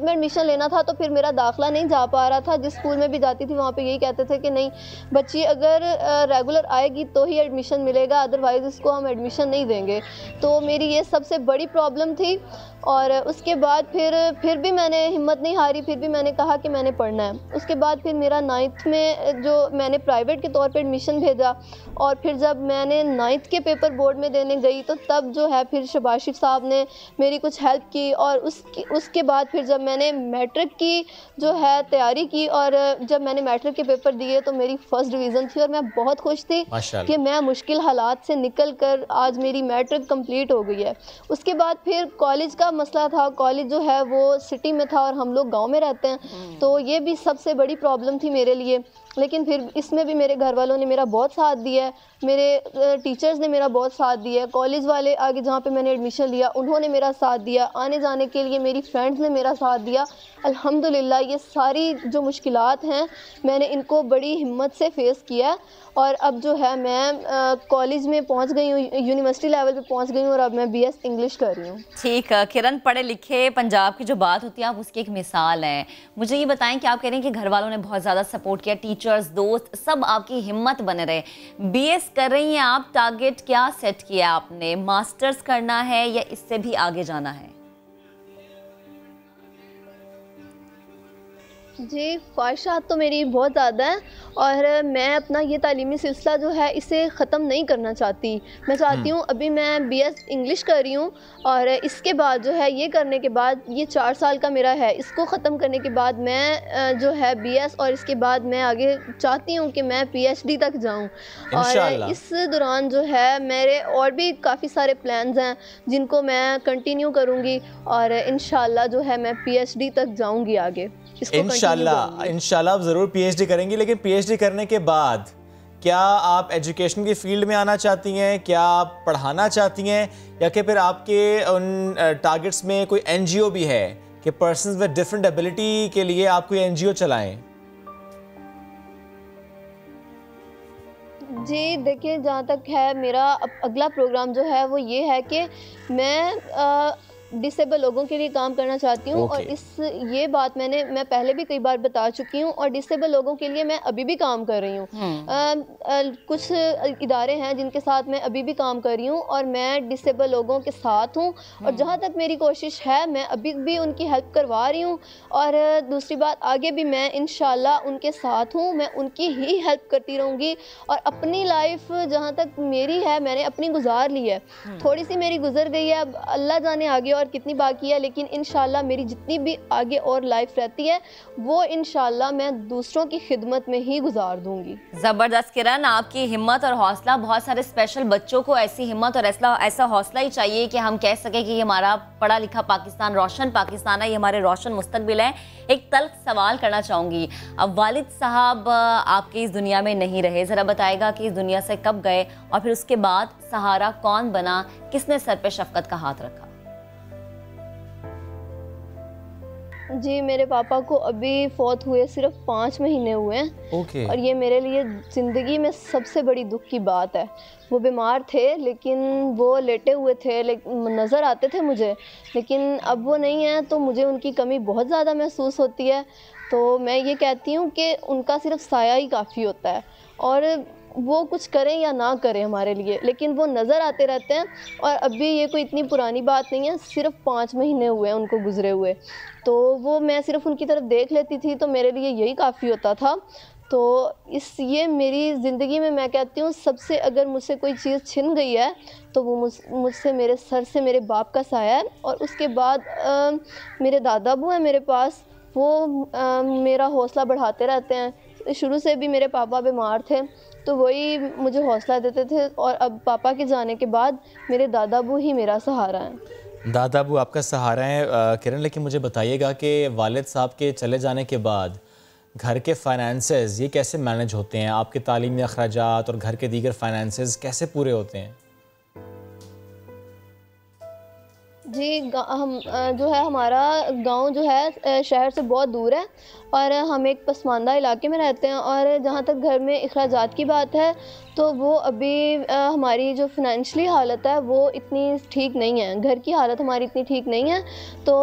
में एडमिशन लेना था तो फिर मेरा दाखिला नहीं जा पा रहा था। जिस स्कूल में भी जाती थी वहाँ पे यही कहते थे कि नहीं, बच्ची अगर रेगुलर आएगी तो ही एडमिशन मिलेगा, अदरवाइज़ इसको हम एडमिशन नहीं देंगे। तो मेरी ये सबसे बड़ी प्रॉब्लम थी। और उसके बाद फिर भी मैंने हिम्मत नहीं हारी, फिर भी मैंने कहा कि मैंने पढ़ना है। उसके बाद फिर मेरा 9th में जो मैंने प्राइवेट के तौर पे एडमिशन भेजा और फिर जब मैंने 9th के पेपर बोर्ड में देने गई तो तब जो है फिर शबाशिफ साहब ने मेरी कुछ हेल्प की और उसके बाद फिर जब मैंने मैट्रिक की जो है तैयारी की और जब मैंने मैट्रिक के पेपर दिए तो मेरी फर्स्ट डिवीज़न थी और मैं बहुत खुश थी कि मैं मुश्किल हालात से निकल कर आज मेरी मैट्रिक कंप्लीट हो गई है। उसके बाद फिर कॉलेज का मसला था, कॉलेज जो है वो सिटी में था और हम लोग गांव में रहते हैं, तो ये भी सबसे बड़ी प्रॉब्लम थी मेरे लिए। लेकिन फिर इसमें भी मेरे घर वालों ने मेरा बहुत साथ दिया है, मेरे टीचर्स ने मेरा बहुत साथ दिया है, कॉलेज वाले आगे जहाँ पे मैंने एडमिशन लिया उन्होंने मेरा साथ दिया, आने जाने के लिए मेरी फ्रेंड्स ने मेरा साथ दिया। अल्हम्दुलिल्लाह ये सारी जो मुश्किलात हैं मैंने इनको बड़ी हिम्मत से फ़ेस किया और अब जो है मैं कॉलेज में पहुंच गई हूँ, यूनिवर्सिटी लेवल पे पहुंच गई हूँ और अब मैं BS इंग्लिश कर रही हूँ। ठीक है किरण, पढ़े लिखे पंजाब की जो बात होती है आप उसकी एक मिसाल हैं। मुझे ये बताएं कि आप कह रहे हैं कि घर वालों ने बहुत ज़्यादा सपोर्ट किया, टीचर्स, दोस्त सब आपकी हिम्मत बने रहे। BS कर रही हैं आप, टारगेट क्या सेट किया आपने? मास्टर्स करना है या इससे भी आगे जाना है? जी, ख्वाहिशात तो मेरी बहुत ज़्यादा हैं और मैं अपना ये तालीमी सिलसिला जो है इसे ख़त्म नहीं करना चाहती। मैं चाहती हूँ अभी मैं BS इंग्लिश कर रही हूँ और इसके बाद जो है ये करने के बाद ये 4 साल का मेरा है, इसको ख़त्म करने के बाद मैं जो है BS और इसके बाद मैं आगे चाहती हूँ कि मैं PhD तक जाऊँ। और इस दौरान जो है मेरे और भी काफ़ी सारे प्लान्स हैं जिनको मैं कंटिन्यू करूँगी और इंशाल्लाह जो है मैं PhD तक जाऊँगी आगे। इंशाल्लाह आप ज़रूर PhD करेंगी, लेकिन PhD करने के बाद क्या आप एजुकेशन की फील्ड में आना चाहती हैं, क्या आप पढ़ाना चाहती हैं या कि फिर आपके उन टारगेट्स में कोई NGO भी है कि पर्सन्स विद डिफरेंट एबिलिटी के लिए आप कोई NGO चलाएं? जी देखिए, जहाँ तक है मेरा अगला प्रोग्राम जो है वो ये है कि मैं डिसेबल लोगों के लिए काम करना चाहती हूँ और ये बात मैं पहले भी कई बार बता चुकी हूँ और डिसेबल लोगों के लिए मैं अभी भी काम कर रही हूँ। कुछ इदारे हैं जिनके साथ मैं अभी भी काम कर रही हूँ और मैं डिसेबल लोगों के साथ हूँ और जहाँ तक मेरी कोशिश है मैं अभी भी उनकी हेल्प करवा रही हूँ और दूसरी बात आगे भी मैं इंशाल्लाह उनके साथ हूँ, मैं उनकी ही हेल्प करती रहूँगी और अपनी लाइफ जहाँ तक मेरी है मैंने अपनी गुजार ली है, थोड़ी सी मेरी गुजर गई है, अब अल्लाह जाने आगे और कितनी बाकी है, लेकिन इंशाल्लाह मेरी जितनी भी आगे और लाइफ रहती है वो इंशाल्लाह मैं दूसरों की खिदमत में ही गुजार दूंगी। ज़बरदस्त किरण, आपकी हिम्मत और हौसला, बहुत सारे स्पेशल बच्चों को ऐसी हिम्मत और ऐसा हौसला ही चाहिए कि हम कह सकें कि ये हमारा पढ़ा लिखा पाकिस्तान, रोशन पाकिस्तान है, ये हमारे रोशन मुस्तकबिल है। एक तल्ख सवाल करना चाहूँगी, अब वालिद साहब आपके इस दुनिया में नहीं रहे, ज़रा बताएगा कि इस दुनिया से कब गए और फिर उसके बाद सहारा कौन बना, किसने सर पे शफकत का हाथ रखा? जी, मेरे पापा को अभी फौत हुए सिर्फ 5 महीने हुए हैं और ये मेरे लिए ज़िंदगी में सबसे बड़ी दुख की बात है। वो बीमार थे लेकिन वो लेटे हुए थे, नज़र आते थे मुझे, लेकिन अब वो नहीं है तो मुझे उनकी कमी बहुत ज़्यादा महसूस होती है। तो मैं ये कहती हूँ कि उनका सिर्फ साया ही काफ़ी होता है और वो कुछ करें या ना करें हमारे लिए, लेकिन वो नज़र आते रहते हैं और अभी ये कोई इतनी पुरानी बात नहीं है, सिर्फ 5 महीने हुए हैं उनको गुजरे हुए, तो वो मैं सिर्फ उनकी तरफ देख लेती थी तो मेरे लिए यही काफ़ी होता था। तो ये मेरी ज़िंदगी में मैं कहती हूँ सबसे, अगर मुझसे कोई चीज़ छिन गई है तो वो मुझसे, मेरे सर से मेरे बाप का साया है और उसके बाद मेरे दादा अबू हैं मेरे पास, वो मेरा हौसला बढ़ाते रहते हैं। शुरू से भी मेरे पापा बीमार थे तो वही मुझे हौसला देते थे और अब पापा के जाने के बाद मेरे दादा अबू ही मेरा सहारा हैं। दादा अबू आपका सहारा है किरण, लेकिन मुझे बताइएगा कि वालिद साहब के चले जाने के बाद घर के फाइनेंसेस ये कैसे मैनेज होते हैं? आपके तालीमी अखराजात और घर के दीगर फाइनेंसेस कैसे पूरे होते हैं? जी हम जो है हमारा गांव जो है शहर से बहुत दूर है और हम एक पसमानदा इलाके में रहते हैं। और जहाँ तक घर में अखराजात की बात है तो वो अभी हमारी जो फाइनेंशियली हालत है वो इतनी ठीक नहीं है, घर की हालत हमारी इतनी ठीक नहीं है। तो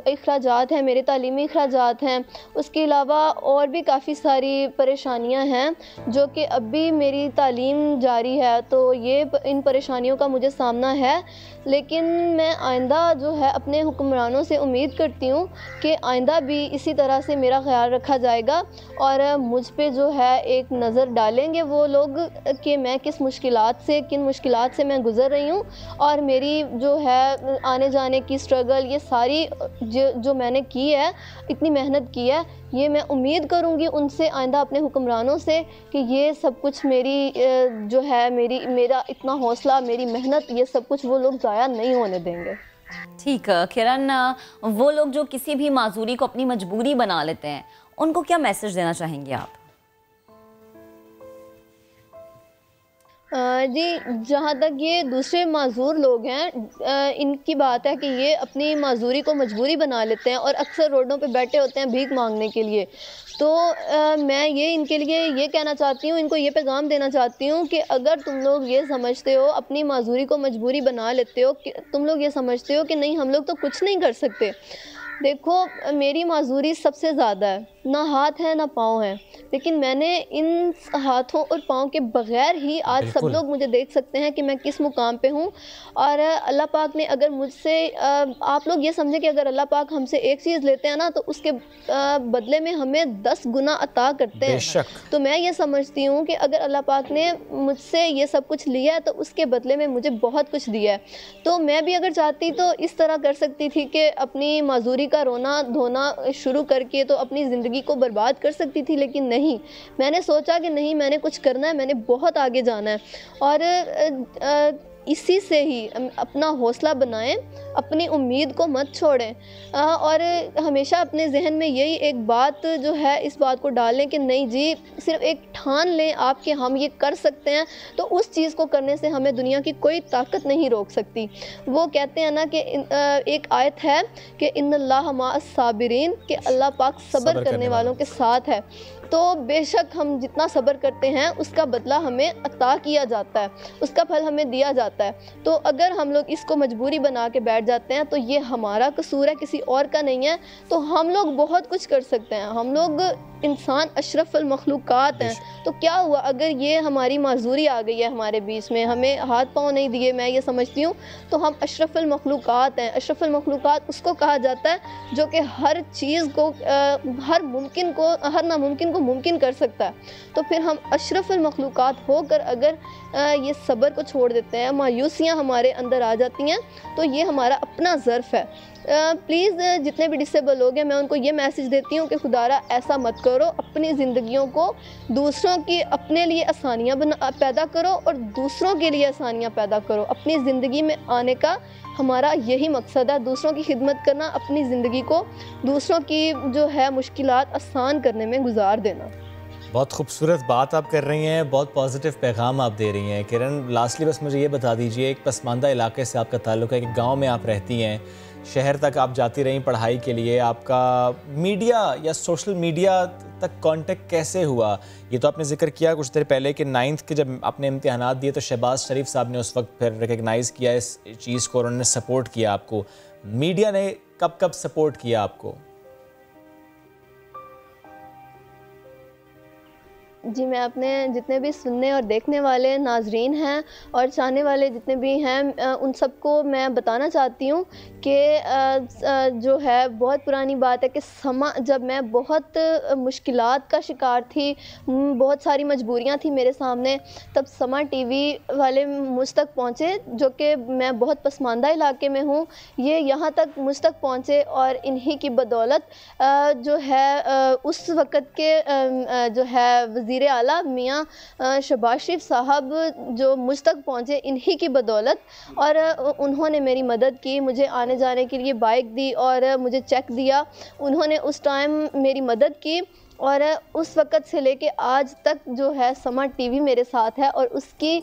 अखराजात हैं, मेरे तालीमी अखराजात हैं, उसके अलावा और भी काफ़ी सारी परेशानियां हैं जो कि अभी मेरी तालीम जारी है, तो ये इन परेशानियों का मुझे सामना है। लेकिन मैं आइंदा जो है अपने हुक्मरानों से उम्मीद करती हूँ कि आइंदा भी इसी तरह से मेरा ख्याल रखा जाएगा और मुझ पे जो है एक नज़र डालेंगे वो लोग कि मैं किन मुश्किलात से मैं गुज़र रही हूँ और मेरी जो है आने जाने की स्ट्रगल, ये सारी जो मैंने की है, इतनी मेहनत की है, ये मैं उम्मीद करूँगी उनसे आइंदा अपने हुक्मरानों से कि ये सब कुछ मेरी जो है मेरा इतना हौसला, मेरी मेहनत, ये सब कुछ वो लोग ज़ाया नहीं होने देंगे। ठीक है किरण, वो लोग जो किसी भी माजूरी को अपनी मजबूरी बना लेते हैं उनको क्या मैसेज देना चाहेंगे आप? जी जहाँ तक ये दूसरे माजूर लोग हैं इनकी बात है कि ये अपनी माजूरी को मजबूरी बना लेते हैं और अक्सर रोडों पे बैठे होते हैं भीख मांगने के लिए। तो मैं ये इनके लिए ये कहना चाहती हूँ, इनको ये पैगाम देना चाहती हूँ कि अगर तुम लोग ये समझते हो, अपनी माजूरी को मजबूरी बना लेते हो, कि तुम लोग ये समझते हो कि नहीं हम लोग तो कुछ नहीं कर सकते, देखो मेरी माजूरी सबसे ज़्यादा है, ना हाथ है ना पाँव है, लेकिन मैंने इन हाथों और पाँव के बग़ैर ही आज सब लोग मुझे देख सकते हैं कि मैं किस मुकाम पे हूँ। और अल्लाह पाक ने अगर मुझसे आप लोग ये समझें कि अगर अल्लाह पाक हमसे एक चीज़ लेते हैं ना तो उसके बदले में हमें 10 गुना अता करते हैं। तो मैं ये समझती हूँ कि अगर अल्लाह पाक ने मुझसे ये सब कुछ लिया है तो उसके बदले में मुझे बहुत कुछ दिया है। तो मैं भी अगर चाहती तो इस तरह कर सकती थी कि अपनी माजूरी का रोना धोना शुरू करके तो अपनी ज़िंदगी को बर्बाद कर सकती थी, लेकिन नहीं, मैंने सोचा कि नहीं, मैंने कुछ करना है, मैंने बहुत आगे जाना है। और इसी से ही अपना हौसला बनाएं, अपनी उम्मीद को मत छोड़ें और हमेशा अपने जहन में यही एक बात जो है इस बात को डालें कि नहीं जी, सिर्फ एक ठान लें आप कि हम ये कर सकते हैं, तो उस चीज़ को करने से हमें दुनिया की कोई ताकत नहीं रोक सकती। वो कहते हैं ना कि एक आयत है कि इन्नल्लाह मअस साबिरीन, कि अल्लाह पाक सब्र करने वालों के साथ है। तो बेशक हम जितना सब्र करते हैं उसका बदला हमें अता किया जाता है, उसका फल हमें दिया जाता है। तो अगर हम लोग इसको मजबूरी बना के बैठ जाते हैं तो ये हमारा कसूर है, किसी और का नहीं है। तो हम लोग बहुत कुछ कर सकते हैं, हम लोग इंसान अशरफुल मखलूक़ात हैं। तो क्या हुआ अगर ये हमारी माजूरी आ गई है हमारे बीच में, हमें हाथ पाँव नहीं दिए, मैं ये समझती हूँ, तो हम अशरफुल मखलूक़ात हैं। अशरफुल मखलूक़ात उसको कहा जाता है जो कि हर चीज़ को हर नामुमकिन को मुमकिन कर सकता है। तो फिर हम अशरफुल मखलूक़ात होकर अगर ये सब्र को छोड़ देते हैं, मायूसियाँ हमारे अंदर आ जाती हैं, तो ये हमारा अपना ज़र्फ़ है। प्लीज़ जितने भी डिसेबल लोग हैं मैं उनको ये मैसेज देती हूँ कि खुदारा ऐसा मत करो, अपनी ज़िंदगियों को दूसरों की अपने लिए आसानियाँ पैदा करो और दूसरों के लिए आसानियाँ पैदा करो। अपनी ज़िंदगी में आने का हमारा यही मकसद है, दूसरों की खिदमत करना, अपनी ज़िंदगी को दूसरों की जो है मुश्किलात आसान करने में गुजार देना। बहुत खूबसूरत बात आप कर रही हैं, बहुत पॉजिटिव पैगाम आप दे रही हैं किरण। लास्टली बस मुझे ये बता दीजिए, एक पसमानदा इलाके से आपका ताल्लुक़ है, एक गाँव में आप रहती हैं, शहर तक आप जाती रहीं पढ़ाई के लिए, आपका मीडिया या सोशल मीडिया तक कांटेक्ट कैसे हुआ? ये तो आपने जिक्र किया कुछ देर पहले कि 9th के जब आपने इम्तिहानात दिए तो शहबाज शरीफ साहब ने उस वक्त फिर रिकग्नाइज़ किया इस चीज़ को और उन्होंने सपोर्ट किया आपको। मीडिया ने कब कब सपोर्ट किया आपको? जी मैं अपने जितने भी सुनने और देखने वाले नाजरीन हैं और चाहने वाले जितने भी हैं उन सबको मैं बताना चाहती हूँ कि जो है बहुत पुरानी बात है कि जब मैं बहुत मुश्किलात का शिकार थी, बहुत सारी मजबूरियाँ थी मेरे सामने, तब समा टीवी वाले मुझ तक पहुँचे, जो कि मैं बहुत पसमानदा इलाके में हूँ, ये यहाँ तक मुझ तक पहुँचे और इन्हीं की बदौलत जो है उस वक़्त के जो है वज़ीर आला मियाँ शहबाज शरीफ साहब जो मुझ तक पहुँचे इन्हीं की बदौलत, और उन्होंने मेरी मदद की, मुझे आने जाने के लिए बाइक दी और मुझे चेक दिया। उन्होंने उस टाइम मेरी मदद की और उस वक़्त से लेके आज तक जो है समा टीवी मेरे साथ है। और उसकी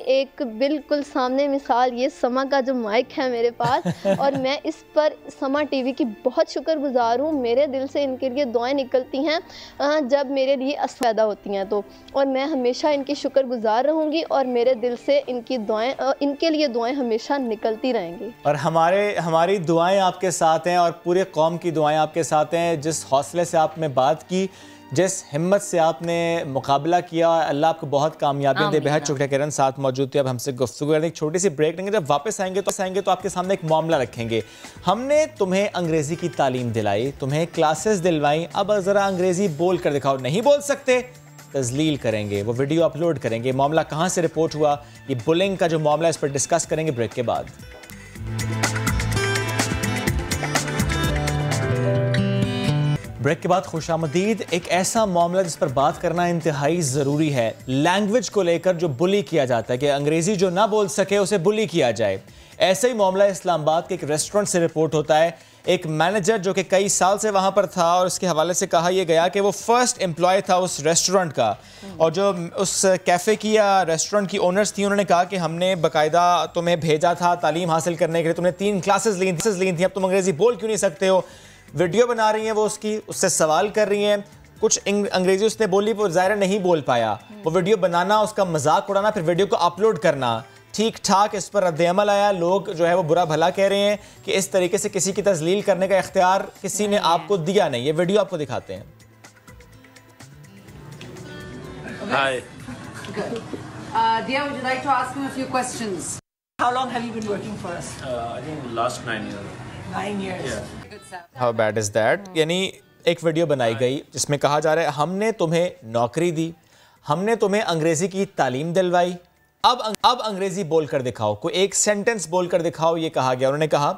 एक बिल्कुल सामने मिसाल ये समा का जो माइक है मेरे पास, और मैं इस पर समा टीवी की बहुत शुक्रगुज़ार हूँ। मेरे दिल से इनके लिए दुआएं निकलती हैं जब मेरे लिए असर पैदा होती हैं तो, और मैं हमेशा इनकी शुक्रगुज़ार रहूँगी और मेरे दिल से इनकी दुआएं, इनके लिए दुआएं हमेशा निकलती रहेंगी। और हमारी दुआएं आपके साथ हैं और पूरे कौम की दुआएं आपके साथ हैं। जिस हौसले से आपने बात की, जिस हिम्मत से आपने मुकाबला किया, अल्लाह आपको बहुत कामयाबी दे। बेहद शुक्रिया किरण, साथ मौजूद थे। अब हमसे गुफ्तगू करने एक छोटी सी ब्रेक लेंगे। जब वापस आएंगे तो आपके सामने एक मामला रखेंगे। हमने तुम्हें अंग्रेज़ी की तालीम दिलाई, तुम्हें क्लासेस दिलवाई, अब ज़रा अंग्रेज़ी बोल कर दिखाओ। नहीं बोल सकते, तज़लील करेंगे, वो वीडियो अपलोड करेंगे। मामला कहाँ से रिपोर्ट हुआ, ये बुलिंग का जो मामला है, इस पर डिस्कस करेंगे ब्रेक के बाद। ब्रेक के बाद खुशामदीद। एक ऐसा मामला जिस पर बात करना इंतहाई ज़रूरी है, लैंग्वेज को लेकर जो बुली किया जाता है कि अंग्रेज़ी जो ना बोल सके उसे बुली किया जाए। ऐसे ही मामला इस्लामाबाद के एक रेस्टोरेंट से रिपोर्ट होता है। एक मैनेजर जो कि कई साल से वहाँ पर था, और इसके हवाले से कहा यह गया कि वो फर्स्ट एम्प्लॉय था उस रेस्टोरेंट का, और जो उस कैफ़े की या रेस्टोरेंट की ओनर्स थी, उन्होंने कहा कि हमने बाकायदा तुम्हें भेजा था तालीम हासिल करने के लिए, तुमने 3 क्लासेस ली थी, अब तुम अंग्रेज़ी बोल क्यों नहीं सकते हो। वीडियो बना रही हैं वो उसकी, उससे सवाल कर रही हैं, कुछ अंग्रेजी उसने बोली, वो ज़ाहिर नहीं बोल पाया। वो वीडियो बनाना, उसका मजाक उड़ाना, फिर वीडियो को अपलोड करना, ठीक ठाक इस पर रद्द-ए-अमल आया। लोग जो है वो बुरा भला कह रहे हैं कि इस तरीके से किसी की तज़लील करने का इख्तियार किसी ने आपको दिया नहीं। ये वीडियो आपको दिखाते हैं। Hi. Good. Dear, would you like to ask him a few questions? How long have you been working for us? I think last 9 years. 9 years. Yeah. How bad is that? यानी एक वीडियो बनाई गई जिसमें कहा जा रहा है हमने तुम्हें नौकरी दी, हमने तुम्हें अंग्रेजी की तालीम दिलवाई, अब अंग्रेजी बोलकर दिखाओ, कोई एक सेंटेंस बोलकर दिखाओ, ये कहा गया। उन्होंने कहा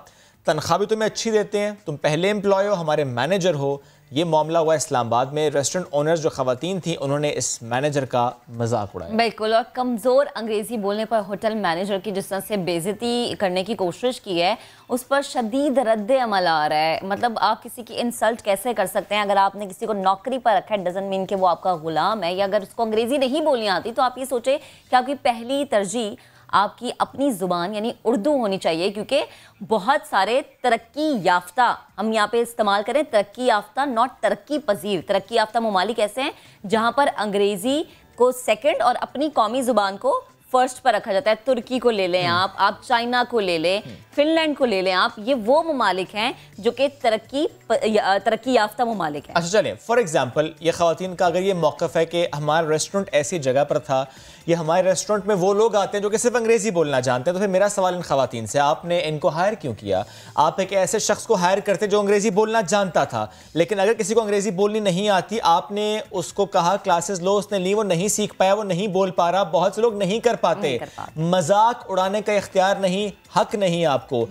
तनख्वाह भी तुम्हें अच्छी देते हैं, तुम पहले एम्प्लॉय हो, हमारे मैनेजर हो। ये मामला हुआ इस्लामाबाद में। रेस्टोरेंट ओनर्स जो खवातीन थी, उन्होंने इस मैनेजर का मजाक उड़ाया। बिल्कुल, और कमज़ोर अंग्रेज़ी बोलने पर होटल मैनेजर की जिस तरह से बेइज्जती करने की कोशिश की है, उस पर शदीद रद्द अमल आ रहा है। मतलब आप किसी की इंसल्ट कैसे कर सकते हैं? अगर आपने किसी को नौकरी पर रखा है, डजंट मीन कि वो आपका गुलाम है। या अगर उसको अंग्रेज़ी नहीं बोलनी आती तो आप ये सोचें कि आपकी पहली तरजीह आपकी अपनी ज़ुबान यानी उर्दू होनी चाहिए, क्योंकि बहुत सारे तरक्की याफ्ता, हम यहाँ पे इस्तेमाल करें तरक्की याफ्ता, नॉट तरक्की पजीर। तरक्की याफ्ता ममालिक ऐसे हैं जहाँ पर अंग्रेज़ी को सेकंड और अपनी कौमी ज़ुबान को फर्स्ट पर रखा जाता है। तुर्की को ले लें आप चाइना को ले लें, फिनलैंड को ले लें आप, ये वो ममालिक हैं जो कि तरक्की याफ्ता ममालिक हैं। अच्छा चलें, फॉर एग्जांपल ये ख़वातीन का अगर ये मौक़िफ़ है कि हमारा रेस्टोरेंट ऐसी जगह पर था, ये हमारे रेस्टोरेंट में वो लोग आते हैं जो कि सिर्फ अंग्रेज़ी बोलना जानते हैं, तो फिर मेरा सवाल इन ख़वातीन से, आपने इनको हायर क्यों किया? आप एक ऐसे शख्स को हायर करते जो अंग्रेज़ी बोलना जानता था, लेकिन अगर किसी को अंग्रेज़ी बोलनी नहीं आती, आपने उसको कहा क्लासेस लो, उसने ली, वो नहीं सीख पाया, वो नहीं बोल पा रहा। बहुत से लोग नहीं कर पाते, मजाक उड़ाने का इख्तियार नहीं, हक नहीं आपको।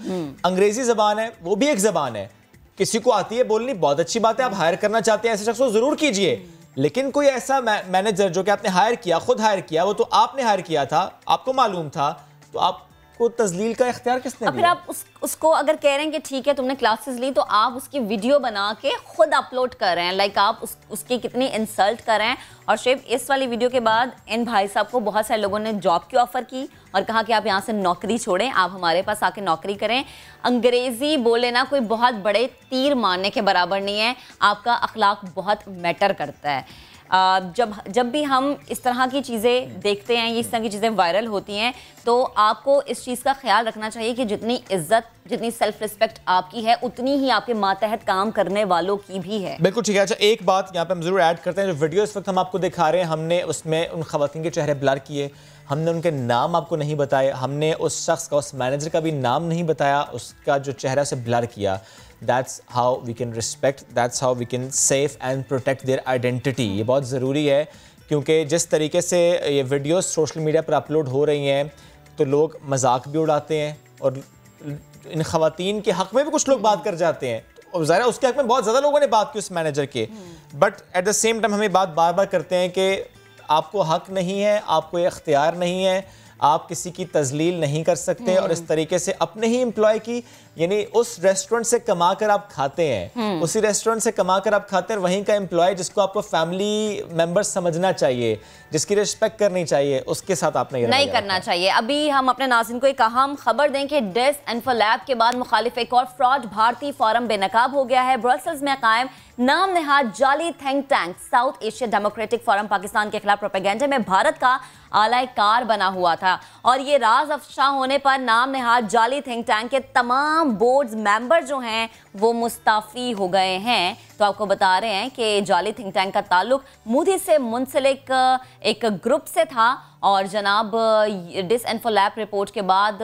अंग्रेज़ी ज़बान है, वो भी एक ज़बान है, किसी को आती है बोलनी, बहुत अच्छी बात है। आप हायर करना चाहते हैं ऐसे शख्स को ज़रूर कीजिए, लेकिन कोई ऐसा मैनेजर जो कि आपने हायर किया, खुद हायर किया, वो तो आपने हायर किया था, आपको मालूम था, तो आपको तज़लील का इख्तियार किसने दिया? फिर आप उसको अगर कह रहे हैं कि ठीक है तुमने क्लासेस ली, तो आप उसकी वीडियो बना के खुद अपलोड कर रहे हैं, लाइक आप उसकी कितनी इंसल्ट कर रहे हैं। और सिर्फ इस वाली वीडियो के बाद इन भाई साहब को बहुत सारे लोगों ने जॉब की ऑफ़र की और कहा कि आप यहाँ से नौकरी छोड़ें, आप हमारे पास आके नौकरी करें। अंग्रेज़ी बोले ना कोई बहुत बड़े तीर मारने के बराबर नहीं है, आपका अखलाक बहुत मैटर करता है। जब भी हम इस तरह की चीज़ें देखते हैं, इस तरह की चीज़ें वायरल होती हैं, तो आपको इस चीज़ का ख्याल रखना चाहिए कि जितनी इज्जत, जितनी सेल्फ रिस्पेक्ट आपकी है, उतनी ही आपके मातहत काम करने वालों की भी है। बिल्कुल ठीक है। अच्छा एक बात यहाँ पे हम ज़रूर ऐड करते हैं, जो वीडियो इस वक्त हम आपको दिखा रहे हैं, हमने उसमें उन ख़वातीन के चेहरे ब्लर किए, हमने उनके नाम आपको नहीं बताए, हमने उस शख्स का, उस मैनेजर का भी नाम नहीं बताया, उसका जो चेहरा उसे ब्लर किया। That's how we can respect, that's how we can save and protect their identity। ये बहुत ज़रूरी है, क्योंकि जिस तरीके से ये वीडियोस सोशल मीडिया पर अपलोड हो रही हैं, तो लोग मजाक भी उड़ाते हैं और इन ख़वातीन के हक़ में भी कुछ लोग बात कर जाते हैं। ज़ाहिर है उसके हक में बहुत ज़्यादा लोगों ने बात की उस मैनेजर के, but at the same time हमें बात बार बार करते हैं कि आपको हक नहीं है, आपको इख्तियार नहीं है, आप किसी की तजलील नहीं कर सकते और इस तरीके से अपने ही एम्प्लॉय की, यानी उस रेस्टोरेंट से कमा कर आप खाते हैं, उसी रेस्टोरेंट से कमा कर आप खाते हैं, वहीं का एम्प्लॉय जिसको आपको फैमिली मेंबर समझना चाहिए, जिसकी रिस्पेक्ट करनी चाहिए, उसके साथ आपने नहीं करना चाहिए। अभी हम अपने नाज़रीन को एक अहम खबर दें कि डिसइंफोलैब के बाद मुखालिफ एक और फ्रॉड भारतीय फोरम बेनकाब हो गया है। ब्रसेल्स में कायम नाम नेहाद जाली think tank south Asia democratic forum Pakistan के खिलाफ प्रोपेगेंडा में भारत का आला कार बना हुआ था और ये राज अफशा होने पर नाम नेहाद जाली थिंक टैंक के तमाम बोर्ड्स मेंबर जो हैं वो मुस्ताफ़ी हो गए हैं। तो आपको बता रहे हैं कि जाली थिंक टैंक का ताल्लुक मोदी से मुंसलिक एक ग्रुप से था और जनाब डिसइंफोलैब रिपोर्ट के बाद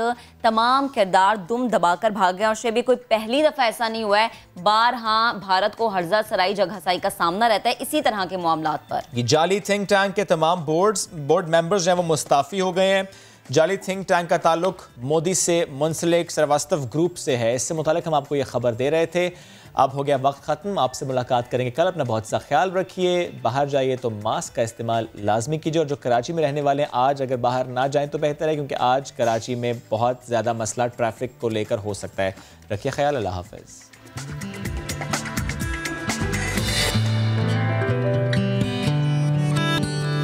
तमाम किरदार दुम दबाकर भाग गए और शेबी कोई पहली दफ़ा ऐसा नहीं हुआ है, बारहा भारत को हर्जा सराई जगहसाई का सामना रहता है इसी तरह के मामलात पर। ये जाली थिंक टैंक के तमाम बोर्ड मेंबर्स जो हैं वो मुस्ताफ़ी हो गए हैं। जाली थिंक टैंक का ताल्लुक मोदी से मुंसलिक श्रीवास्तव ग्रुप से है। इससे मुतालिक हम आपको ये खबर दे रहे थे। अब हो गया वक्त ख़त्म, आपसे मुलाकात करेंगे कल। अपना बहुत सा ख्याल रखिए, बाहर जाइए तो मास्क का इस्तेमाल लाजमी कीजिए और जो कराची में रहने वाले हैं आज अगर बाहर ना जाएं तो बेहतर है, क्योंकि आज कराची में बहुत ज़्यादा मसला ट्रैफिक को लेकर हो सकता है। रखिए ख्याल, अल्लाह हाफ़िज़।